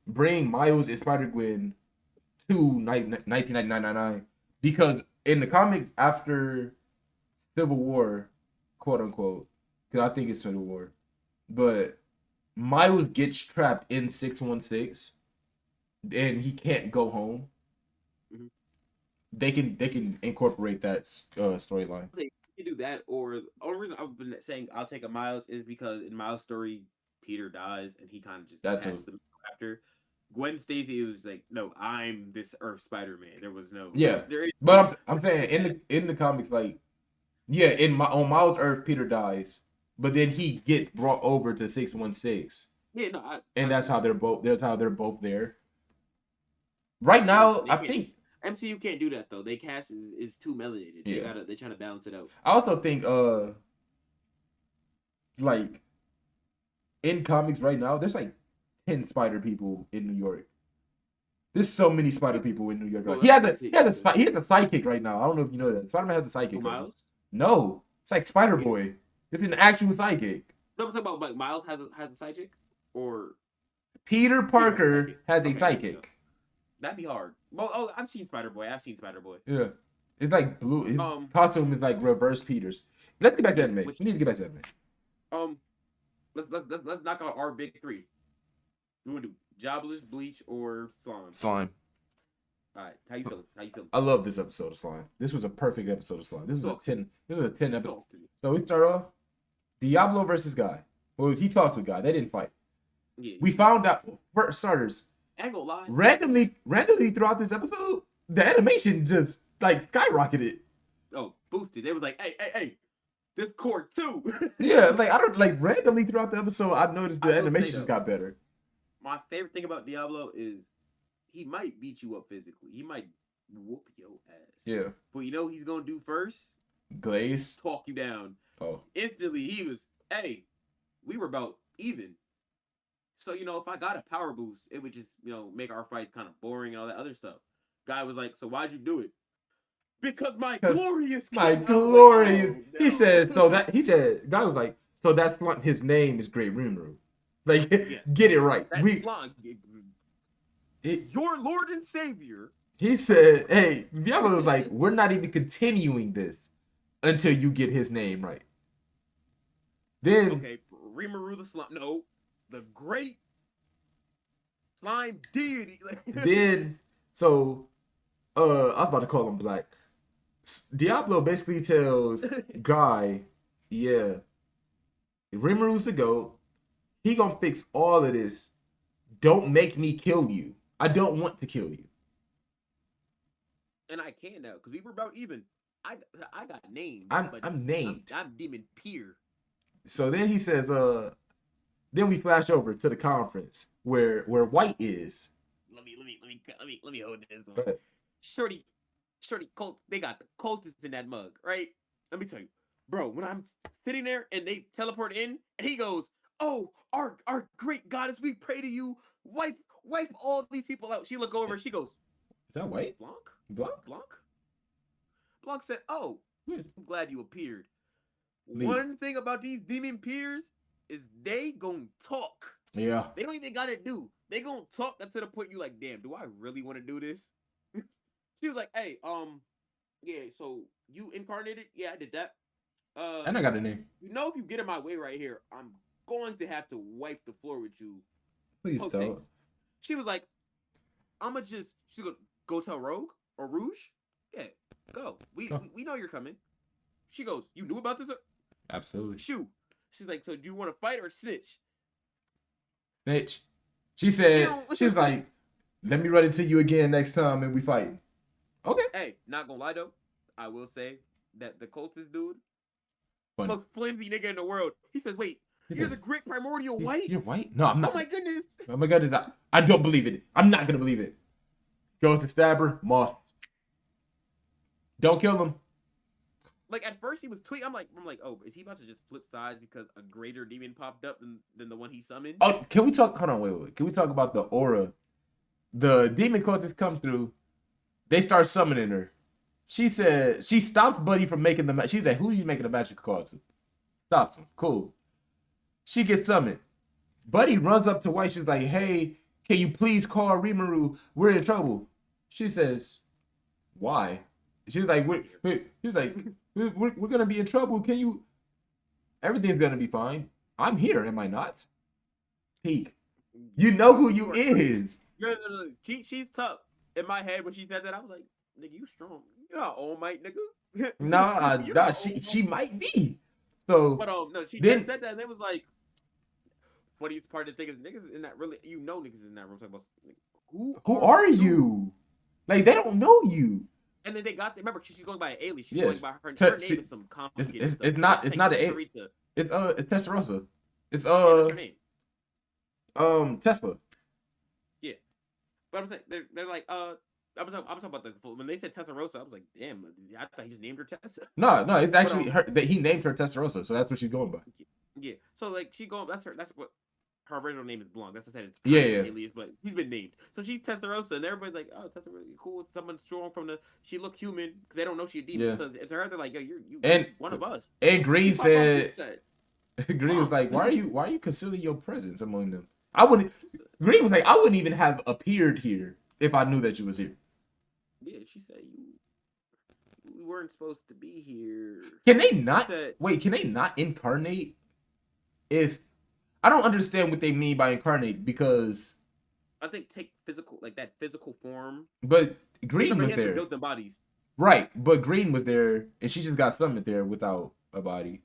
bring Miles and Spider-Gwen to 1999 because in the comics after Civil War, quote unquote, because I think it's Civil War, but Miles gets trapped in 616 and he can't go home. Mm-hmm. They can incorporate that storyline. You do that, or the only reason I've been saying I'll take a Miles is because in Miles' story, Peter dies and he kind of just That passes too. the after. Gwen Stacy was like, no, I'm this Earth Spider-Man. There was no Yeah, there is but no I'm saying in the comics, like yeah, in my on Miles Earth, Peter dies, but then he gets brought over to 616, yeah, no, I and that's agree. how they're both. That's how they're both there. Right See, now, they I can't. think MCU can't do that though. They cast is too melanated. yeah. They're trying to balance it out. I also think like in comics right now, there's like 10 Spider people in New York. There's so many Spider people in New York. Right? Well, that's that's it. He has a sidekick right now. I don't know if you know that. Spider Man has a Who sidekick right now. Miles? No, it's like Spider Peter? Boy. It's an actual sidekick. No, I'm talking about like Miles has a sidekick, or Peter Peter has a Parker sidekick. has a Okay, there we go. sidekick. That'd be hard. Well, oh, I've seen Spider Boy. I've seen Spider Boy. Yeah, it's like blue. His Um, costume is like reverse Peter's. Let's get back to yeah. anime. Which We need to get back to anime. um, let's knock out our big three. We want to do Jobless, Bleach, or Slime. Slime. All right, how you feeling? How you feeling? I love this episode of Slime. This was a perfect episode of Slime. This was a Talk to 10. This was a 10 episode. Talk to me. So we start off Diablo versus Guy. Well, he talks with Guy. They didn't fight. Yeah. We found out for starters. I ain't gonna lie. Randomly throughout this episode, the animation just like skyrocketed. Oh, boosted. They was like, hey, this core too. Yeah, like I don't like randomly throughout the episode, I noticed the I will say, animation just though, got better. My favorite thing about Diablo is he might beat you up physically. He might whoop your ass. Yeah. But you know what he's gonna do first? Glaze. Talk you down. Oh. Instantly, he was, hey, we were about even. So, you know, if I got a power boost, it would just, you know, make our fights kind of boring and all that other stuff. Guy was like, so why'd you do it? Because my glorious My king. glorious. Like, oh, no. He says so that he said Guy was like, so that's his name is Great Rimuru. Like Yeah. get it right. That's slime. Your Lord and Savior. He said, hey, Diablo was like, we're not even continuing this until you get his name right. Then Okay, Rimuru the slime. No, the great slime deity. then so I was about to call him Black. Diablo basically tells Guy, yeah, Rimuru's the GOAT. He gonna fix all of this. Don't make me kill you. I don't want to kill you. And I can now because we were about even. I got named. I'm named. I'm Demon Peer. So then he says, then we flash over to the conference where White is. Let me hold this one. Shorty, cult. They got the cultists in that mug, right? Let me tell you, bro. When I'm sitting there and they teleport in, and he goes, "Oh, our great goddess, we pray to you. Wipe all these people out." She look over. She goes, "Is that White? Blanc?" Blanc said, "Oh, I'm glad you appeared. Leave. One thing about these demon peers is they gonna talk. Yeah. They don't even gotta do. They gonna talk until the point you like, damn, do I really want to do this?" She was like, "Hey, yeah. So you incarnated? Yeah, I did that. And I got a name. You know, if you get in my way right here, I'm going to have to wipe the floor with you." Please don't. She was like, "I'ma just." She's gonna go tell Rogue or Rouge. Yeah, go. We know you're coming. She goes, "You knew about this?" Absolutely. Shoot. She's like, "So do you want to fight or snitch?" Snitch. She said, she's like, "Let me run into you again next time and we fight." Okay. Hey, not gonna lie though, I will say that the cultist dude, Funny. most flimsy nigga in the world. He says, "Wait, you're the great primordial White? You're White? No, I'm not. Oh my goodness. Oh my goodness. I don't believe it. I'm not gonna believe it." Goes to Stabber, Moth. Don't kill him. Like at first he was tweaking. I'm like, oh, is he about to just flip sides because a greater demon popped up than the one he summoned? Oh, can we talk? Hold on, wait. Can we talk about the aura? The demon cultists come through. They start summoning her. She said she stops Buddy from making the. She said, "Who are you making a magic call to?" Stops him. Cool. She gets summoned. Buddy runs up to White. She's like, "Hey, can you please call Rimuru? We're in trouble." She says, "Why?" She's like, he's like, we're gonna be in trouble. Can you? Everything's gonna be fine. I'm here, am I not? Peak. You know who you is. No. She's tough. In my head, when she said that, I was like, "Nigga, you strong. You're not All Might, nigga. Nah, You're nah, not All she Might. might be. So But no, she just then, said that, and it was like, funniest part of the thing is niggas in that really, niggas in that room talking about like, who who are are you? you? Like they don't know you. And then they got remember she's going by an alien. She's going Yes, by her name she, is some complicated stuff. it's It's like not a Sarita. it's Testarossa. It's Yeah, that's her name. Tesla. Yeah, but I'm saying they're like I'm talking about the when they said Tessarossa, I was like, damn, I thought he just named her Tessa. No, it's But actually her that he named her Testarossa, so that's what she's going by. yeah, so like she going that's what her original name is Blanc. That's what I said. It's Yeah, kind of yeah, an alias, but he's been named. So she's Tessarossa, and everybody's like, "Oh, Tessarossa, cool. Someone strong from the. She look human. They don't know she's a demon. yeah. So to her, they're like, yo, you're And one of us." Green She popped off. She said said, Green was "Mom." like, why are you concealing your presence among them? I wouldn't. She said, Green was like, I wouldn't even have appeared here if I knew that you was here. "Yeah." She said, "You weren't supposed to be here." Can they She not said, wait? Can they not incarnate? If I don't understand what they mean by incarnate because, "I think take physical like that physical form. but They Green was haven't there, built the bodies. right? But Green was there, and she just got summoned there without a body.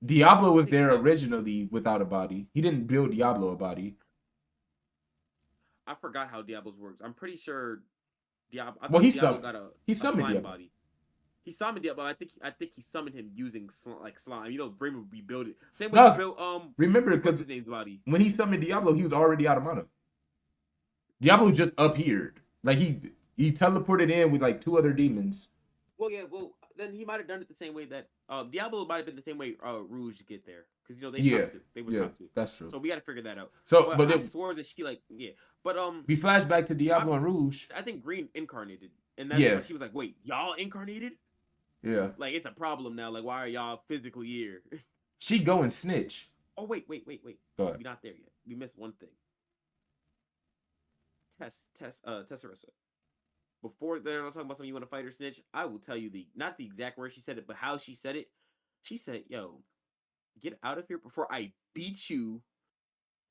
Diablo was there No, originally without a body. He didn't build Diablo a body. I forgot how Diablos works. I'm pretty sure Diablo. I Well, thought Diablo got he a summoned slime Diablo. body. He summoned Diablo. I think he summoned him using like slime. You know, Brain would rebuild it. Same way No, he built remember what's because his name's body. when he summoned Diablo, he was already out of mana. Diablo just appeared, like he teleported in with like two other demons. Well, yeah. Well, then he might have done it the same way that Diablo might have been the same way Rouge get there because you know they Yeah, tried to. They were yeah, trying to. that's true. So we got to figure that out. So, But but I then swore that she like yeah. But we flash back to Diablo and Rouge. I think Green incarnated, and that's Yeah, why she was like, "Wait, y'all incarnated? yeah. Like it's a problem now. Like why are y'all physically here?" She go and snitch. Oh wait. Go ahead. We're not there yet. We missed one thing. Tessarissa. Before they're talking about something you want to fight or snitch, I will tell you not the exact word she said it, but how she said it. She said, "Yo, get out of here before I beat you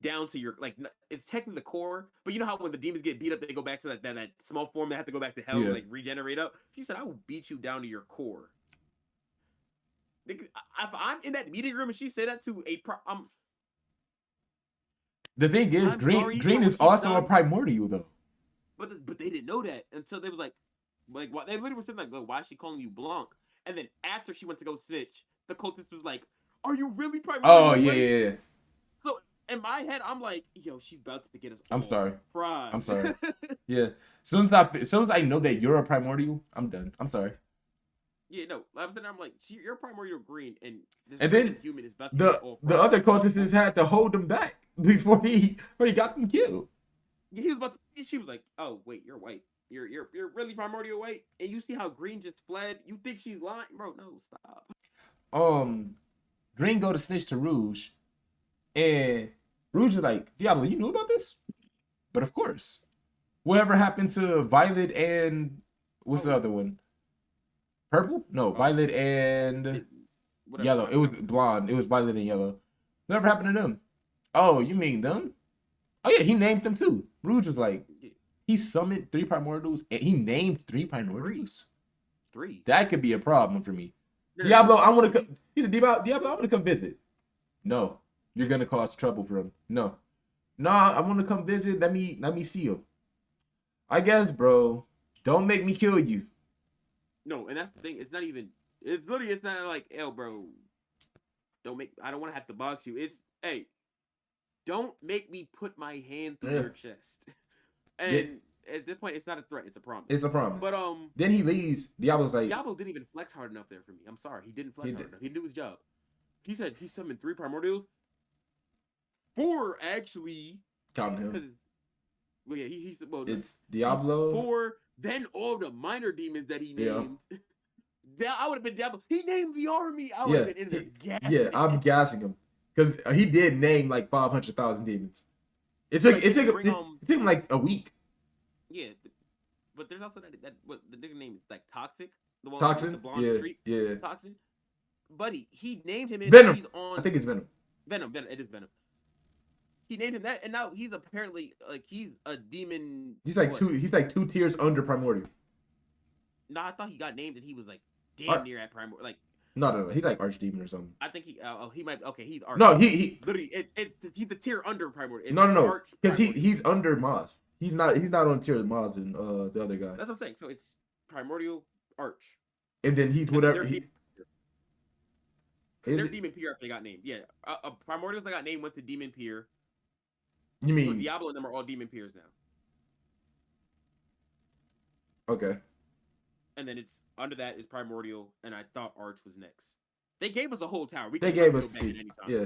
down to your like." It's technically the core, but you know how when the demons get beat up, they go back to that small form. They have to go back to hell Yeah. and like regenerate up. She said, "I will beat you down to your core." If I'm in that meeting room and she said that to The thing is, I'm sorry for Green what is she's also a done. primordial though. But they didn't know that until they was like what they literally were saying like, why is she calling you Blanc? And then after she went to go snitch, the cultist was like, "Are you really primordial?" Oh yeah. So in my head, I'm like, "Yo, she's about to get us." I'm sorry. Fried. I'm sorry. Yeah. As soon as I know that you're a primordial, I'm done. I'm sorry. Yeah, no. I'm like, you're primordial green, and this And green then human is about to get us all the fried. other cultists had to hold him back before he got them killed. Yeah, he was about to. She was like, "Oh wait, you're white. You're really primordial white." And you see how Green just fled. You think she's lying, bro? No, stop. Green go to snitch to Rouge, and Rouge is like, Diablo, you knew about this? But of course. Whatever happened to Violet and what's the other one? Purple? No, Violet and yellow. It was blonde. It was Violet and yellow. Whatever happened to them? Oh, you mean them? Oh yeah, he named them too. Rouge was like, he summoned 3 primordials and he named 3 primordials. 3. That could be a problem for me. Diablo, I want to come. He said, Diablo, I want to come visit. No, you're gonna cause trouble for him. No, I want to come visit. Let me see him. I guess, bro. Don't make me kill you. No, and that's the thing. It's not even. It's literally. It's not like, "Yo, bro. Don't make. I don't want to have to box you." It's, "Hey, don't make me put my hand through your chest." And at this point, it's not a threat. It's a promise. It's a promise. But then he leaves. Diablo's like, Diablo didn't even flex hard enough there for me. I'm sorry, he didn't flex hard enough. He did his job. He said he summoned 3 primordials. 4 actually. Counting him. Well, yeah, he said, well, it's Diablo. 4. Then all the minor demons that he named. Yeah. I would have been Diablo. He named the army. I would have been in there gassing. Yeah, I'm gassing him because he did name like 500,000 demons. It took him like a week. Yeah, but there's also that what the nigga name is like Toxic. The one Toxin. with the blonde street. Yeah. Toxin. Buddy, he named him. Venom. He's on. I think it's Venom. Venom. It is Venom. He named him that, and now he's apparently like he's a demon. He's like 2 tiers under primordial. No, I thought he got named and he was like damn Ar- near at primordial. Like no. He's like Archdemon or something. I think he might. Okay, he's No, arch. he Literally, he's the tier under primordial. It's no, arch because primordial. he's under Moss. He's not on tier of Moss and the other guy. That's what I'm saying. So it's primordial arch, And then he's and then whatever he because is. their demon peer after they got named. Yeah, primordials that got named went to demon peer. You So mean Diablo and them are all demon peers now. okay? And then it's under that is primordial, and I thought arch was next. They gave us a whole tower. We They can gave go us back at two. any time. Yeah,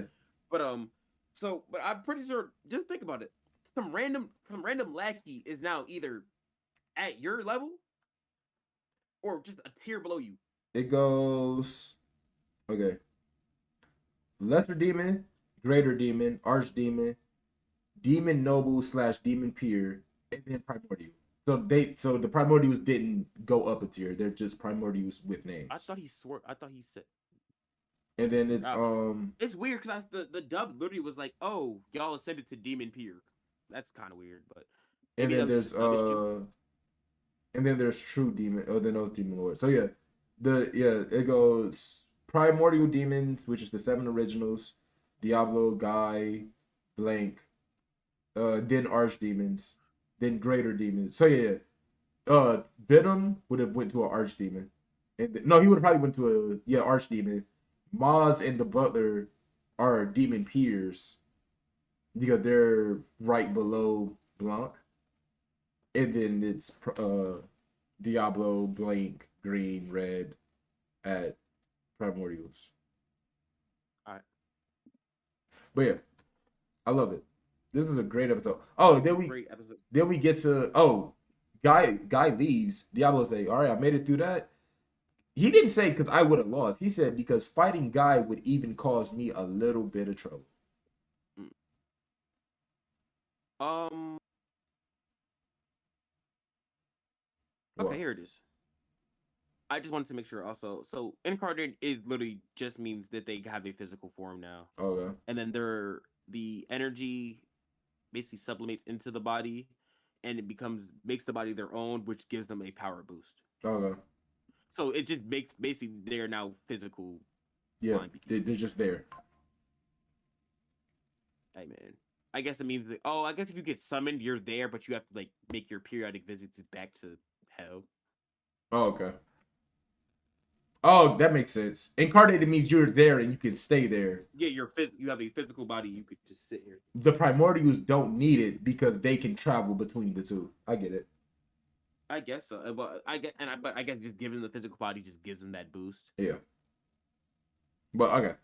But I'm pretty sure. Just think about it. Some random lackey is now either at your level or just a tier below you. it goes okay. Lesser demon, greater demon, archdemon, demon noble / demon peer, and then primordial. So the primordials didn't go up a tier. They're just primordials with names. I thought he swore. I thought he said. And then it's It's weird because the dub literally was like, "Oh, y'all ascended to demon peer." That's kind of weird, but and maybe then that was there's just dub is and then there's true demon. Oh, then those demon lords. So yeah, it goes primordial demons, which is the 7 originals, Diablo, Guy, Blank, then archdemons, then greater demons. So yeah, Venom would have went to an archdemon, and no, he would have probably went to a archdemon. Maz and the Butler are demon peers because they're right below Blanc, and then it's Diablo, Blank, Green, Red at Primordials. All right. But yeah, I love it. This was a great episode. Oh, Great episode. then we get to guy leaves. Diablo say, "All right, I made it through that." He didn't say because I would have lost. He said because fighting Guy would even cause me a little bit of trouble. Okay, What? here it is. I just wanted to make sure also. So incarnate is literally just means that they have a physical form now. Okay. And then the energy basically sublimates into the body and it makes the body their own, which gives them a power boost. Okay. So it just makes basically they're now physical. Yeah, they're just there. Hey man. I guess it means that I guess if you get summoned, you're there, but you have to like make your periodic visits back to hell. Oh, okay. Oh, that makes sense. Incarnated means you're there and you can stay there. Yeah, you have a physical body, you could just sit here. The primordials don't need it because they can travel between the two. I get it. I guess so. But I guess just giving the physical body just gives them that boost. Yeah. But okay.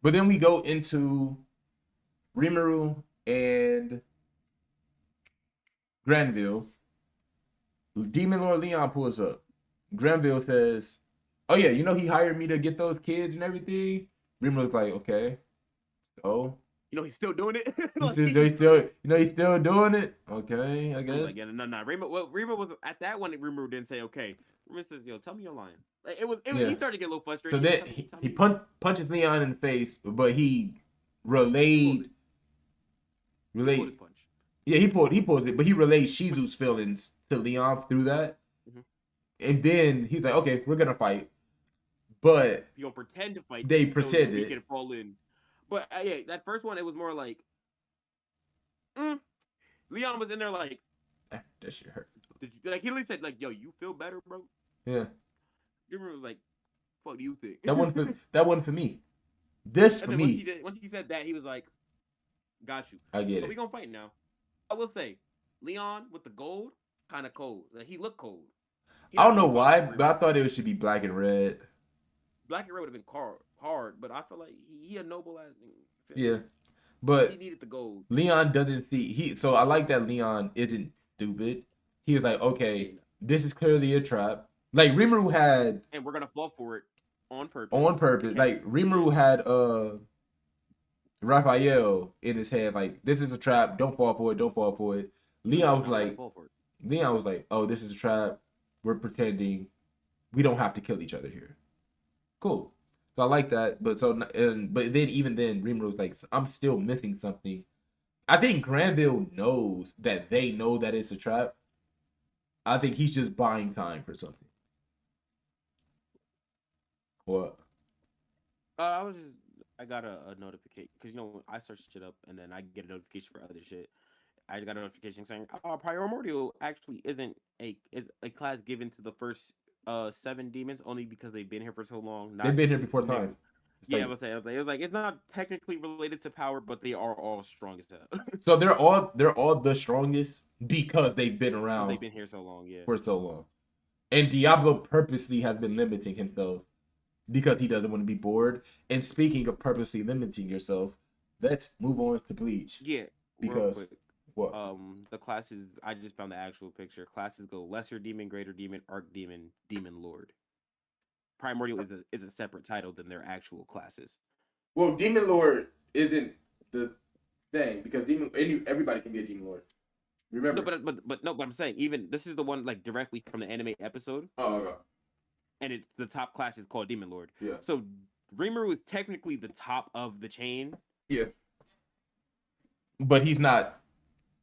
But then we go into Rimuru and Granville. Demon Lord Leon pulls up. Granville says, "Oh yeah, he hired me to get those kids and everything." Rimuru's like, "Okay, so he's still doing it. he's still doing it. Okay, I guess." Like, yeah, no. Rima was at that one. Rima didn't say okay. Rima says, "Yo, tell me you're lying." Like, it was. Yeah. He started to get a little frustrated. So then he punches Leon in the face, but he relayed. He pulled his punch. Yeah, he pulls it, but he relayed Shizu's feelings to Leon through that. Mm-hmm. And then he's like, "Okay, we're gonna fight," but you don't pretend to fight. They so pretended. we can fall in. But yeah, that first one, it was more like, Leon was in there like, that shit hurt. Did you like? He literally said like, "Yo, you feel better, bro?" Yeah. You was like, "What do you think?" That one for me. This and for then me. Once he said that, he was like, "Got you." I get so it. we gonna fight now. I will say, Leon with the gold, kind of cold. Like, he looked cold. I don't know why, but I thought it should be black and red. Black and red would have been hard, but I feel like he a noble ass nigga. Yeah, but he needed the gold. Leon doesn't see So I like that Leon isn't stupid. He was like, okay, this is clearly a trap. Like Rimuru had, and we're gonna fall for it on purpose. Like Rimuru had Raphael in his head, like, this is a trap. Don't fall for it. Don't fall for it. Leon was like, oh, this is a trap. We're pretending. We don't have to kill each other here. Cool. So I like that. But then even then, Rimuru's like, I'm still missing something. I think Granville knows that they know that it's a trap. I think he's just buying time for something. What? I got a notification because I search shit up and then I get a notification for other shit. I just got a notification saying, Primordial actually is a class given to the first 7 demons only because they've been here for so long. They've Not been here before neg- time. It's Yeah, like, I was like, it was like it's not technically related to power, but they are all strong as hell so they're all the strongest because they've been because around they've been here so long. Yeah, for so long. And Diablo purposely has been limiting himself because he doesn't want to be bored. And speaking of purposely limiting yourself, let's move on to Bleach. yeah. Real Because quick, what? the classes I just found the actual picture. Classes go lesser demon, greater demon, arc demon, demon lord. Primordial is a separate title than their actual classes. Well, Demon Lord isn't the thing because everybody can be a Demon Lord. No, Remember? but no, but I'm saying even this is the one like directly from the anime episode, Oh, okay. and it's the top class is called Demon Lord. Yeah. So Rimuru is technically the top of the chain. Yeah. But he's not.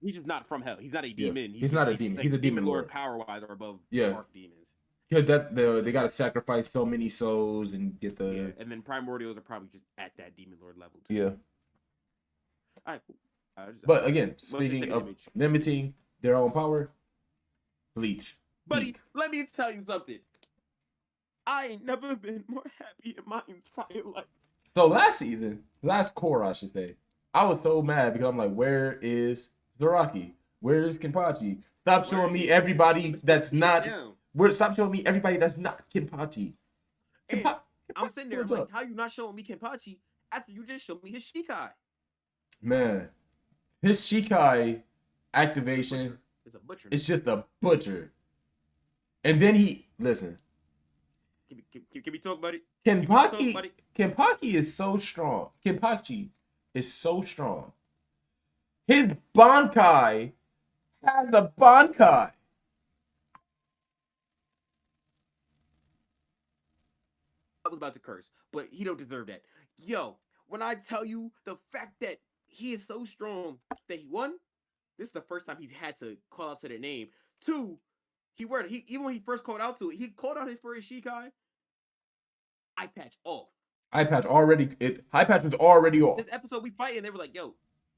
He's just not from hell. He's not a Yeah. demon. He's not a demon. Like, He's a demon Lord lord. power wise are above Yeah. arc demons. Because they got to sacrifice so many souls and get the. Yeah, and then primordials are probably just at that demon lord level too. Yeah. All right, cool. But again, speaking of limiting their own power, Bleach. Buddy, let me tell you something. I ain't never been more happy in my entire life. So last core, I should say, I was so mad because I'm like, where is Zaraki? Where is Kenpachi? Stop showing me everybody that's not. Stop showing me everybody that's not Kenpachi. I'm sitting there like, how you not showing me Kenpachi after you just showed me his Shikai? Man, his Shikai activation is a butcher. It's just a butcher. And then listen. Can we talk about it? Kenpachi is so strong. Kenpachi is so strong. His Bankai has a Bankai. I was about to curse, but he don't deserve that. Yo, when I tell you the fact that he is so strong that he won, this is the first time he's had to call out to their name. 2, even when he first called out to it, he called out his first Shikai. Eye patch off. Eye patch was already off. This episode we fight and they were like, yo,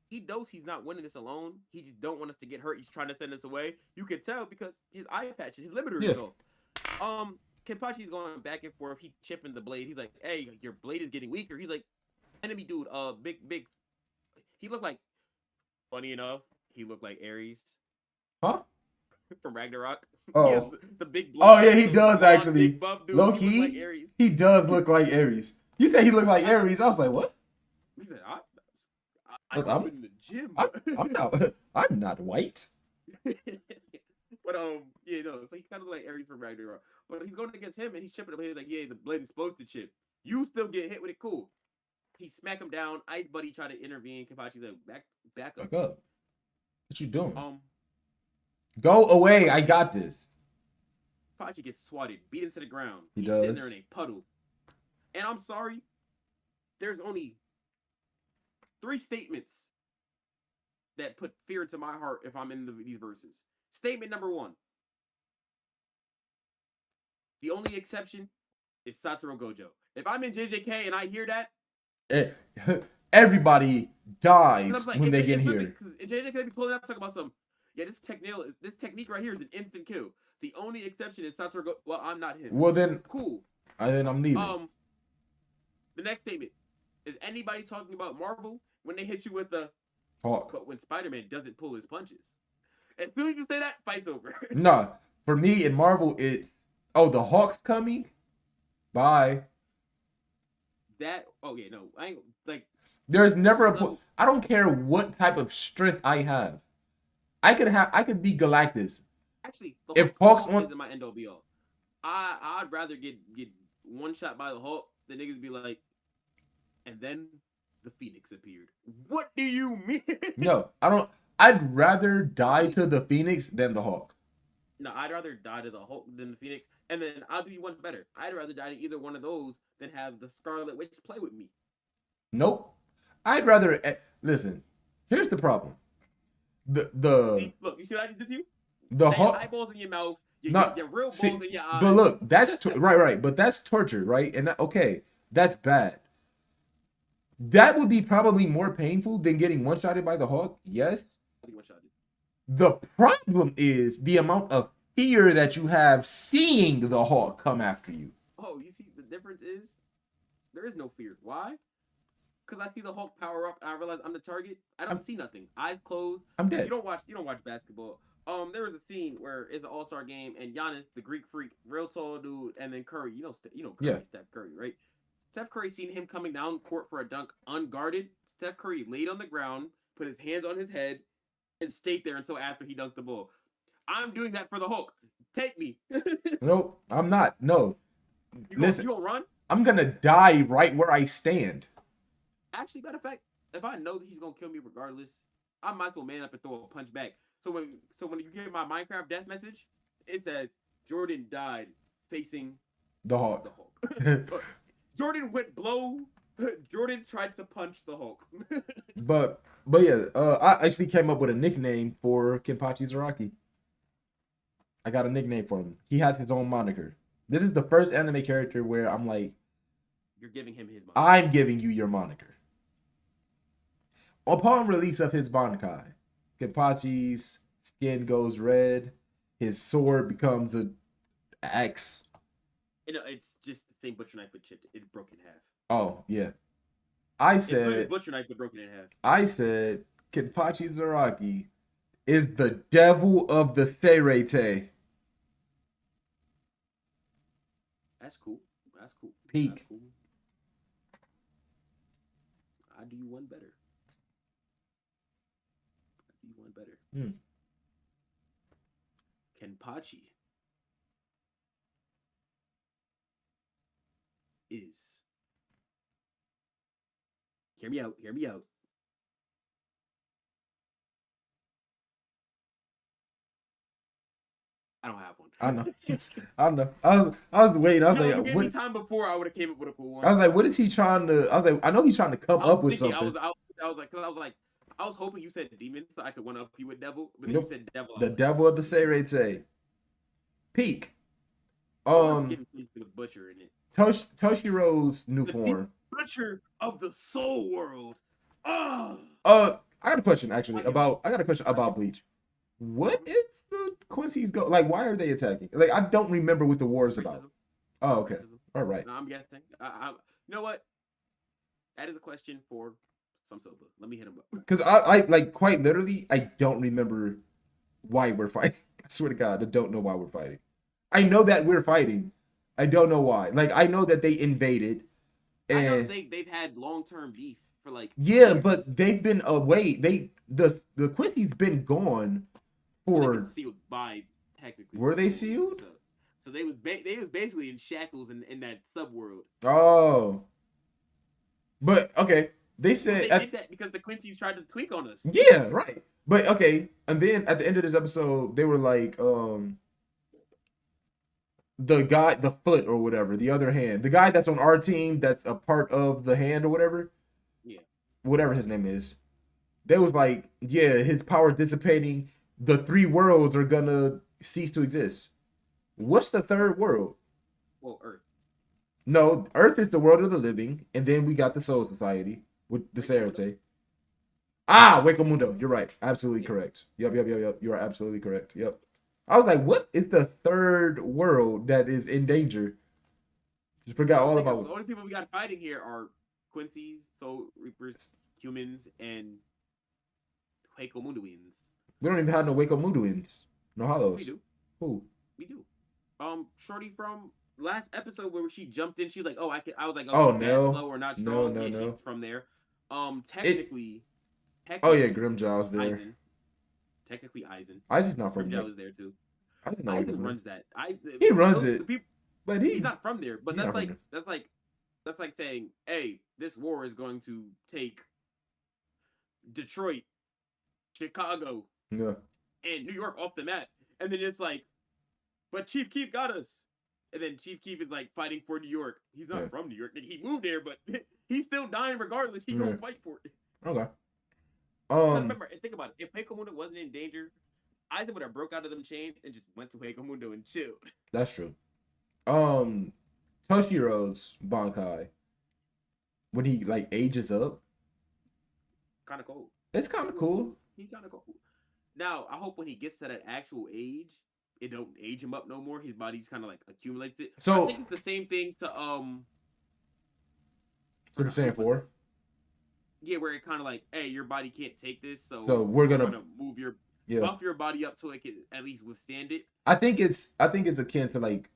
he knows he's not winning this alone. He just don't want us to get hurt. He's trying to send us away. You can tell because his eye patch, his limiter is off. Kenpachi's going back and forth. He chipping the blade. He's like, hey, your blade is getting weaker. He's like, enemy dude, big. He looked like, funny enough, he looked like Ares. Huh? From Ragnarok. Oh. The big blade. Oh, yeah, he does actually. Low key, like he does look like Ares. You said he looked like Ares. I was like, what? He said, I'm in the gym. I'm not white. But yeah, no. So he kind of like Ares from Ragnarok. But he's going against him and he's chipping him. He's like, yeah, the blade is supposed to chip. You still get hit with it. Cool. He smack him down. Ice Buddy tried to intervene. Kenpachi's like, back up. Back up. What you doing? Go away. I got this. Kenpachi gets swatted, beat into the ground. He's sitting there in a puddle. And I'm sorry. There's only 3 statements that put fear into my heart if I'm in these verses. Statement number 1. The only exception is Satoru Gojo. If I'm in JJK and I hear that, everybody dies when they get here. JJK be pulling up talking about some. Yeah, this technique right here is an instant kill. The only exception is Satoru Gojo. Well, I'm not him. Well then, cool. Then I'm leaving. The next statement is anybody talking about Marvel when they hit you with the Hawk. But when Spider-Man doesn't pull his punches, as soon as you say that, fight's over. Nah, for me in Marvel, it's the Hawk's coming. Bye. I ain't like. There's never a point. I don't care what type of strength I have. I could be Galactus. Actually, if Hawk's on isn't my end all be all. I'd rather get one shot by the Hulk than niggas be like, and then the Phoenix appeared. What do you mean? No, I don't. I'd rather die to the Phoenix than the Hulk. No, I'd rather die to the Hulk than the Phoenix, and then I'll do you one better. I'd rather die to either one of those than have the Scarlet Witch play with me. Nope. I'd rather listen. Here's the problem. See, look, you see what I just did to you? The They Hulk. eyeballs in your mouth, Not your real see, balls in your but eyes. look, that's right, but that's torture, right? And okay, that's bad. That would be probably more painful than getting one shotted by the Hulk. Yes. I think one shot. The problem is the amount of fear that you have seeing the Hulk come after you. Oh, you see, the difference is there is no fear. Why? Because I see the Hulk power up and I realize I'm the target. I I'm don't see nothing. Eyes closed. I'm dead. You don't watch basketball. There was a scene where it's an All Star game and Giannis, the Greek freak, real tall dude, and then Curry. You know Yeah. Curry, Steph Curry, right? Steph Curry seen him coming down court for a dunk unguarded. Steph Curry laid on the ground, put his hands on his head, and stayed there until after he dunked the ball. I'm doing that for the Hulk. Take me. Nope, I'm not. No. Listen, You gonna run? I'm gonna die right where I stand. Actually, matter of fact, if I know that he's gonna kill me regardless, I might as well man up and throw a punch back. So when you get my Minecraft death message, it says Jordan died facing The the Hulk. Hulk. Jordan went blow. Jordan tried to punch the Hulk. but yeah, I actually came up with a nickname for Kenpachi Zaraki. I got a nickname for him. He has his own moniker. This is the first anime character where I'm like, You're giving him his moniker. I'm giving you your moniker. Upon release of his Bankai, Kenpachi's skin goes red, his sword becomes a axe. It's just the same butcher knife but chipped. It broke in half. Oh yeah, It's literally butcher knife but broken in half. I said Kenpachi Zaraki is the devil of the SEIRETEI. That's cool. That's cool. Peak. That's cool. I do you one better. I do you one better. Kenpachi is. Hear me out. Hear me out. I don't have one. I know. I know. I was waiting. I was you like, gave what? me time before I would have came up with a cool one. I was like, what is he trying to? I was like, I know he's trying to come up with something. I was hoping you said demon so I could one up you with devil, but then Nope. you said devil. The devil of the SEIRETEI. Peak. The butcher in it. Toshiro's new The form. Butcher of the soul world. I got a question actually about. I got a question about Bleach. What is the Quincy's go? Like, why are they attacking? Like, I don't remember what the war is about. Oh, okay. Racism. All right. No, I'm guessing. You know what? That is a question for some soba. Let me hit him up. Because I like quite literally, I don't remember why we're fighting. I swear to God, I don't know why we're fighting. I know that we're fighting. I don't know why. Like, I know that they invaded. And I know they've had long-term beef for like yeah, years. but they've been away. The Quincy's been gone for. They've been sealed by technically. Were they sealed? So they was basically in shackles in that subworld. Oh. But okay, they said They did that because the Quincy's tried to tweak on us. Yeah, right. But okay, and then at the end of this episode, they were like, the guy, the foot or whatever, the other hand, the guy that's on our team, that's a part of the hand or whatever, Yeah, whatever his name is. They was like, yeah, his power dissipating. The three worlds are gonna cease to exist. What's the third world? well, Earth. No, Earth is the world of the living, and then we got the Soul Society with the SEIRETEI. Ah, Hueco Mundo. You're right. Absolutely correct. Yep. You are absolutely correct. Yep. I was like, what is the third world that is in danger? Just forgot all about The only people we got fighting here are Quincy's, Soul Reapers, humans, and Hueco Mundoians. We don't even have no Hueco Mundoians. No hollows. We do. Who? We do. Shorty from last episode where she jumped in, she's like, "Oh, I can." I was like, Oh, she's no. slow or not strong." No. She's from there. Technically. Oh yeah, Grimjaw's there. Eisen. Technically, Eisen. Eisen's not from there. Grimjaw is there too. Eisen runs that. He runs it. But he's not from there. But that's like saying, "Hey, this war is going to take Detroit, Chicago, Yeah. and New York off the map." And then it's like, "But Chief Keef got us." And then Chief Keef is like fighting for New York. He's not from New York. He moved there, but he's still dying regardless. He gonna fight for it. Okay. Remember, think about it. If Hueco Mundo wasn't in danger, Aizen would have broke out of them chains and just went to Mundo and chilled. That's true. Toshiro's Bankai, when he like ages up, Kind of cold. it's kind of cool. He's kind of cold. Now, I hope when he gets to that actual age, it don't age him up no more. His body's kind of like accumulates it. So I think it's the same thing to Super Saiyan 4. Yeah, where it kind of like, hey, your body can't take this, so we're gonna move your buff your body up so it can at least withstand it. I think it's akin to like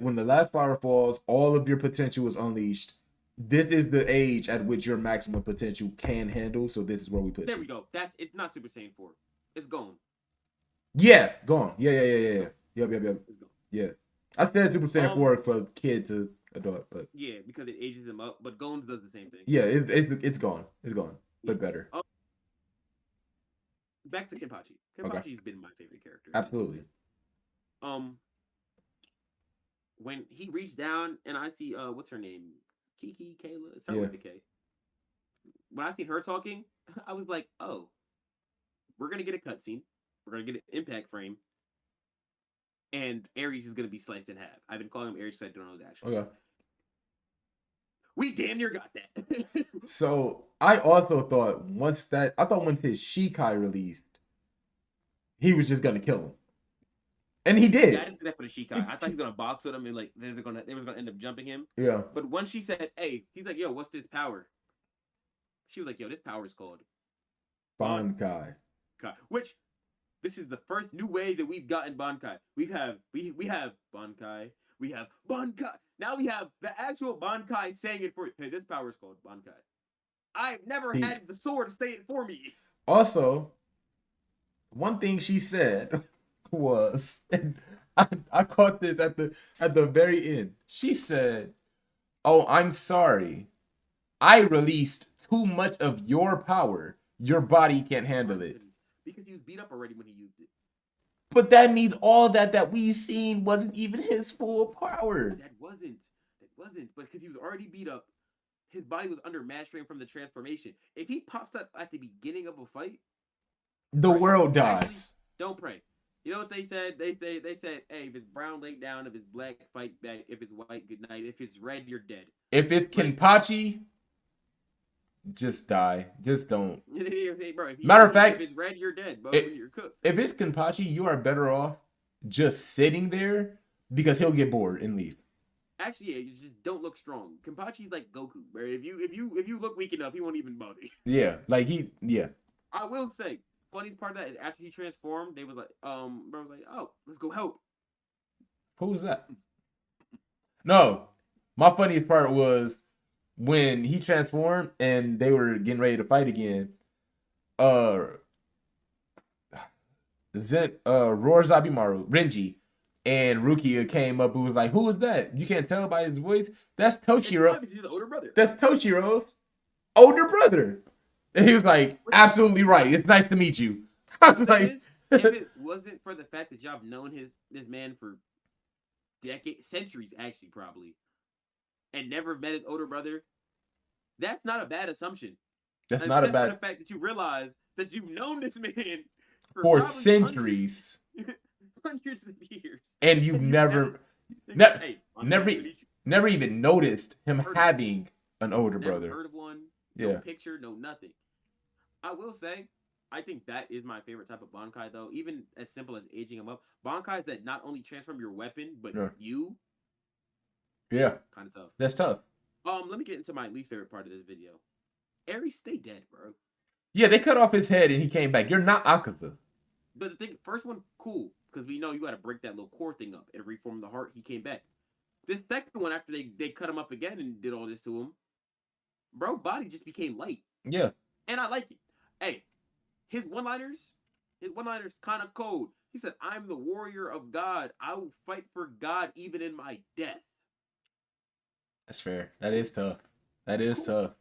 when the last flower falls, all of your potential is unleashed. This is the age at which your maximum potential can handle. So this is where we put. There we go. It's not Super Saiyan 4. It's gone. Yeah, gone. Yeah. Yep. It's gone. Yeah, I said Super Saiyan 4 for kid to adult, but yeah, because it ages them up. But Gones does the same thing. Yeah, it's gone. It's gone, but better. Back to Kenpachi. Kenpachi's been my favorite character. Absolutely. When he reached down and I see what's her name? Kiki, Kayla, it's with the K. When I seen her talking, I was like, oh, we're gonna get a cutscene. We're gonna get an impact frame. And Ares is gonna be sliced in half. I've been calling him Ares because I don't know his actual name. We damn near got that. So I also thought once his Shikai released, he was just gonna kill him. And he did. Yeah, I didn't do that for the Shikai. I thought he was gonna box with him and like they was gonna end up jumping him. Yeah. But once she said, hey, he's like, yo, what's this power? She was like, yo, this power is called Bankai. Which this is the first new way that we've gotten Bankai. We have Bankai. We have Bankai. Now we have the actual Bankai saying it for you. Hey, this power is called Bankai. I've never had the sword say it for me. Also, one thing she said was, and I caught this at the very end. She said, "Oh, I'm sorry. I released too much of your power. Your body can't handle it." Because he was beat up already when he used it. But that means all that we've seen wasn't even his full power. That wasn't. But because he was already beat up, his body was under mad strain from the transformation. If he pops up at the beginning of a fight, the world dies. Actually, don't pray. You know what they said? They said, hey, if it's brown, lay down. If it's black, fight back. If it's white, good night. If it's red, you're dead. If it's Kenpachi, just die. Just don't. Matter of fact, if it's red, you're dead, bro. You're cooked. If it's Kenpachi, you are better off just sitting there because he'll get bored and leave. Actually, yeah, you just don't look strong. Kenpachi's like Goku, bro. If you look weak enough, he won't even bother you. Yeah, I will say, funniest part of that is after he transformed, they was like, bro was like, oh, let's go help. Who was that? No, my funniest part was when he transformed and they were getting ready to fight again. Roar Zabimaru, Renji, and Rukia came up and was like, "Who is that? You can't tell by his voice. That's Toshiro. He's the older brother. That's Toshiro's older brother." And he was like, "Absolutely right. It's nice to meet you." I was like, if it wasn't for the fact that y'all have known this man for decades, centuries, actually, probably, and never met his older brother, that's not a bad assumption. That's not a bad. For the fact that you realize that you've known this man for centuries, hundreds of years, and you've never even noticed him having an older brother. Heard of one? No picture, no nothing. I will say, I think that is my favorite type of Bankai, though. Even as simple as aging him up, Bankais that not only transform your weapon, but you. Yeah, kind of tough. That's tough. Let me get into my least favorite part of this video. Ares, stay dead, bro. Yeah, they cut off his head and he came back. You're not Akaza. But the thing, first one, cool, because we know you got to break that little core thing up and reform the heart. He came back. This second one, after they cut him up again and did all this to him, bro, body just became light. Yeah. And I like it. Hey, his one-liners kind of cold. He said, "I'm the warrior of God. I will fight for God even in my death." That's fair. That is tough. That is tough.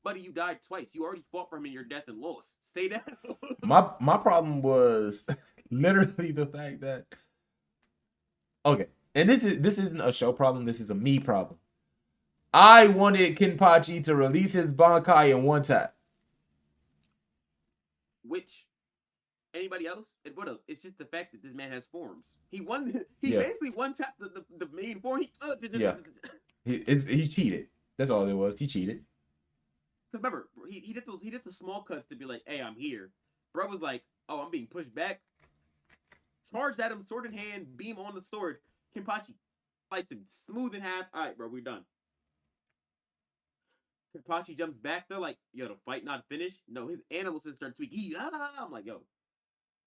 Buddy, you died twice. You already fought for him in your death and lost. Stay down. My problem was literally the fact that and this isn't a show problem. This is a me problem. I wanted Kenpachi to release his Bankai in one tap. Which anybody else, it would have. It's just the fact that this man has forms. He won. He Yeah, basically one tapped the main form. yeah. He cheated. That's all it was. He cheated. Because remember, he did the small cuts to be like, "Hey, I'm here." Bro was like, "Oh, I'm being pushed back." Charged at him, sword in hand, beam on the sword. Kenpachi sliced him smooth in half. All right, bro, we're done. Kenpachi jumps back. They're like, "Yo, the fight not finished." No, his animal sense started tweaking. I'm like, "Yo,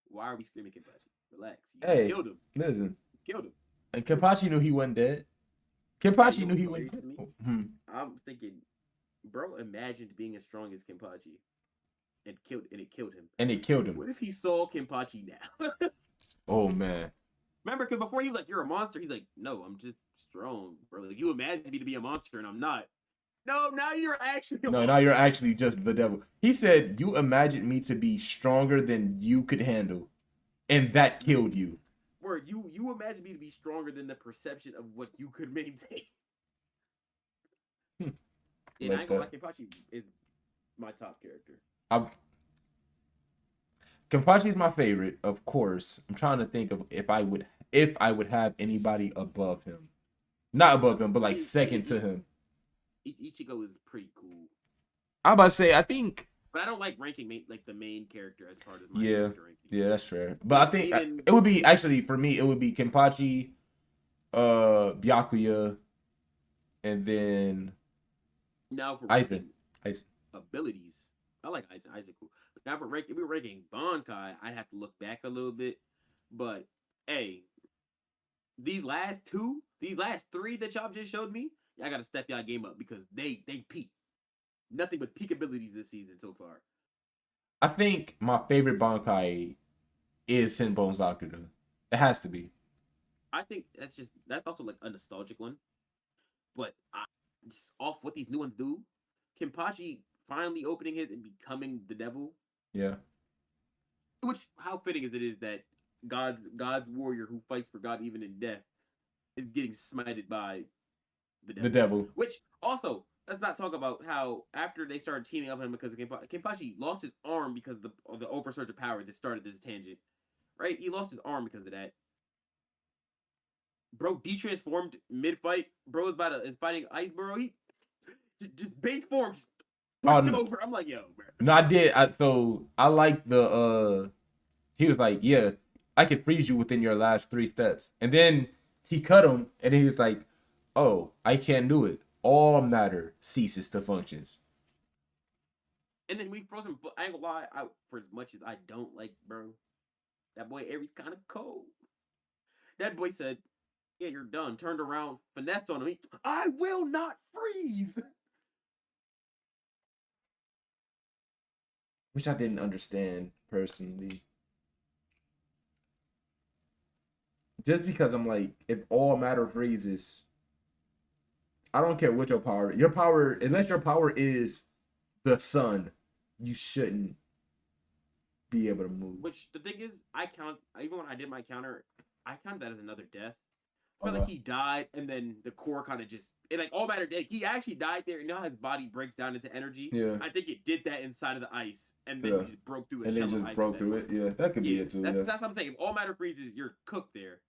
why are we screaming, Kenpachi? Relax. You Hey, killed him. listen. You killed him." And Kenpachi knew he wasn't dead. Hey, you Kenpachi know knew what's he wasn't hilarious dead. to me? Hmm. I'm thinking, bro, imagined being as strong as Kenpachi and it killed him. And it killed him. What if he saw Kenpachi now? Oh man. Remember, because before he like, "You're a monster," he's like, "No, I'm just strong, bro. Like, you imagine me to be a monster and I'm not." No, now you're actually a No, now you're monster. actually just the devil. He said, "You imagined me to be stronger than you could handle, and that killed you." Where you imagine me to be stronger than the perception of what you could maintain. And I Like ain't gonna that. lie, Kenpachi is my top character. I Kenpachi's my favorite, of course. I'm trying to think of if I would have anybody above him. Not above him, but like second to him. Ichigo is pretty cool, I'm about to say, I think, but I don't like ranking like the main character as part of my yeah, character yeah, rankings. that's fair. But I think Even it would be actually for me, it would be Kenpachi, Byakuya, and then now for Aizen. ranking Aizen. abilities, I like Aizen. Aizen cool. But now for ranking, if we were ranking Bankai, I'd have to look back a little bit. But hey, these last three that y'all just showed me, y'all gotta step y'all game up because they peak. Nothing but peak abilities this season so far. I think my favorite Bankai is Senbon Zakura. It has to be. I think that's also like a nostalgic one. But just off what these new ones do, Kenpachi finally opening his and becoming the devil. Yeah. Which how fitting is it that God's warrior who fights for God even in death is getting smited by the The devil. devil. Which also, let's not talk about how after they started teaming up with him because of Kenpachi lost his arm because of the oversurge of power that started this tangent. Right? He lost his arm because of that. Bro detransformed mid fight. Bro is fighting Ice Bro. He just base form, just Oh pushed him no, over. I'm like, yo, bro. no, I did. So I like the he was like, yeah, I can freeze you within your last 3 steps. And then he cut him, and then he was like, oh, I can't do it. All matter ceases to functions. And then we froze him. I ain't gonna lie, for as much as I don't like bro, that boy Aries kind of cold. That boy said, "Yeah, you're done." Turned around, finessed on him. I will not freeze. Which I didn't understand personally. Just because I'm like, if all matter freezes, I don't care what your power, unless your power is the sun, you shouldn't be able to move. Which the thing is, I count even when I did my counter, I counted that as another death. I felt like Okay. he died, and then the core kind of just it like all matter dead. He actually died there. You know how his body breaks down into energy. Yeah. I think it did that inside of the ice, and then Yeah. he just broke through a And then shell of just ice at broke that through point. it. Yeah, that could be Yeah, it too. that's Yeah. that's what I'm saying. If all matter freezes, you're cooked there.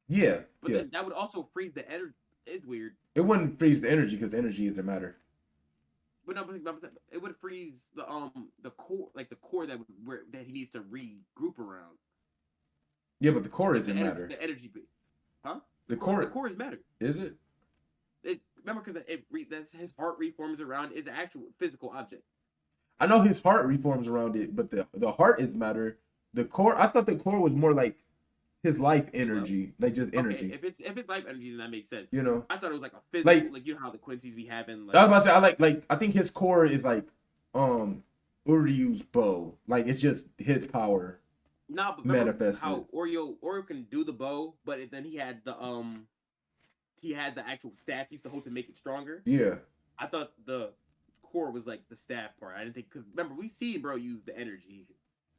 Yeah. But Yeah. then that would also freeze the energy. It's weird. It wouldn't freeze the energy because energy is the matter. But no, but it would freeze the core, like the core that he needs to regroup around. Yeah, but the core Like isn't matter. the energy bit, huh? The The core core is matter. is it? Remember because that's his heart reforms around is an actual physical object. I know his heart reforms around it, but the heart is matter. The core, I thought the core was more like his life energy, like just Okay, energy. if it's life energy, then that makes sense. You know, I thought it was like a physical, like like you know how the Quincy's be having I was like. about to say, I think his core is like Uryu's bow. Like it's just his power Nah, but remember manifested. how Oreo can do the bow, but then he had the actual stats used to hold to make it stronger. Yeah. I thought the core was like the staff part. I didn't think because remember we seen bro use the energy.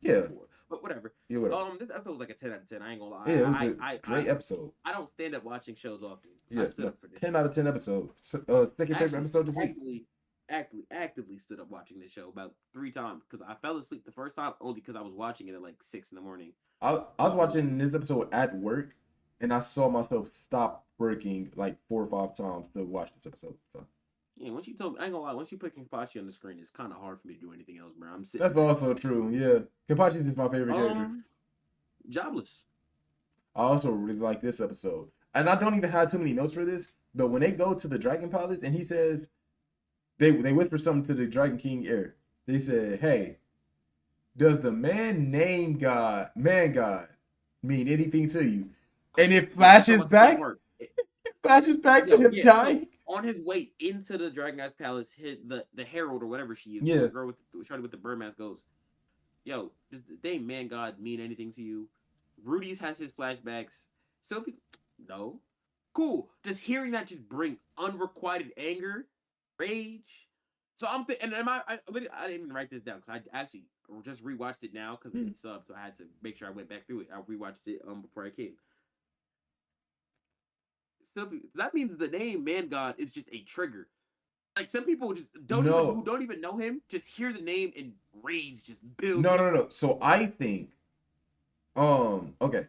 Yeah. Before. But whatever. Yeah. Whatever. This episode was like a 10 out of 10. I ain't gonna lie. Yeah, it was a great episode. I don't stand up watching shows often. I Yeah, stood no, up for this. 10 out of 10 episode. Second favorite episode this week. actively stood up watching this show about 3 times because I fell asleep the first time only because I was watching it at like 6 in the morning. I was watching this episode at work, and I saw myself stop working like 4 or 5 times to watch this episode. So Yeah, once you told me, I ain't gonna lie, once you put Kenpachi on the screen, it's kind of hard for me to do anything else, bro. I'm sitting that's there. also true. Yeah, Kapachi's is my favorite character. Um, Jobless. I also really like this episode, and I don't even have too many notes for this. But when they go to the Dragon Palace, and he says they whisper something to the Dragon King Air. They said, "Hey, does the man God mean anything to you?" And it Yeah, that's how flashes much it back. worked. It flashes back to Yo, him yeah. So dying. on his way into the Dragon Guy's palace, hit the herald or whatever she is, Yeah. the girl with shorty with the bird mask goes, "Yo, does the name Man God mean anything to you?" Rudy's has his flashbacks. Sophie's no. Cool. Just hearing that just bring unrequited anger, rage. So I'm thinking, and I didn't even write this down because I actually just rewatched it now because it's sub, so I had to make sure I went back through it. I rewatched it before I came. So that means the name Man God is just a trigger. Like some people just don't even who No, don't even know him, just hear the name and rage just builds no, up. no, no. So I think, okay,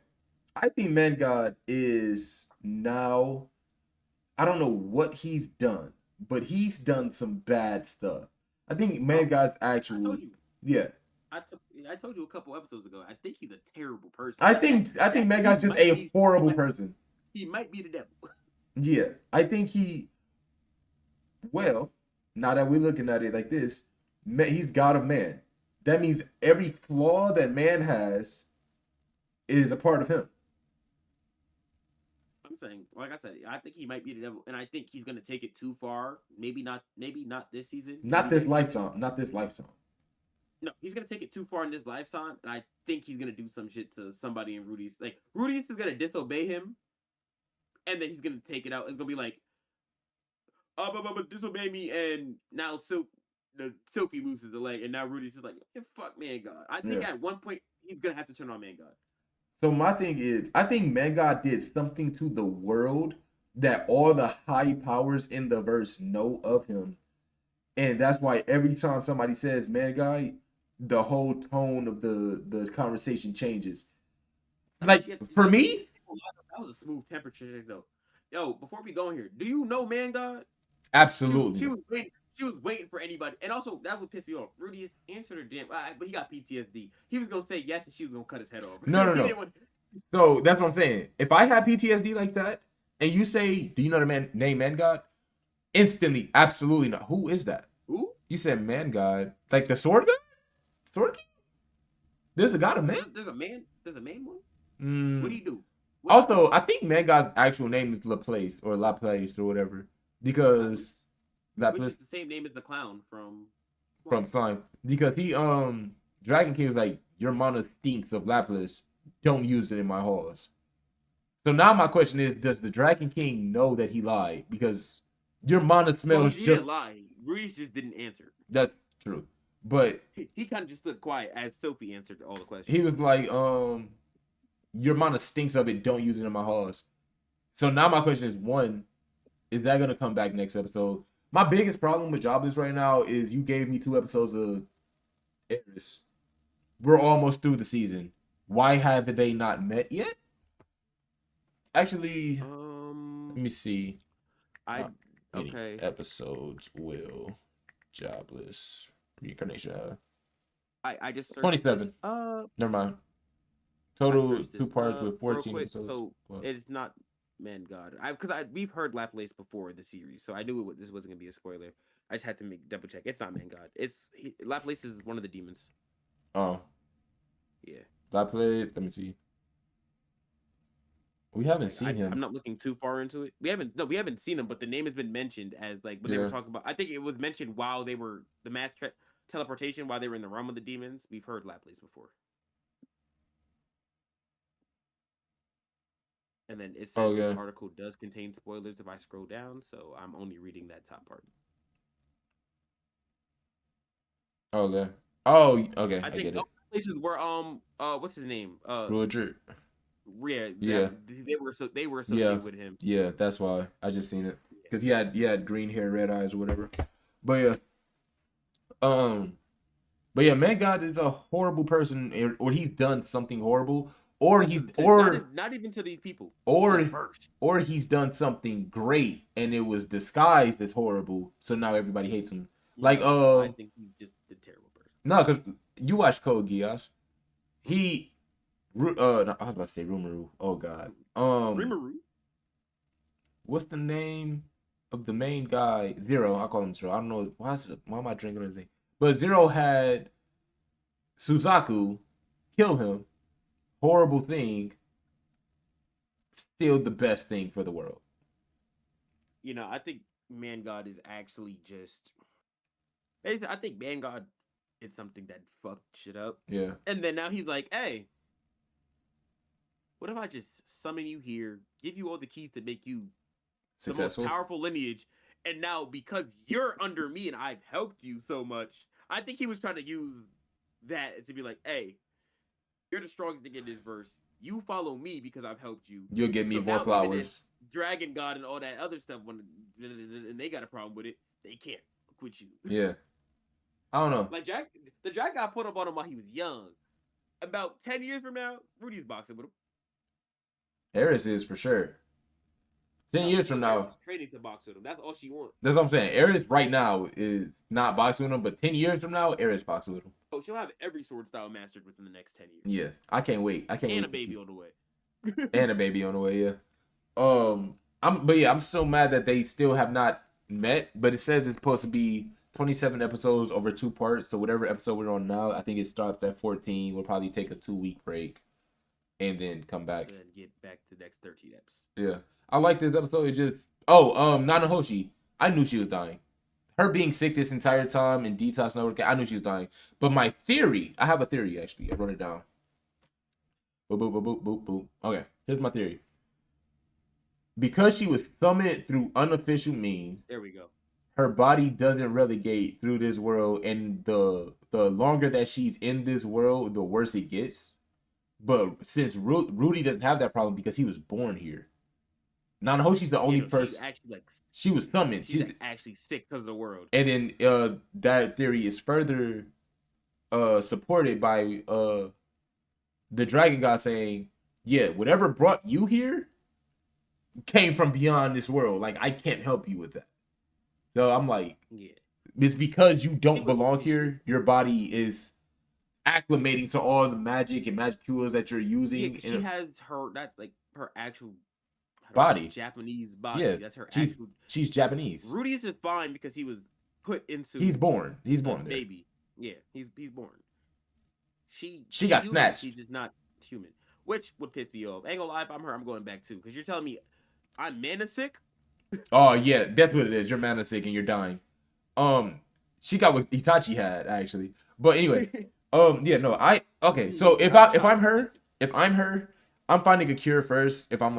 I think Man God is now. I don't know what he's done, but he's done some bad stuff. I think Man Bro, God's I actually, told you. yeah. I told you a couple episodes ago. I think he's a terrible person. I think Man He God's just might a be horrible person. he might be the devil. Yeah, I think he. Well, now that we're looking at it like this, he's God of man. That means every flaw that man has is a part of him. I'm saying, like I said, I think he might be the devil, and I think he's gonna take it too far. Maybe not this season. Not Maybe this next season. lifetime. Not this lifetime. No, he's gonna take it too far in this lifetime, and I think he's gonna do some shit to somebody in Rudy's. Like Rudy's is gonna disobey him, and then he's gonna take it out. It's gonna be like, but disobey me, and now Sophie loses the leg, and now Rudy's just like, fuck Man God. I think Yeah. at one point he's gonna have to turn on Man God. So my thing is, I think Man God did something to the world that all the high powers in the verse know of him, and that's why every time somebody says Man God, the whole tone of the conversation changes. I mean, Like for me, that was a smooth temperature though. Yo, before we go in here, do you know Man God? absolutely. She was waiting. She was waiting for anybody, and also that would piss me off. Rudy answered her damn, but he got PTSD. He was gonna say yes, and she was gonna cut his head off. No, no, no. So that's what I'm saying. If I have PTSD like that, and you say, "Do you know the man name Man God?" Instantly, absolutely not. Who is that? Who? You said Man God, like the sword god, sword king. There's a god of man. There's a man. There's a man one. What do Mm. you do? Also, I think Man God's actual name is Laplace or Laplace or whatever, because which Laplace is the same name as the clown from Slime. Because he Dragon King was like, your mana stinks of Laplace. Don't use it in my halls. So now my question is, does the Dragon King know that he lied? Because your mana smells he just. didn't lie. Rudy just didn't answer. That's true. But he kind of just stood quiet as Sophie answered all the questions. he was like, your mana stinks of it. Don't use it in my halls. So now my question is, one, is that gonna come back next episode? My biggest problem with Jobless right now is you gave me 2 episodes of Eris. We're almost through the season. Why have they not met yet? Actually, let me see. Okay. Episodes will Jobless reincarnation. I just searched 27. This. Never mind. Total 2 parts with 14 episodes. So it's not Man God. We've heard Laplace before the series, so I knew this wasn't gonna be a spoiler. I just had to double check. It's not Man God. Laplace is one of the demons. Oh. Yeah. Laplace. Let me see. We haven't seen him. I'm not looking too far into it. We haven't seen him, but the name has been mentioned as like when they were talking about. I think it was mentioned while they were the mass teleportation while they were in the realm of the demons. We've heard Laplace before. And then it says this article does contain spoilers if I scroll down, so I'm only reading that top part. Okay. Oh, okay. I get it. Places where what's his name? Roger. Yeah. They were associated with him. Yeah, that's why I just seen it because he had green hair, red eyes, or whatever. But yeah, But yeah, Man God is a horrible person, or he's done something horrible, or he's not even to these people, to the or verse. or he's done something great and it was disguised as horrible, so now everybody hates him. Like No, I think he's just a terrible person. no, because you watch Code Geass, he no, I was about to say Rumaru. Oh God, Rimuru? what's the name of the main guy? Zero. I call him Zero. I don't know why am I drinking his name? But Zero had Suzaku kill him. Horrible thing. Still the best thing for the world. I think Man God is actually just. I think Man God is something that fucked shit up. Yeah. And then now he's like, hey, what if I just summon you here, give you all the keys to make you Successful. the most powerful lineage, and now because you're under me and I've helped you so much, I think he was trying to use that to be like, hey, you're the strongest thing in this verse. You follow me because I've helped you. You'll give me So more now flowers. Dragon God and all that other stuff, and they got a problem with it, they can't quit you. Yeah. I don't know. Like the Dragon God put up on him while he was young. About 10 years from now, Rudy's boxing with him. Eris is for sure. 10 years from now. She's training to box with him. That's all she wants. That's what I'm saying. Eris right now is not boxing with him, but 10 years from now, Eris boxing with him. Oh, she'll have every sword style mastered within the next 10 years. Yeah, I can't wait. I can't wait. And a baby on the way. And a baby on the way. Yeah. I'm so mad that they still have not met. But it says it's supposed to be 27 episodes over 2 parts. So whatever episode we're on now, I think it starts at 14. We'll probably take a 2-week break, and then come back. And get back to the next 13 eps. Yeah, I like this episode. It just Nanahoshi. I knew she was dying. Her being sick this entire time and detox network, I knew she was dying. But my theory, I have a theory actually. I wrote it down. Boop, boop, boop, boop, boop, boop. Okay, here's my theory. Because she was summoned through unofficial means, there we go. Her body doesn't relegate through this world, and the longer that she's in this world, the worse it gets. But since Rudy doesn't have that problem because he was born here. Nanahoshi the only person. Actually, she was summoned. She's actually sick because of the world. And then that theory is further supported by the Dragon God saying, yeah, whatever brought you here came from beyond this world. Like, I can't help you with that. So I'm like, yeah, it's because you don't belong here. Your body is acclimating to all the magic and magicules that you're using. Yeah, she has that's like her actual body, Japanese body. Yeah, that's her. She's Japanese. Rudy's is fine because he was put into. He's born. He's born. Baby. Yeah, he's born. She got snatched. She's just not human, which would piss me off. I ain't gonna lie, if I'm her, I'm going back too. Because you're telling me I'm mana sick. Oh yeah, that's what it is. You're mana sick and you're dying. She got what Itachi had actually. But anyway, yeah, no, okay. So if I'm her, I'm finding a cure first. If I'm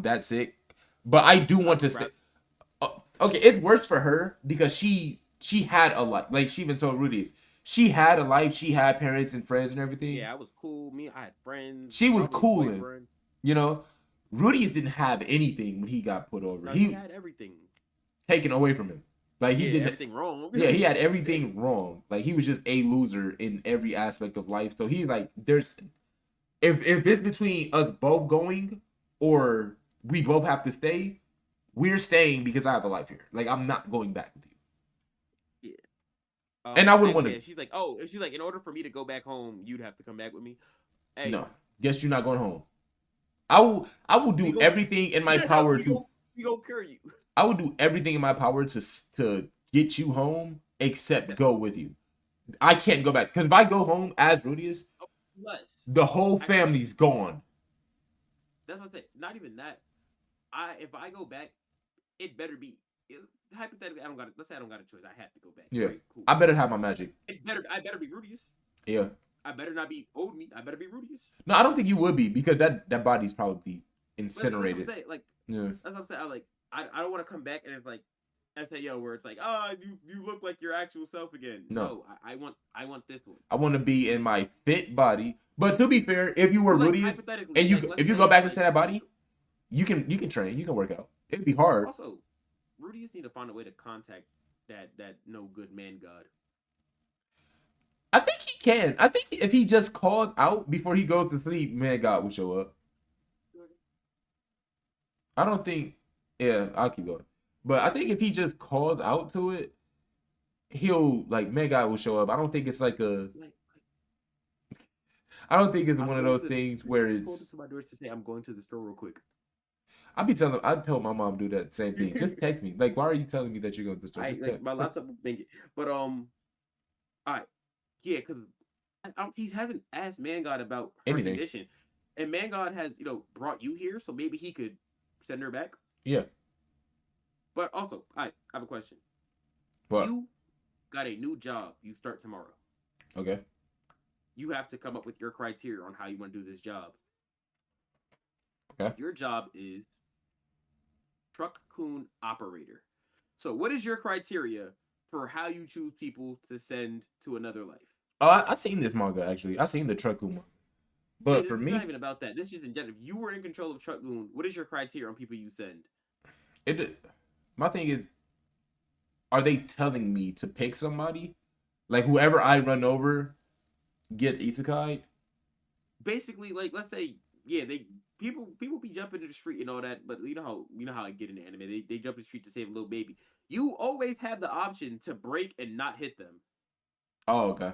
that sick, but I do want to say, okay, it's worse for her because she had a life. Like she even told Rudy's, she had a life. She had parents and friends and everything. Yeah, I was cool. I had friends. She was cool, you know. Rudy's didn't have anything when he got put over. No, he had everything taken away from him. Like he did everything wrong. Yeah, he had everything wrong. Like he was just a loser in every aspect of life. So he's like, if it's between us both going or we both have to stay, we're staying because I have a life here. Like I'm not going back with you. Yeah. And I wouldn't want to. She's like, in order for me to go back home, you'd have to come back with me. Hey. No, guess you're not going home. I will do everything in my power to. We gonna cure you. I would do everything in my power to get you home, except go with you. I can't go back because if I go home as Rudius, the whole family's gone. That's what I said. Not even that. If I go back, it better be. Hypothetically, let's say I don't got a choice. I have to go back. Yeah, right, cool. I better have my magic. I better be Rudius. Yeah. I better not be old meat. I better be Rudius. No, I don't think you would be because that body's probably incinerated. That's what I'm saying. Like, yeah. That's what I'm saying. I don't want to come back and it's like, I say, yo, where it's like, you look like your actual self again. No, I want this one. I want to be in my fit body. But to be fair, if you were Rudius and if you go back into that body, you can train, you can work out. It'd be hard. Also, Rudius need to find a way to contact that no good man god. can. I think if he just calls out before he goes to sleep, man, God will show up. I don't think. Yeah, I'll keep going. But I think if he just calls out to it, he'll like man, God will show up. I don't think it's like a. Like, I don't think it's I'm one of going those to things where pulled it's. into my doors to say I'm going to the store real quick. I'd tell my mom do that same thing. Just text me. Like, why are you telling me that you're going to the store? I Just like my text. laptop will make it, but I yeah, because he hasn't asked Man God about her Anything. condition, and Man God has brought you here, so maybe he could send her back. Yeah. But also, I have a question. What? You got a new job. You start tomorrow. Okay. You have to come up with your criteria on how you want to do this job. Okay. Your job is truck coon operator. So, what is your criteria for how you choose people to send to another life? Oh, I seen this manga actually. I seen the Truck manga. And But for it's not me, even about that. This is just in general. If you were in control of Truck Goon, what is your criteria on people you send? it my thing is, are they telling me to pick somebody? Like whoever I run over gets isekai? Basically, like let's say, yeah, they people be jumping in the street and all that, but you know how I get in the anime. They jump in the street to save a little baby. You always have the option to break and not hit them. Oh, okay.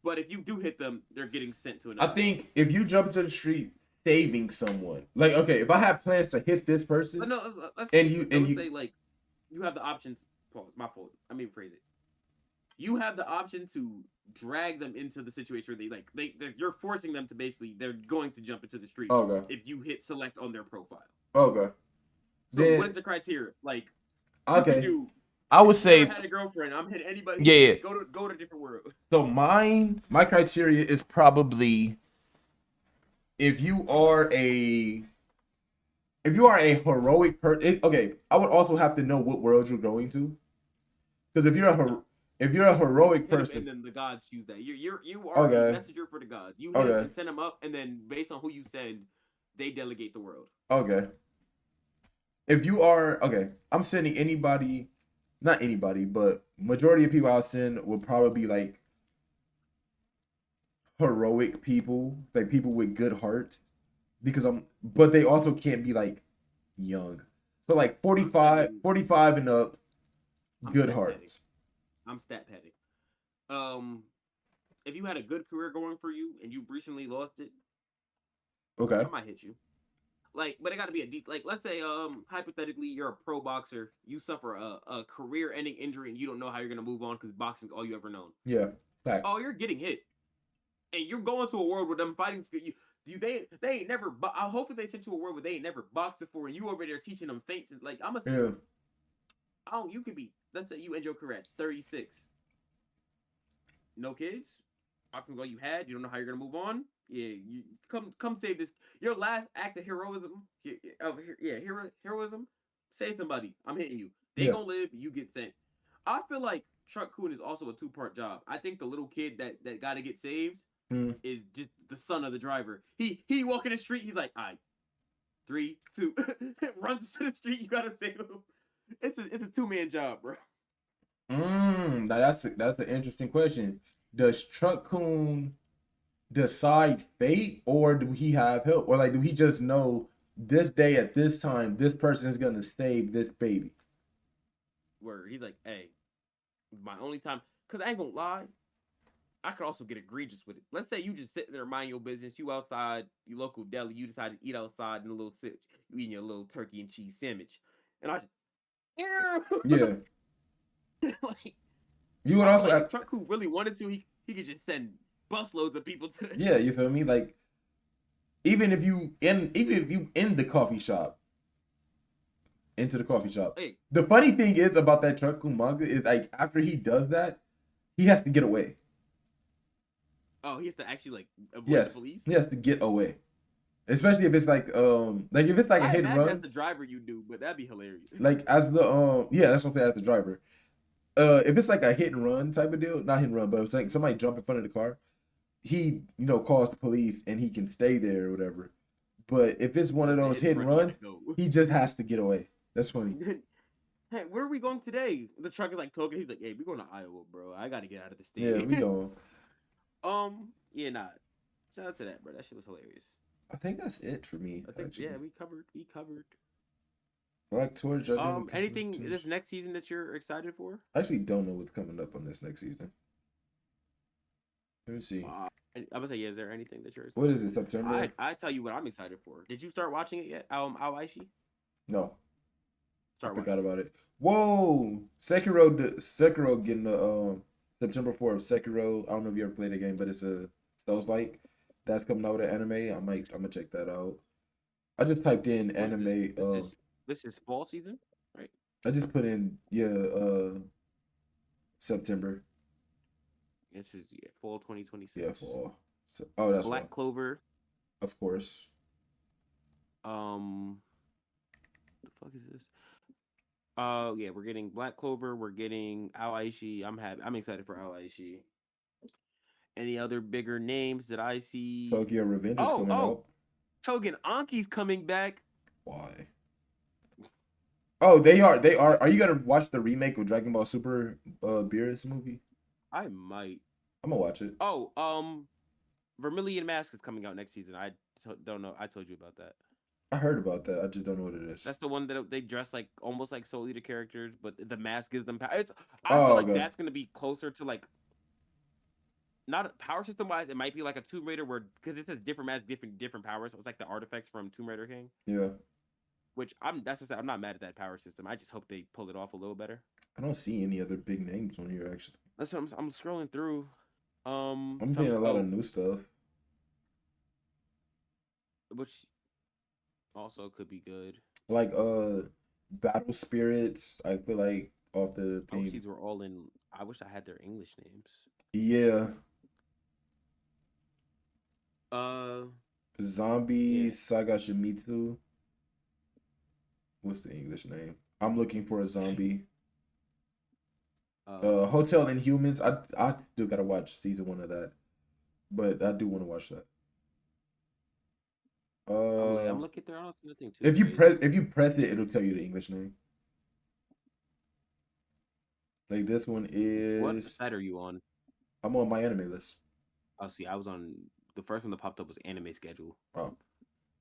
But if you do hit them, they're getting sent to I another life. think if you jump into the street saving someone, like okay, if I have plans to hit this But person no, let's and you and let's you say like you have the options. Pause. My fault. I mean, phrase it. You have the option to drag them into the situation where you're forcing them to basically they're going to jump into the street okay. if you hit select on their profile. Okay. So what Then is the criteria? Like you can okay. do I would if you ever say had a girlfriend, I'm hitting anybody yeah, who yeah. go to a different world. So my criteria is probably if you are a if you are a heroic person. Okay, I would also have to know what world you're going to, because No. if you're a You just heroic hit them and person, then the gods choose that. You are a okay, messenger for the gods. You hit them okay, and send them up, and then based on who you send, they delegate the world. okay. If you are okay, I'm sending anybody, not anybody, but majority of people I'll send will probably be like heroic people, like people with good hearts, because but they also can't be like young. So like I'm 45, sending 45 and up, I'm good stat padding. hearts. I'm stat padding. Um if you had a good career going for you and you recently lost it, Okay. I might hit you. Like, but it got to be a decent. Like, let's say, hypothetically, you're a pro boxer, you suffer a career-ending injury, and you don't know how you're gonna move on because boxing's all you ever known. Yeah. Fact. Oh, you're getting hit, and you're going to a world where them fighting they ain't never. I hopefully they sent to a world where they ain't never boxed before, and you over there teaching them feints. And like, I'm gonna see Yeah. you. Oh, you could be. Let's say you end your career at 36. No kids. Boxing's all you had. You don't know how you're gonna move on. Yeah, you come save this. Your last act of heroism, heroism. Save somebody. I'm hitting you. They Yeah. gonna live. You get sent. I feel like Truck Coon is also a two-part job. I think the little kid that got to get saved Mm. is just the son of the driver. He walking the street. He's like, all right, 3, 2, runs to the street. You gotta save him. It's a two-man job, bro. Now that's the interesting question. Does Truck Coon decide fate, or do he have help, or like do he just know this day at this time this person is gonna save this baby? Where he's like, hey, my only time, cause I ain't gonna lie, I could also get egregious with it. Let's say you just sitting there mind your business, you outside, you local deli, you decide to eat outside in a little sit, you eating your little turkey and cheese sandwich, and I just Yeah. like You would I feel also like if have Truck Who really wanted to, he could just send busloads of people to. yeah. You feel me? Like even if you in the coffee shop into the coffee shop. Hey, The funny thing is about that Truck Coon manga is like after he does that, he has to get away. oh, he has to actually like avoid the Yes, police. he has to get away. Especially if it's like if it's like a I hit and imagine that's run, the driver you do, but that'd be hilarious. like as the yeah, that's what I'm saying as the driver. If it's like a hit and run type of deal, not hit and run, but it's like somebody jump in front of the car, he calls the police and he can stay there or whatever. But if it's one of those Hit and hit and run, he had runs, to go. he just has to get away. That's funny. Hey, where are we going today? The truck is like talking. He's like, hey, we're going to Iowa, bro. I got to get out of the Yeah, state. we going. Yeah, nah. Shout out to that, bro. That shit was hilarious. I think that's it for me. I think yeah, Actually, we covered. Black Torch. I did a couple Black Anything this Torch. next season that you're excited for? I actually don't know what's coming up on this next season. Let me see. I'm gonna say, yeah, is there anything that you're What excited is it? for? September? I tell you what I'm excited for. Did you start watching it yet? Awaishi? No, I Start forgot watching it. about it. Whoa, Sekiro. Sekiro getting the September 4th. Sekiro. I don't know if you ever played the game, but it's a Souls like that's coming out with an anime. I'm gonna check that out. I just typed in What's this? anime. This is fall season, right? I just put in September. This is fall Yeah, 2026. fall. So, oh, that's why. Black Clover. Of course. Um, the fuck is this? Yeah, we're getting Black Clover. We're getting Awaishi. I'm happy. I'm excited for Awaishi. Any other bigger names that I see? Tokyo Revenge is Oh, coming oh, out. Togen Anki's coming back. Why? Oh, they are. They are. Are you gonna watch the remake of Dragon Ball Super Beerus movie? I might. I'm gonna watch it. Oh, Vermilion Mask is coming out next season. Don't know. I told you about that. I heard about that. I just don't know what it is. That's the one that they dress like almost like Soul Eater characters, but the mask gives them power. I feel Oh, like okay. that's gonna be closer to like not power system wise. It might be like a Tomb Raider where because it says different masks, different powers. So it's like the artifacts from Tomb Raider King. Yeah. Which that's just I'm not mad at that power system. I just hope they pull it off a little better. I don't see any other big names on here actually. That's what I'm scrolling through. I'm seeing Some a lot of new stuff. which also could be good. Like Battle Spirits. I feel like off the I wish thing. these were all in. I wish I had their English names. Yeah. Uh, Zombie yeah. Saga Shimizu. What's the English name? I'm looking for a zombie. Hotel Inhumans. I still gotta watch season 1 of that, but I do want to watch that. I'm looking there. I don't see nothing too If you crazy. press it, it'll tell you the English name. Like this one What is. site are you on? I'm on my anime list. Oh, see, I was on the first one that popped up was Anime Schedule. Oh.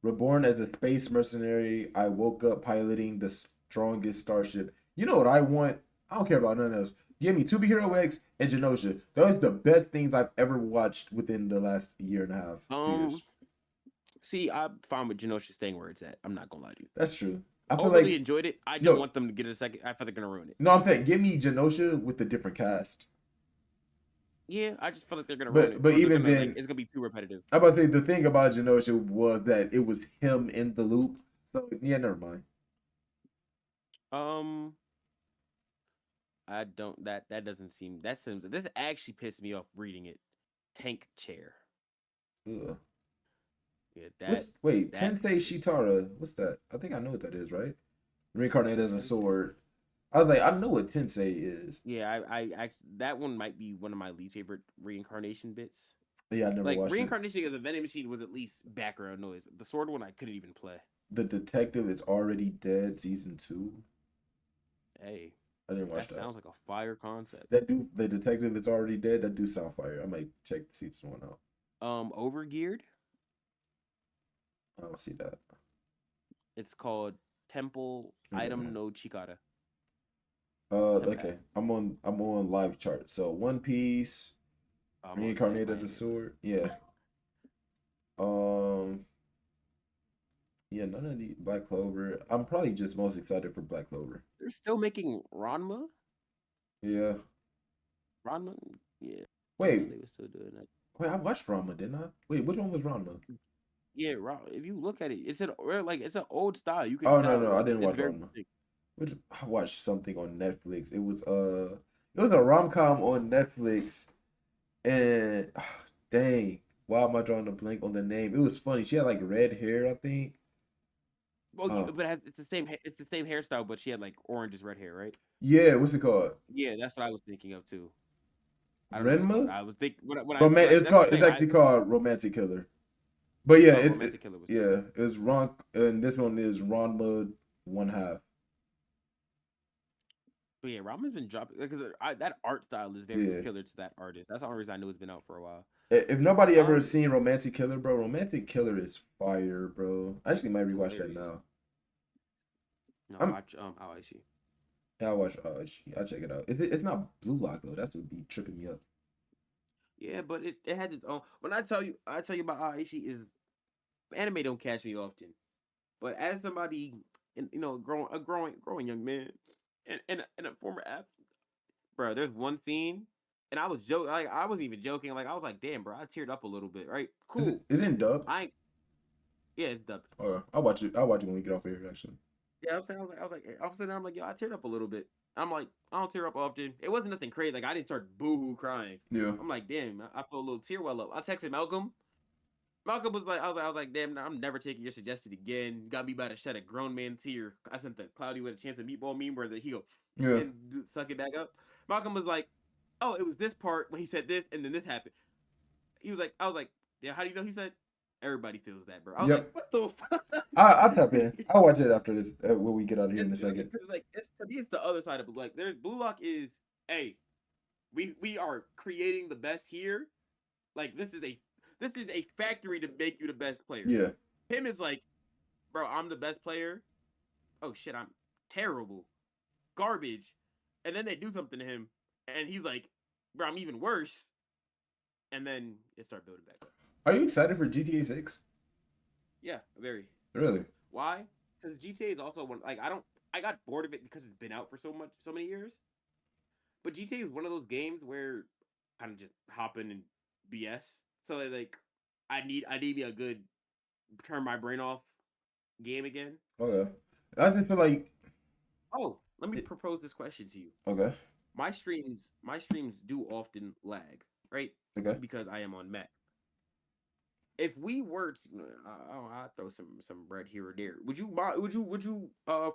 Reborn as a space mercenary, I woke up piloting the strongest starship. You know what I want? I don't care about none else. Give me 2B Hero X and Genosha. Those are the best things I've ever watched within the last year and a half, 2 years. See, I'm fine with Genosha staying where it's at. I'm not gonna lie to you. That's true. I feel Overly like enjoyed it. I don't no, want them to get it a second. I feel they're gonna ruin it. no. I'm saying give me Genosha with a different cast. Yeah, I just feel like they're gonna ruin it, But or they're even gonna then, it's gonna be too repetitive. I'm about to say the thing about Genosha was that it was him in the loop. So yeah, never mind. Um, I don't that doesn't seem that seems this actually pissed me off reading it. Tank chair. Ugh. Yeah, Wait, that Tensei Shitara. What's that? I think I know what that is, right? Reincarnated as a Tensei. sword. I was like, I know what Tensei is. Yeah, I that one might be one of my least favorite reincarnation bits. Yeah, I never Like watched it. reincarnation as a vending machine was at least background noise. The sword one I couldn't even play. The Detective is Already Dead season 2. Hey, I didn't watch that that. sounds like a fire concept. The Detective is Already Dead. That do sound fire. I might check season 1 out. Overgeared. I don't see that. It's called Temple Item no Chikara. Okay. I'm on live chart. So One Piece, Reincarnated as a sword. Yeah. Um. Yeah, none of the Black Clover. I'm probably just most excited for Black Clover. They're still making Ranma. Yeah. Ranma. Yeah. Wait. They were still doing that. Wait, I watched Ranma, didn't I? Wait, which one was Ranma? Yeah, if you look at it, it's an old style. You can Oh no, tell no, I didn't it's watch very Ranma. distinct. Which I watched something on Netflix. It was a rom com on Netflix, and dang, why am I drawing a blank on the name? It was funny. She had like red hair, I think. Well, but it's the same hairstyle, but she had like orange as red hair, right? Yeah, what's it called? Yeah, that's what I was thinking of too. I don't know what's called. Renma? I was thinking when I It's that's what I'm called. It's saying. actually called Romantic Killer. But yeah, Romantic Killer was yeah, it's Ron, and this one is Ranma one half. But yeah, Rama's been dropping because that art style is very Yeah, peculiar to that artist. That's the only reason I knew it's been out for a while. If nobody ever Um, seen Romantic Killer, bro, Romantic Killer is fire, bro. I actually might rewatch that hilarious. now. No, I'm watch How I See. yeah, I'll watch. I'll check it out. It's not Blue Lock though. That's what be tripping me up. Yeah, but it has its own. When I tell you about How I See is anime don't catch me often, but as somebody, growing young man, and a former athlete, bro, there's one scene, and I was joking, like I wasn't even joking, like I was like, damn, bro, I teared up a little bit, right? Is it Cool. is it in dub? I Yeah, it's dubbed. I'll watch it. I'll watch it when we get off of here. Actually. Yeah, I'm saying, I was sitting there, I'm like, yo, I teared up a little bit. I'm like, I don't tear up often. It wasn't nothing crazy. Like I didn't start boohoo crying. Yeah. I'm like, damn, I feel a little tear well up. I texted Malcolm. Malcolm was like, I was like, damn, I'm never taking your suggestion again. You got me about to shed a grown man tear. I sent the Cloudy with a Chance of Meatball meme where he go Yeah. and suck it back up. Malcolm was like, oh, it was this part when he said this, and then this happened. He was like, I was like, yeah, how do you know? He said, everybody feels that, bro. I was like, Yep. what the fuck? I'll tap in. I'll watch it after this when we get out of here in a second. Because like it's to me, it's the other side of it. Like there's Blue Lock is, hey, we are creating the best here. Like this is a factory to make you the best player. Yeah. Him is like, bro, I'm the best player. Oh shit, I'm terrible, garbage. And then they do something to him, and he's like, bro, I'm even worse. And then it started building back up. Are you excited for GTA 6? Yeah, very. Really? Why? Because GTA is also one. Like I got bored of it because it's been out for so many years. But GTA is one of those games where kind of just hop in and BS. So like, I need me a good turn my brain off game again. Okay. I just feel like Oh, let me propose this question to you. okay. My streams do often lag, right? Okay. Because I am on Mac. If we were to, I throw some bread here or there. Would you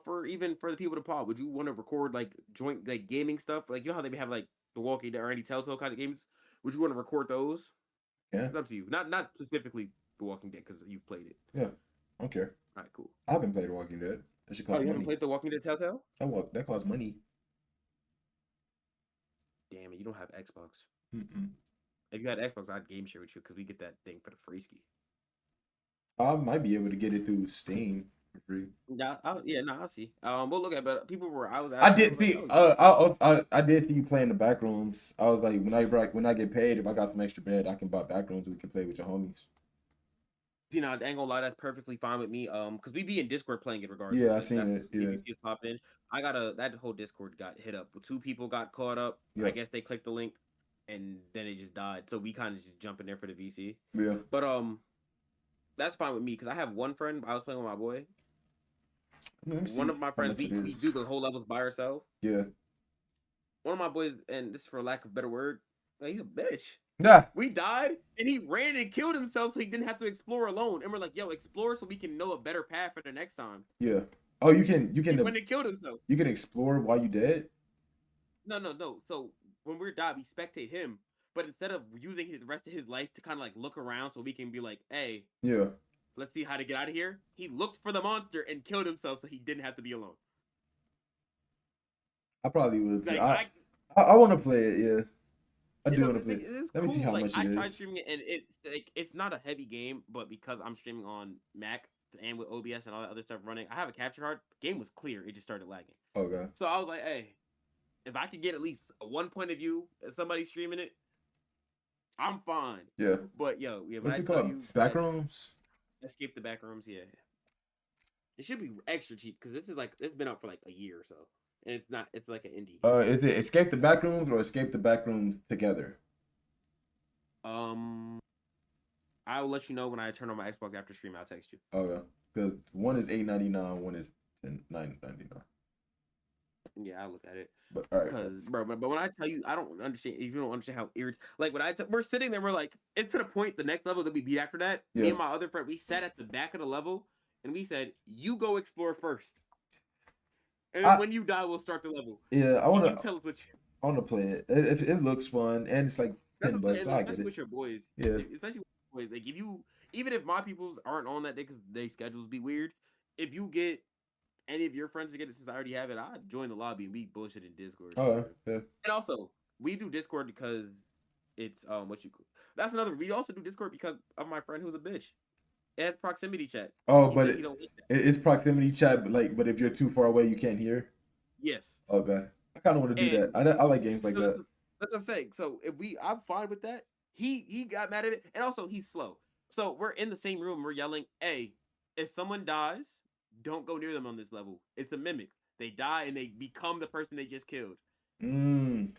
for even for the people to pod, would you want to record like joint like gaming stuff? Like you know how they have like the Walking Dead or any Telltale kind of games? Would you want to record those? Yeah. It's up to you. Not specifically The Walking Dead because you've played it. Yeah. I don't care. All right, cool. I haven't played Walking Dead. That should Oh, cost you haven't money. played The Walking Dead Telltale? That costs money. Damn it, you don't have Xbox. Mm-mm. If you had Xbox, I'd game share with you because we get that thing for the free ski. I might be able to get it through Steam for free. Yeah, no, I'll see. We'll look at, but people were, I was I asking, I did was like, see. yo, I did see you play in the back rooms. I was like, when I get paid, if I got some extra bread, I can buy back rooms. We can play with your homies. you know, I ain't gonna lie, that's perfectly fine with me. Because we be in Discord playing it regardless. Yeah, I That's seen it. if Yeah. you see us pop in. That whole Discord got hit up. Two people got caught up. I Yep. guess they clicked the link, and then it just died. So we kind of just jump in there for the VC. Yeah. But that's fine with me because I have one friend. I was playing with my boy. Let me One see of my how friends, much it we is. do the whole levels by ourselves. Yeah. One of my boys, and this is for lack of a better word, like, he's a bitch. Yeah. We died, and he ran and killed himself so he didn't have to explore alone. And we're like, yo, explore so we can know a better path for the next time. Yeah. Oh, He went and killed himself. you can explore while you dead. No. So when we're died, we spectate him. But instead of using the rest of his life to kind of like look around so we can be like, hey, Yeah. let's see how to get out of here, he looked for the monster and killed himself so he didn't have to be alone. I probably would too. Like, I want to play it. Yeah. I you do know, want to play it. it's Let me see cool. how Like much I it tried is. streaming it, and it's not a heavy game, but because I'm streaming on Mac and with OBS and all that other stuff running, I have a capture card. Game was clear. It just started lagging. Okay. So I was like, hey, if I could get at least one point of view as somebody streaming it, I'm fine. Yeah. But yo, yeah, when What's I it tell called? you Backrooms. escape the back rooms, yeah, it should be extra cheap because this is like it's been out for like a year or so, and it's not. It's like an indie. Is it Escape the Backrooms or Escape the Backrooms together? I will let you know when I turn on my Xbox after stream. I'll text you. Okay. Because one is $8.99, one is $9.99. Yeah, I'll look at it. But all right. Because, bro, but when I tell you, I don't understand. If you don't understand how irritating, like when we're sitting there, we're like, it's to the point. The next level that we beat after that, me Yeah. and my other friend, we sat at the back of the level and we said, "You go explore first, and then when you die, we'll start the level." Yeah, You tell us what you. I want to play it. It looks fun and it's like That's what I'm $10, saying. so Like, I get especially it. with your boys. Yeah. Especially with your boys. Like if you, even if my peoples aren't on that day because their schedules be weird, if you get any of your friends to get it since I already have it, I'd join the lobby and we bullshit in Discord. Oh, yeah. And also, we do Discord because it's what you. That's another. We also do Discord because of my friend who's a bitch. It has proximity chat. Oh, He but said he don't like that. it's proximity chat, but like, but if you're too far away, you can't hear. Yes, Okay, I kind of want to do that. and I like games like so that. that's what I'm saying. So if I'm fine with that. He got mad at it, and also he's slow. So we're in the same room. We're yelling, "Hey, if someone dies, don't go near them on this level. It's a mimic. They die and they become the person they just killed." Mm.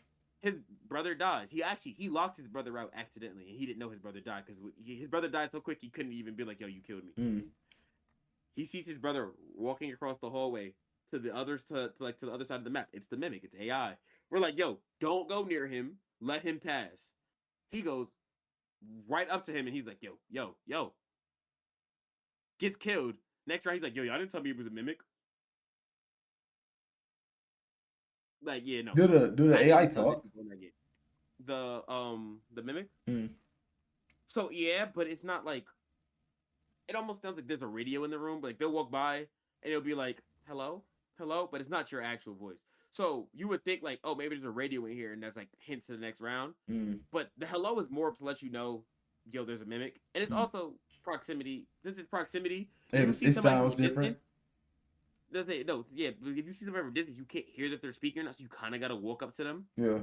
His brother dies. He locked his brother out accidentally, and he didn't know his brother died because his brother died so quick he couldn't even be like, "Yo, you killed me." Mm. He sees his brother walking across the hallway to the others to the other side of the map. It's the mimic. It's AI. We're like, "Yo, don't go near him. Let him pass." He goes right up to him and he's like, "Yo, yo, yo." Gets killed. Next round, he's like, "Yo, y'all didn't tell me it was a mimic." Like, yeah, no. Do the I AI didn't tell talk? people in that game. The mimic. Mm. So yeah, but it's not like it almost sounds like there's a radio in the room. Like they'll walk by and it'll be like, "Hello, hello," but it's not your actual voice. So you would think like, "Oh, maybe there's a radio in here," and that's like hints to the next round. Mm. But the hello is more to let you know, yo, there's a mimic, and it's Mm. also proximity. Since it's proximity, if you see It somebody from sounds a distance, different. does it? No, yeah. But if you see somebody from a distance, you can't hear that they're speaking or not, so you kind of gotta walk up to them. Yeah.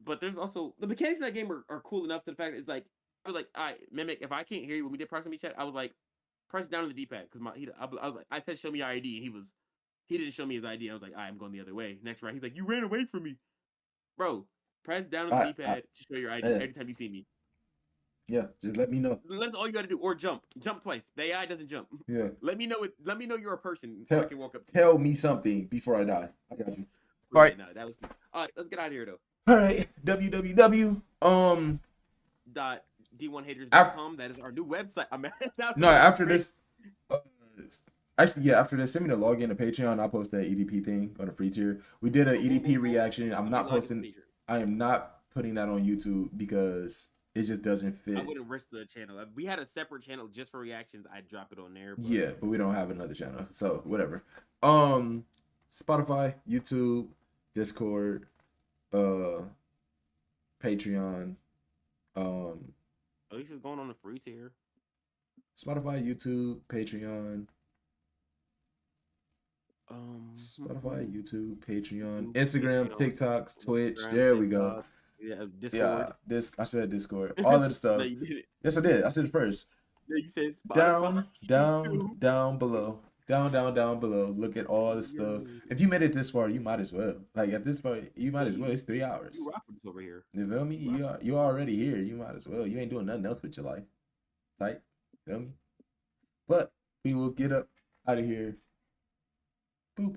But there's also the mechanics in that game are cool enough to the fact that it's like I was like, I mimic. If I can't hear you when we did proximity chat, I was like, press down on the D-pad because I was like, I said show me your ID, and he didn't show me his ID. I was like, I'm going the other way. Next round, he's like, you ran away from me, bro. Press down on the I D-pad to show your ID yeah, every time you see me. yeah. Just let me know. That's all you got to do, or jump twice. The AI doesn't jump. Yeah. Let me know it. Let me know you're a person so I Tell can walk up to you. tell me something before I die. I got you. But All yeah, right. no, that was all right. Let's get out of here though. All right. www. Dot After, d1haters.com. That is our new website. I'm no, after this. Uh, Actually, yeah. After this, send me the login to Patreon. I'll post that EDP thing on the free tier. We did an EDP reaction. I'm not posting. I am not putting that on YouTube because it just doesn't I fit. wouldn't risk the channel. If we had a separate channel just for reactions, I'd drop it on there. But... Yeah, but we don't have another channel, so whatever. Spotify, YouTube, Discord, Patreon, at least it's going on the free tier. Spotify, YouTube, Patreon, Spotify, YouTube, Patreon, Instagram, TikToks, Twitch. There we go. Yeah, Discord. Yeah, I said Discord. All of the stuff. No, you did it. Yes, I did. I said it first. No, you said Spotify. Down below. Down below. Look at all the stuff. If you made it this far, you might as well. Like at this point, you might as well. It's 3 hours. You rock with this over here. You feel me? You already here. You might as well. You ain't doing nothing else with your life. Like, feel me? But we will get up out of here. Boop.